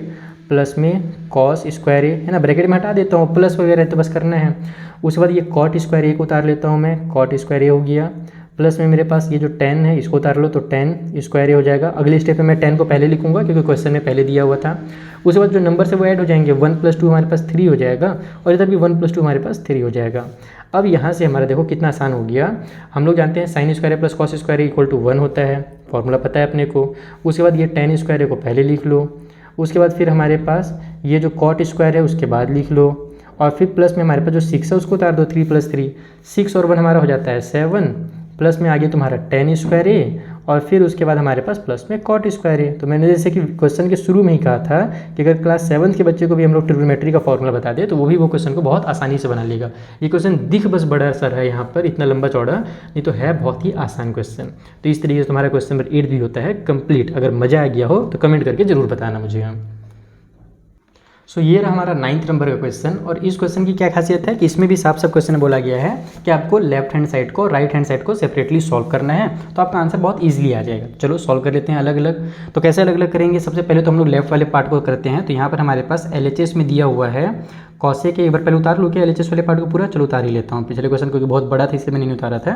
प्लस में कॉस स्क्वायर ए, है ना। ब्रैकेट में हटा देता हूँ, प्लस वगैरह तो बस करना है। उसके बाद ये कॉट स्क्वायर ए को उतार लेता हूँ मैं, कॉट स्क्वायर ए हो गया, प्लस में मेरे पास ये जो 10 है इसको उतार लो तो 10 स्क्वायर ए हो जाएगा। अगले स्टेप में मैं 10 को पहले लिखूंगा क्योंकि क्वेश्चन में पहले दिया हुआ था। उसके बाद जो नंबर से वो ऐड हो जाएंगे, 1 + 2 हमारे पास 3 हो जाएगा, और इधर भी 1 + 2 हमारे पास 3 हो जाएगा। अब यहाँ से हमारा देखो कितना आसान हो गया। हम लोग जानते हैं sine square A plus cos square A equal to 1 होता है, फॉर्मूला पता है अपने को। उसके बाद ये 10 स्क्वायर ए को पहले लिख लो, उसके बाद फिर हमारे पास ये जो कॉट स्क्वायर है उसके बाद लिख लो, और फिर प्लस में हमारे पास जो 6 है उसको उतार दो, 3 + 3 6 और 1 हमारा हो जाता है 7, प्लस में आगे तुम्हारा 10 स्क्वायर ए, और फिर उसके बाद हमारे पास प्लस में कॉट स्क्वायर ए। तो मैंने जैसे कि क्वेश्चन के शुरू में ही कहा था कि अगर क्लास 7 के बच्चे को भी हम लोग ट्रिग्नोमेट्री का फॉर्मूला बता दें तो वो भी वो क्वेश्चन को बहुत आसानी से बना लेगा। ये क्वेश्चन दिख बस बड़ा सर है यहाँ पर, इतना लंबा चौड़ा नहीं तो है बहुत ही आसान क्वेश्चन। तो इस तरीके से तुम्हारा क्वेश्चन नंबर 8 भी होता है कंप्लीट। अगर मज़ा आ गया हो तो कमेंट करके जरूर बताना मुझे। सो ये रहा हमारा 9th नंबर का क्वेश्चन। और इस क्वेश्चन की क्या खासियत है कि इसमें भी साफ साफ क्वेश्चन में बोला गया है कि आपको लेफ्ट हैंड साइड को राइट हैंड साइड को सेपरेटली सॉल्व करना है, तो आपका आंसर बहुत ईजिली आ जाएगा। चलो सॉल्व कर लेते हैं अलग अलग। तो कैसे अलग अलग करेंगे, सबसे पहले तो हम लोग लेफ्ट वाले पार्ट को करते हैं। तो यहाँ पर हमारे पास LHS में दिया हुआ है कॉसे के, एक बार पहले उतार लूँ क्या LHS वाले पार्ट को पूरा, चलो उतार ही लेता हूँ। पिछले क्वेश्चन क्योंकि बहुत बड़ा था इसलिए मैंने नहीं उतारा था,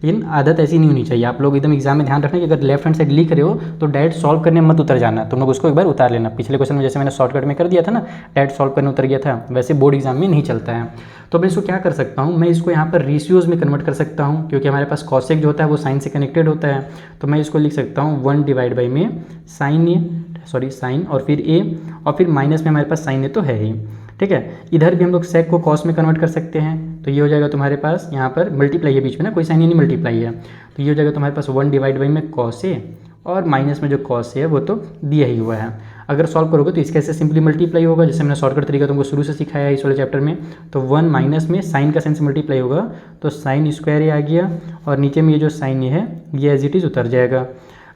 लेकिन आदत ऐसी नहीं होनी चाहिए। आप लोग एकदम एग्जाम में ध्यान रखना कि अगर लेफ्ट हैंड साइड लिख रहे हो तो डायरेक्ट सॉल्व करने मत उतर जाना, तुम लोग उसको एक बार उतार लेना। पिछले क्वेश्चन में जैसे मैंने शॉर्टकट में कर दिया था ना, डायरेक्ट सॉल्व करने उतर गया था, वैसे बोर्ड एग्जाम में नहीं चलता है। तो मैं इसको क्या कर सकता हूँ, मैं इसको यहाँ पर रेशियोज़ में कन्वर्ट कर सकता हूँ, क्योंकि हमारे पास कॉसेक जो होता है वो साइन से कनेक्टेड होता है। तो मैं इसको लिख सकता हूँ 1 डिवाइड बाई में साइन और फिर ए, और फिर माइनस में हमारे पास साइन ए तो है ही, ठीक है। इधर भी हम लोग सेक को कॉस में कन्वर्ट कर सकते हैं। तो ये हो जाएगा तुम्हारे पास, यहाँ पर मल्टीप्लाई है बीच में ना, कोई साइन नहीं मल्टीप्लाई है, तो ये हो जाएगा तुम्हारे पास 1 डिवाइड बाई में कॉस ए, और माइनस में जो कॉस है वो तो दिया ही हुआ है। अगर सॉल्व करोगे तो इसके ऐसे सिंपली मल्टीप्लाई होगा, जैसे मैंने शॉर्टकट तरीका तुमको शुरू से सिखाया है इस वाले चैप्टर में। तो 1 माइनस में साइन का साइन से मल्टीप्लाई होगा, तो साइन स्क्वायर ए आ गया, और नीचे में ये जो साइन ए है ये एज इट इज़ उतर जाएगा।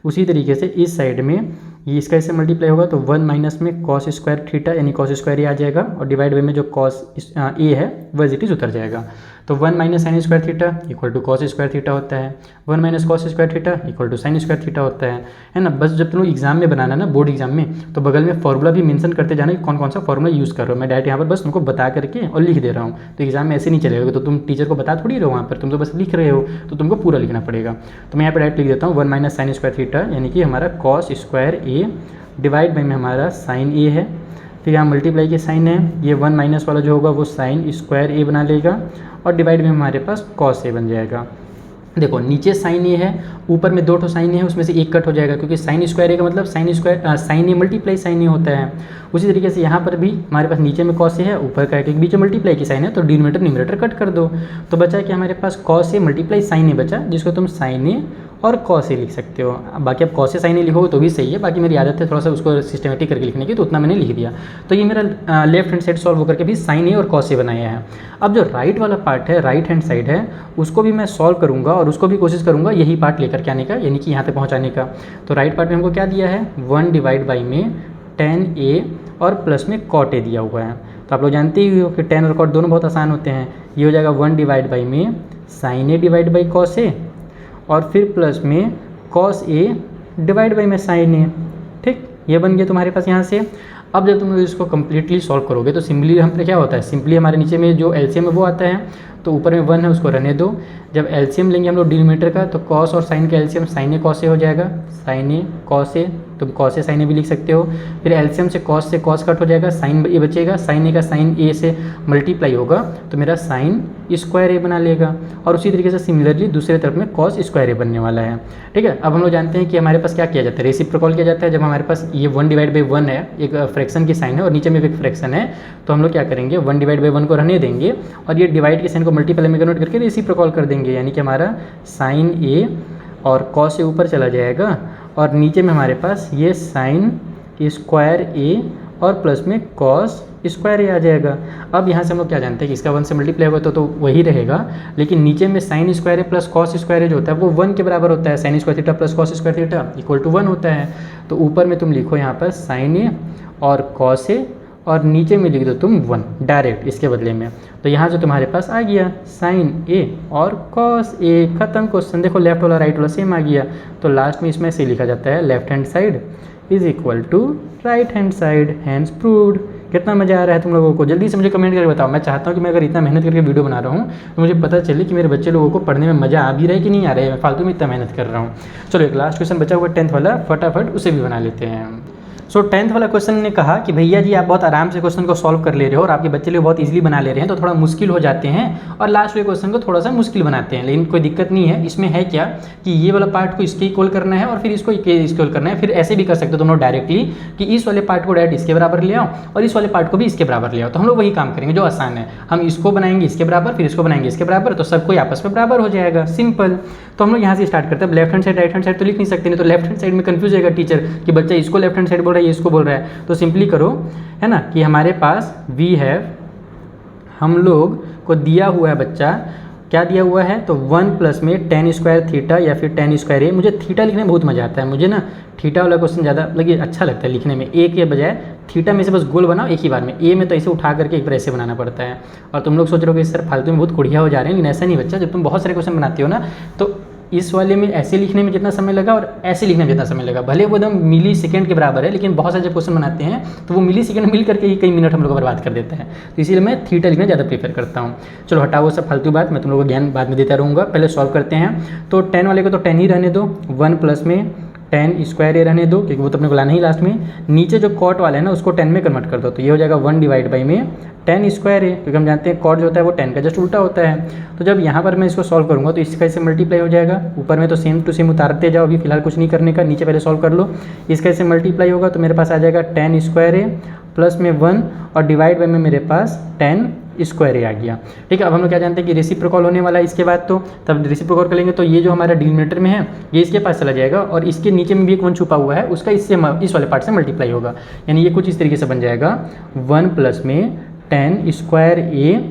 उसी तरीके से इस साइड में ये इसका ऐसे मल्टीप्लाई होगा, तो 1 माइनस में कॉस स्क्वायर थीटा यानी कॉस स्क्वायर ए आ जाएगा, और डिवाइड बाई में जो कॉस ए है वो एज इट इज़ उतर जाएगा। तो 1 minus sine square theta equal to cos square theta होता है, 1 minus cos square theta equal to sine square theta होता है ना। बस जब तुम लोग एग्जाम में बनाना ना बोर्ड एग्जाम में, तो बगल में फॉर्मूला भी मेंशन करते जाना कि कौन कौन सा फॉर्मूला यूज़ कर रहे हो। मैं डायरेक्ट यहाँ पर बस तुमको बता करके और लिख दे रहा हूँ, तो एग्जाम में ऐसे नहीं चलेगा। तो तुम टीचर को बता थोड़ी रहो वहाँ पर, तुम तो बस लिख रहे हो, तो तुमको पूरा लिखना पड़ेगा। तो मैं यहाँ पर डायरेक्ट लिख देता हूँ 1 माइनस साइन स्क्वायर थीटा यानी कि हमारा cos square A divide by में हमारा साइन ए है, फिर यहाँ मल्टीप्लाई के साइन है, ये 1 माइनस वाला जो होगा वो साइन स्क्वायर ए बना लेगा, और डिवाइड में हमारे पास कॉस ए बन जाएगा। देखो नीचे साइन ए है, ऊपर में 2 साइन ए है, उसमें से एक कट हो जाएगा, क्योंकि साइन स्क्वायर ए का मतलब साइन ए मल्टीप्लाई साइन ए होता है। उसी तरीके से यहाँ पर भी हमारे पास नीचे में कॉस ए है, ऊपर का एक बीच में मल्टीप्लाई की साइन है, तो डिनोमिनेटर न्यूमरेटर कट कर दो, तो बचा कि हमारे पास कॉस ए मल्टीप्लाई साइन ए बचा, जिसको तुम साइन ए और कॉस ए लिख सकते हो। बाकी आप कॉस ए साइन ए लिखोगे तो भी सही है, बाकी मेरी आदत है थोड़ा सा उसको सिस्टमेटिक करके लिखने की, तो उतना मैंने लिख दिया। तो ये मेरा लेफ्ट हैंड साइड सॉल्व होकर के भी साइन ए और कॉस ए बनाया है। अब जो राइट वाला पार्ट है, राइट हैंड साइड है, उसको भी मैं सॉल्व करूँगा, और उसको भी कोशिश करूँगा यही पार्ट लेकर के आने का, यानी कि यहाँ तक पहुँचाने का। तो राइट पार्ट में हमको क्या दिया है, 1 डिवाइड बाई में tan a और प्लस में cot a दिया हुआ है। तो आप लोग जानते ही हो कि tan और cot दोनों बहुत आसान होते हैं। ये हो जाएगा 1 डिवाइड बाई में sin a divide by cos a, और फिर प्लस में cos a डिवाइड बाई में sin a, ठीक, ये बन गया तुम्हारे पास यहाँ से। अब जब तुम लोग इसको कम्प्लीटली सॉल्व करोगे तो सिंपली हम पे क्या होता है, सिंपली हमारे नीचे में जो एलसीएम है वो आता है, तो ऊपर में 1 है उसको रहने दो। जब एलसीएम लेंगे हम लोग डिनोमिनेटर का, तो कॉस और साइन का LCM sign A cos A हो जाएगा, साइन ए कॉस ए, तुम कॉस ए साइन ए भी लिख सकते हो। फिर एलसीएम से कॉस कट हो जाएगा, साइन ए बचेगा, साइन ए का साइन ए से मल्टीप्लाई होगा तो मेरा साइन स्क्वायर ए बना लेगा, और उसी तरीके से सिमिलरली दूसरे तरफ में कॉस स्क्वायर ए बनने वाला है। ठीक है, अब हम लोग जानते हैं कि हमारे पास क्या किया जाता है, रेसिप्रोकल किया जाता है। जब हमारे पास ये 1 डिवाइड बाई 1 है, एक फ्रैक्शन की साइन है और नीचे में भी एक फ्रैक्शन है, तो हम लोग क्या करेंगे 1 डिवाइड बाई 1 को रहने देंगे, और ये डिवाइड के साइन को मल्टीप्लाई में कन्वर्ट करके रेसिप्रोकल कर देंगे, यानी कि हमारा साइन ए और कॉस ए ऊपर चला जाएगा, और नीचे में हमारे पास ये साइन स्क्वायर ए और प्लस में कॉस स्क्वायर ए आ जाएगा। अब यहाँ से हम लोग क्या जानते हैं कि इसका 1 से मल्टीप्लाई होगा तो वही रहेगा, लेकिन नीचे में sine square A plus cos square A जो होता है वो 1 के बराबर होता है। Sine square theta plus cos square theta equal to 1 होता है। तो ऊपर में तुम लिखो यहाँ पर साइन ए और कॉस ए, और नीचे में लिख दो तुम 1 डायरेक्ट इसके बदले में। तो यहाँ से तुम्हारे पास आ गया साइन ए और कॉस ए, खत्म क्वेश्चन। देखो लेफ्ट वाला राइट वाला सेम आ गया। तो लास्ट में इसमें से लिखा जाता है left hand side is equal to right hand side, hence proved. कितना मज़ा आ रहा है तुम लोगों को, जल्दी से मुझे कमेंट करके बताओ। मैं चाहता हूँ कि मैं अगर इतना मेहनत करके वीडियो बना रहा हूँ तो मुझे पता चले कि मेरे बच्चे लोगों को पढ़ने में मज़ा आ भी रहा है कि नहीं आ रहा है, मैं फालतू में इतना मेहनत कर रहा हूँ। चलो एक लास्ट क्वेश्चन बचा हुआ 10th वाला, फटाफट उसे भी बना लेते हैं। सो 10th वाला क्वेश्चन ने कहा कि भैया जी आप बहुत आराम से क्वेश्चन को सॉल्व कर ले रहे हो और आपके बच्चे लोग बहुत इजीली बना ले रहे हैं, तो थोड़ा मुश्किल हो जाते हैं और लास्ट वाले क्वेश्चन को थोड़ा सा मुश्किल बनाते हैं। लेकिन कोई दिक्कत नहीं है, इसमें है क्या कि ये वाला पार्ट को इसके इक्वल करना है और फिर इसको इक्वल करना है। फिर ऐसे भी कर सकते हो दोनों डायरेक्टली कि इस वाले पार्ट को डायरेक्ट इसके बराबर ले आओ और इस वाले पार्ट को भी इसके बराबर ले आओ। तो हम लोग वही काम करेंगे जो आसान है, हम इसको बनाएंगे इसके बराबर, फिर इसको बनाएंगे इसके बराबर, तो सबको आपस में बराबर हो जाएगा, सिंपल। तो हम लोग यहाँ से स्टार्ट करते हैं। Left hand side right hand side तो लिख नहीं सकते, नहीं तो लेफ्ट हैंड साइड में कंफ्यूज होगा टीचर कि बच्चा इसको लेफ्ट हैंड साइड बोल रहा है ये इसको बोल रहा है। तो सिंपली करो, है ना, कि हमारे पास वी हैव, हम लोग को दिया हुआ है बच्चा, क्या दिया हुआ है, तो 1 प्लस में tan स्क्वायर थीटा या फिर tan स्क्वायर ए। मुझे थीटा लिखने में बहुत मज़ा आता है, मुझे ना थीटा वाला क्वेश्चन ज़्यादा लगे अच्छा लगता है लिखने में, ए के बजाय थीटा में से बस गोल बनाओ एक ही बार में, ए में तो ऐसे उठा करके एक बार ऐसे बनाना पड़ता है। और तुम लोग सोच रहे हो कि सर फालतू में बहुत कुड़िया हो जा रहे हैं, लेकिन ऐसा नहीं बच्चा। जब तुम बहुत सारे क्वेश्चन बनाते हो ना, तो इस वाले में ऐसे लिखने में जितना समय लगा और ऐसे लिखने में जितना समय लगा, भले वो एकदम मिली सेकेंड के बराबर है, लेकिन बहुत सारे जब क्वेश्चन बनाते हैं तो वो मिली सेकेंड मिल करके ही कई मिनट हम लोग बर्बाद कर देते हैं। तो इसीलिए मैं थीटा लिखना ज़्यादा प्रीफर करता हूँ। चलो हटाओ वो सब फालतू बात, मैं तुम लोगों को ज्ञान बाद में देता रहूँगा। पहले सॉल्व करते हैं। तो 10 वाले को तो 10 ही रहने दो, 1 प्लस में 10 स्क्वायर ए रहने दो, क्योंकि वो तो अपने को लाना ही लास्ट में। नीचे जो कॉट वाला है ना उसको 10 में कन्वर्ट कर दो, तो ये हो जाएगा 1 डिवाइड बाई में 10 स्क्वायर है, क्योंकि हम जानते हैं कॉट जो होता है वो 10 का जस्ट उल्टा होता है। तो जब यहाँ पर मैं इसको सॉल्व करूँगा तो इसका इससे मल्टीप्लाई हो जाएगा, ऊपर में तो सेम टू सेम उतारते जाओ, अभी फिलहाल कुछ नहीं करने का, नीचे पहले सॉल्व कर लो। इसका इससे मल्टीप्लाई होगा तो मेरे पास आ जाएगा 10 स्क्वायर है प्लस में 1 और डिवाइड बाई में मेरे पास 10 स्क्वायर आ गया। ठीक है, अब हम लोग क्या जानते हैं कि रेसिप्रोकल होने वाला है इसके बाद, तो तब रेसिप्रोकल करेंगे तो ये जो हमारा डिनोमिनेटर में है ये इसके पास चला जाएगा और इसके नीचे में भी एक 1 छुपा हुआ है, उसका इससे इस वाले पार्ट से मल्टीप्लाई होगा। यानी ये कुछ इस तरीके से बन जाएगा 1 प्लस में 10 स्क्वायर ए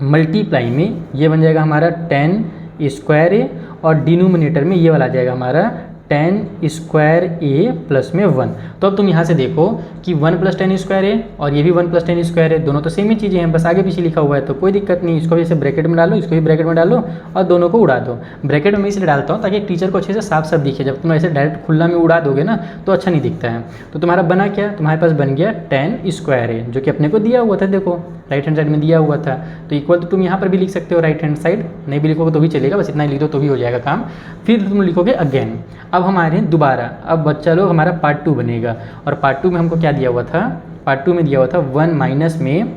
मल्टीप्लाई में ये बन जाएगा हमारा 10 स्क्वायर ए और डिनोमिनेटर में ये वाला आ जाएगा हमारा 10 स्क्वायर ए प्लस में 1। तो अब तुम यहाँ से देखो कि 1 प्लस 10 स्क्वायर है और ये भी 1 प्लस 10 स्क्वायर है, दोनों तो सेम ही चीज़ें हैं, बस आगे पीछे लिखा हुआ है, तो कोई दिक्कत नहीं। इसको भी ऐसे ब्रैकेट में डालो, इसको भी ब्रैकेट में डालो और दोनों को उड़ा दो। ब्रैकेट में इसलिए डालता हूँ ताकि टीचर को अच्छे से साफ साफ दिखे, जब तुम ऐसे डायरेक्ट खुला में उड़ा दोगे ना तो अच्छा नहीं दिखता है। तो तुम्हारा बना क्या, तुम्हारे पास बन गया 10 स्क्वायर है, जो कि अपने को दिया हुआ था, देखो राइट हैंड साइड में दिया हुआ था। तो इक्वल तो तुम यहाँ पर भी लिख सकते हो राइट हैंड साइड, नहीं भी लिखोगे तो भी चलेगा, बस इतना ही लिख दो तो भी हो जाएगा काम। फिर तुम लिखोगे अगेन। अब हमारे दोबारा अब बच्चा लोग हमारा पार्ट 2 बनेगा, और पार्ट 2 में हमको क्या दिया हुआ था, पार्ट 2 में दिया हुआ था 1 माइनस में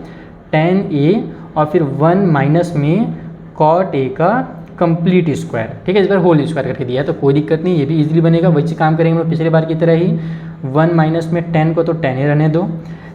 10a और फिर 1 माइनस में कॉट ए का कंप्लीट स्क्वायर। ठीक है, इस बार होल स्क्वायर करके दिया है तो कोई दिक्कत नहीं, ये भी इजीली बनेगा। वही काम करेंगे हम पिछले बार की तरह ही। 1 माइनस में 10 को तो 10 ही रहने दो,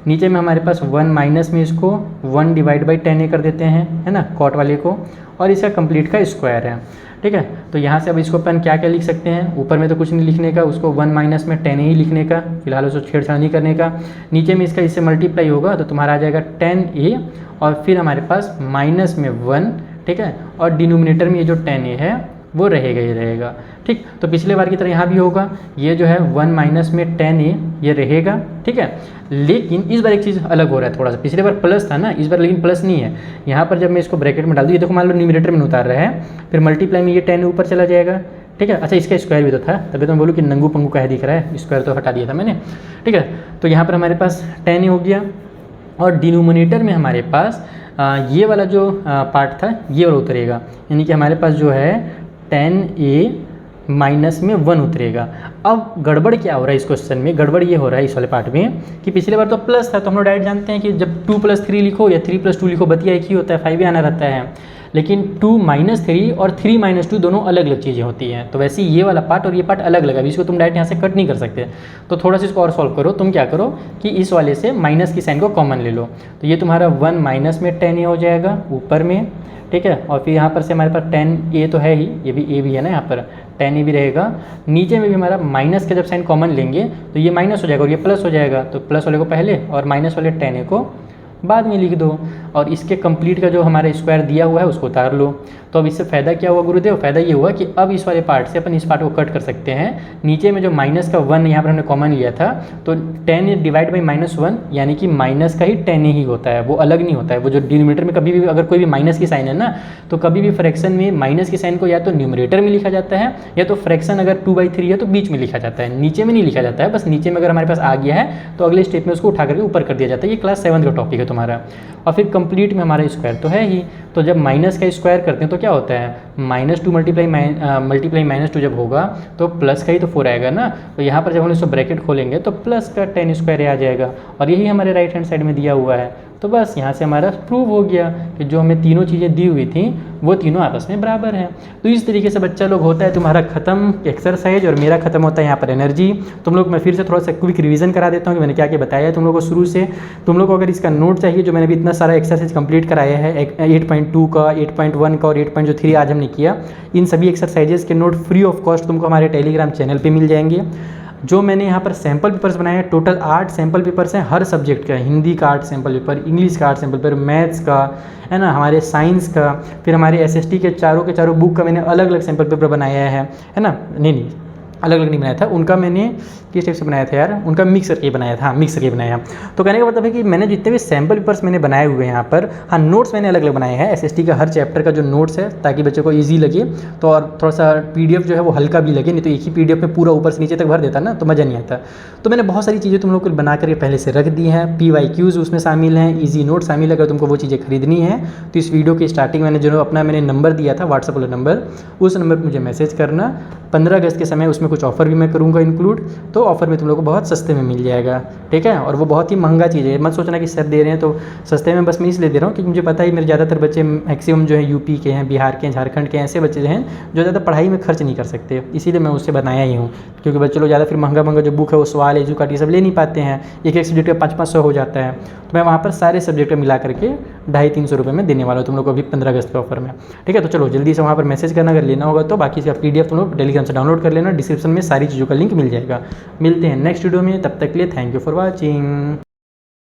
नीचे में हमारे पास 1 माइनस में इसको 1 डिवाइड बाई 10 ए कर देते हैं, है ना, कॉट वाले को, और इसका कंप्लीट का स्क्वायर है। ठीक है, तो यहाँ से अब इसको अपन क्या क्या लिख सकते हैं, ऊपर में तो कुछ नहीं लिखने का, उसको 1 माइनस में 10 ही लिखने का, फिलहाल उसको छेड़छाड़ नहीं करने का। नीचे में इसका इससे मल्टीप्लाई होगा तो तुम्हारा आ जाएगा 10a और फिर हमारे पास माइनस में 1। ठीक है, और डिनोमिनेटर में ये जो 10a है वो रहेगा ही रहेगा। ठीक, तो पिछले बार की तरह यहाँ भी होगा, ये जो है 1 माइनस में 10a ये रहेगा। ठीक है, लेकिन इस बार एक चीज़ अलग हो रहा है थोड़ा सा, पिछले बार प्लस था ना, इस बार लेकिन प्लस नहीं है। यहाँ पर जब मैं इसको ब्रैकेट में डाल दूँ, ये देखो मान लो न्यूमरेटर में उतार रहा है, फिर मल्टीप्लाई में ये 10 ऊपर चला जाएगा। ठीक है, अच्छा इसका स्क्वायर भी तो था, तभी तो मैं बोलूँ कि नंगू पंगू कह दिख रहा है, स्क्वायर तो हटा दिया था मैंने। ठीक है, तो यहाँ पर हमारे पास 10 हो गया और डिनोमिनेटर में हमारे पास ये वाला जो पार्ट था ये वाला उतरेगा, यानी कि हमारे पास जो है 10a माइनस में 1 उतरेगा। अब गड़बड़ क्या हो रहा है इस क्वेश्चन में, गड़बड़ ये हो रहा है इस वाले पार्ट में कि पिछले बार तो प्लस था, तो हम लोग डायरेक्ट जानते हैं कि जब 2 प्लस 3 लिखो या 3 प्लस 2 लिखो बतिया एक ही होता है, 5 ही आना रहता है। लेकिन 2 माइनस 3 और 3 माइनस 2 दोनों अलग अलग चीज़ें होती हैं, तो वैसे ये वाला पार्ट और ये पार्ट अलग अलग है। इसको तुम डायरेक्ट यहाँ से कट नहीं कर सकते, तो थोड़ा सा इसको और सॉल्व करो। तुम क्या करो कि इस वाले से माइनस की साइन को कॉमन ले लो, तो ये तुम्हारा 1 माइनस में 10 हो जाएगा ऊपर में। ठीक है, और फिर यहाँ पर से हमारे पास 10a तो है ही, ये भी a भी है ना, यहाँ पर 10a भी रहेगा। नीचे में भी हमारा माइनस का जब साइन कॉमन लेंगे तो ये माइनस हो जाएगा और ये प्लस हो जाएगा, तो प्लस वाले को पहले और माइनस वाले 10a को बाद में लिख दो, और इसके कंप्लीट का जो हमारा स्क्वायर दिया हुआ है उसको उतार लो। तो अब इससे फ़ायदा क्या हुआ गुरुदेव, फ़ायदा ये हुआ कि अब इस वाले पार्ट से अपन इस पार्ट को कट कर सकते हैं। नीचे में जो माइनस का 1 यहाँ पर हमने कॉमन लिया था, तो 10 डिवाइड बाई -1 यानी कि माइनस का ही 10 ही होता है, वो अलग नहीं होता है। वो जो डिनोमिनेटर में कभी भी अगर कोई भी माइनस की साइन है ना, तो कभी भी फ्रैक्शन में माइनस की साइन को या तो न्यूमरेटर में लिखा जाता है, या तो फ्रैक्शन अगर 2/3 है तो बीच में लिखा जाता है, नीचे में नहीं लिखा जाता है। बस नीचे में अगर हमारे पास आ गया है तो अगले स्टेप में उसको उठा करके ऊपर कर दिया जाता है। ये क्लास 7 का टॉपिक है तुम्हारा। और फिर कंप्लीट में हमारा स्क्वायर तो है ही, तो जब माइनस का स्क्वायर करते हैं तो क्या होता है, -2 मल्टीप्लाई -2 जब होगा तो प्लस का ही तो 4 आएगा ना, तो यहाँ पर जब हम इसको ब्रैकेट खोलेंगे तो प्लस का 10 स्क्वायर आ जाएगा, और यही हमारे राइट हैंड साइड में दिया हुआ है। तो बस यहाँ से हमारा प्रूव हो गया कि जो हमें तीनों चीज़ें दी हुई थी वो तीनों आपस में बराबर हैं। तो इस तरीके से बच्चा लोग होता है तुम्हारा ख़त्म एक्सरसाइज, और मेरा ख़त्म होता है यहाँ पर एनर्जी। तुम लोग मैं फिर से थोड़ा सा क्विक रिवीजन करा देता हूँ कि मैंने क्या क्या बताया है तुम लोगों को शुरू से। तुम लोग को अगर इसका नोट चाहिए, जो मैंने भी इतना सारा एक्सरसाइज कंप्लीट कराया है 8.2 का, 8.1 का और 8.3 आज हमने किया, इन सभी एक्सरसाइजेस के नोट फ्री ऑफ कॉस्ट तुमको हमारे टेलीग्राम चैनल पर मिल जाएंगे। जो मैंने यहाँ पर सैम्पल पेपर्स बनाए हैं, टोटल 8 सैम्पल पेपर्स हैं हर सब्जेक्ट का, हिंदी का 8 सैम्पल पेपर, इंग्लिश का 8 सैम्पल पेपर, मैथ्स का, है ना, हमारे साइंस का, फिर हमारे एसएसटी के चारों बुक का मैंने अलग अलग सैम्पल पेपर बनाया है ना, नहीं अलग अलग नहीं बनाया था, उनका मैंने किस टाइप से बनाया था यार, उनका मिक्स करके बनाया था, हाँ मिक्स करके बनाया। तो कहने का मतलब है कि मैंने जितने भी सैम्पल पेपर्स मैंने बनाए हुए हैं यहाँ पर, हाँ नोट्स मैंने अलग अलग बनाए हैं एसएसटी का हर चैप्टर का जो नोट्स है, ताकि बच्चों को ईजी लगे। तो और थोड़ा सा पीडीएफ जो है वो हल्का भी लगे, नहीं तो एक ही पीडीएफ में पूरा ऊपर से नीचे तक भर देता ना तो मज़ा नहीं आता। तो मैंने बहुत सारी चीज़ें तुम लोग को बना करके पहले से रख दी हैं। PYQs उसमें शामिल हैं, ईजी नोट शामिल है। अगर तुमको वो चीज़ें खरीदनी है तो इस वीडियो की स्टार्टिंग मैंने जो अपना मैंने नंबर दिया था व्हाट्सएप वाला नंबर, उस नंबर पर मुझे मैसेज करना। 15 अगस्त के समय उसमें कुछ ऑफर भी मैं करूँगा इंक्लूड, तो ऑफर में तुम लोग को बहुत सस्ते में मिल जाएगा, ठीक है। और वो बहुत ही महंगा चीज़ है, मत सोचना कि सर दे रहे हैं तो सस्ते में, बस मैं इसलिए दे रहा हूँ क्योंकि मुझे पता है मेरे ज़्यादातर बच्चे मैक्सिमम जो है यूपी के हैं, बिहार के हैं, झारखंड के हैं, ऐसे बच्चे हैं जो ज़्यादा पढ़ाई में खर्च नहीं कर सकते, इसीलिए मैं उससे बनाया ही हूँ। क्योंकि बच्चे लोग ज़्यादा फिर महंगा जो बुक है वो सवाल एजुकाट ये सब ले नहीं पाते हैं, एक सब्जेक्ट का 500-500 हो जाता है। तो मैं वहाँ पर सारे सब्जेक्ट मिला करके 250-300 रुपये में देने वाला हूँ तुम लोग को अभी 15 अगस्त के ऑफर में, ठीक है। तो चलो जल्दी से वहाँ पर मैसेज करना अगर लेना होगा तो, बाकी इसका PDF तुम लोग टेलीग्राम से डाउनलोड कर लेना, डिस्क्रिप्शन में सारी चीज़ों का लिंक मिल जाएगा। मिलते हैं नेक्स्ट वीडियो में, तब तक के लिए थैंक यू फॉर वॉचिंग।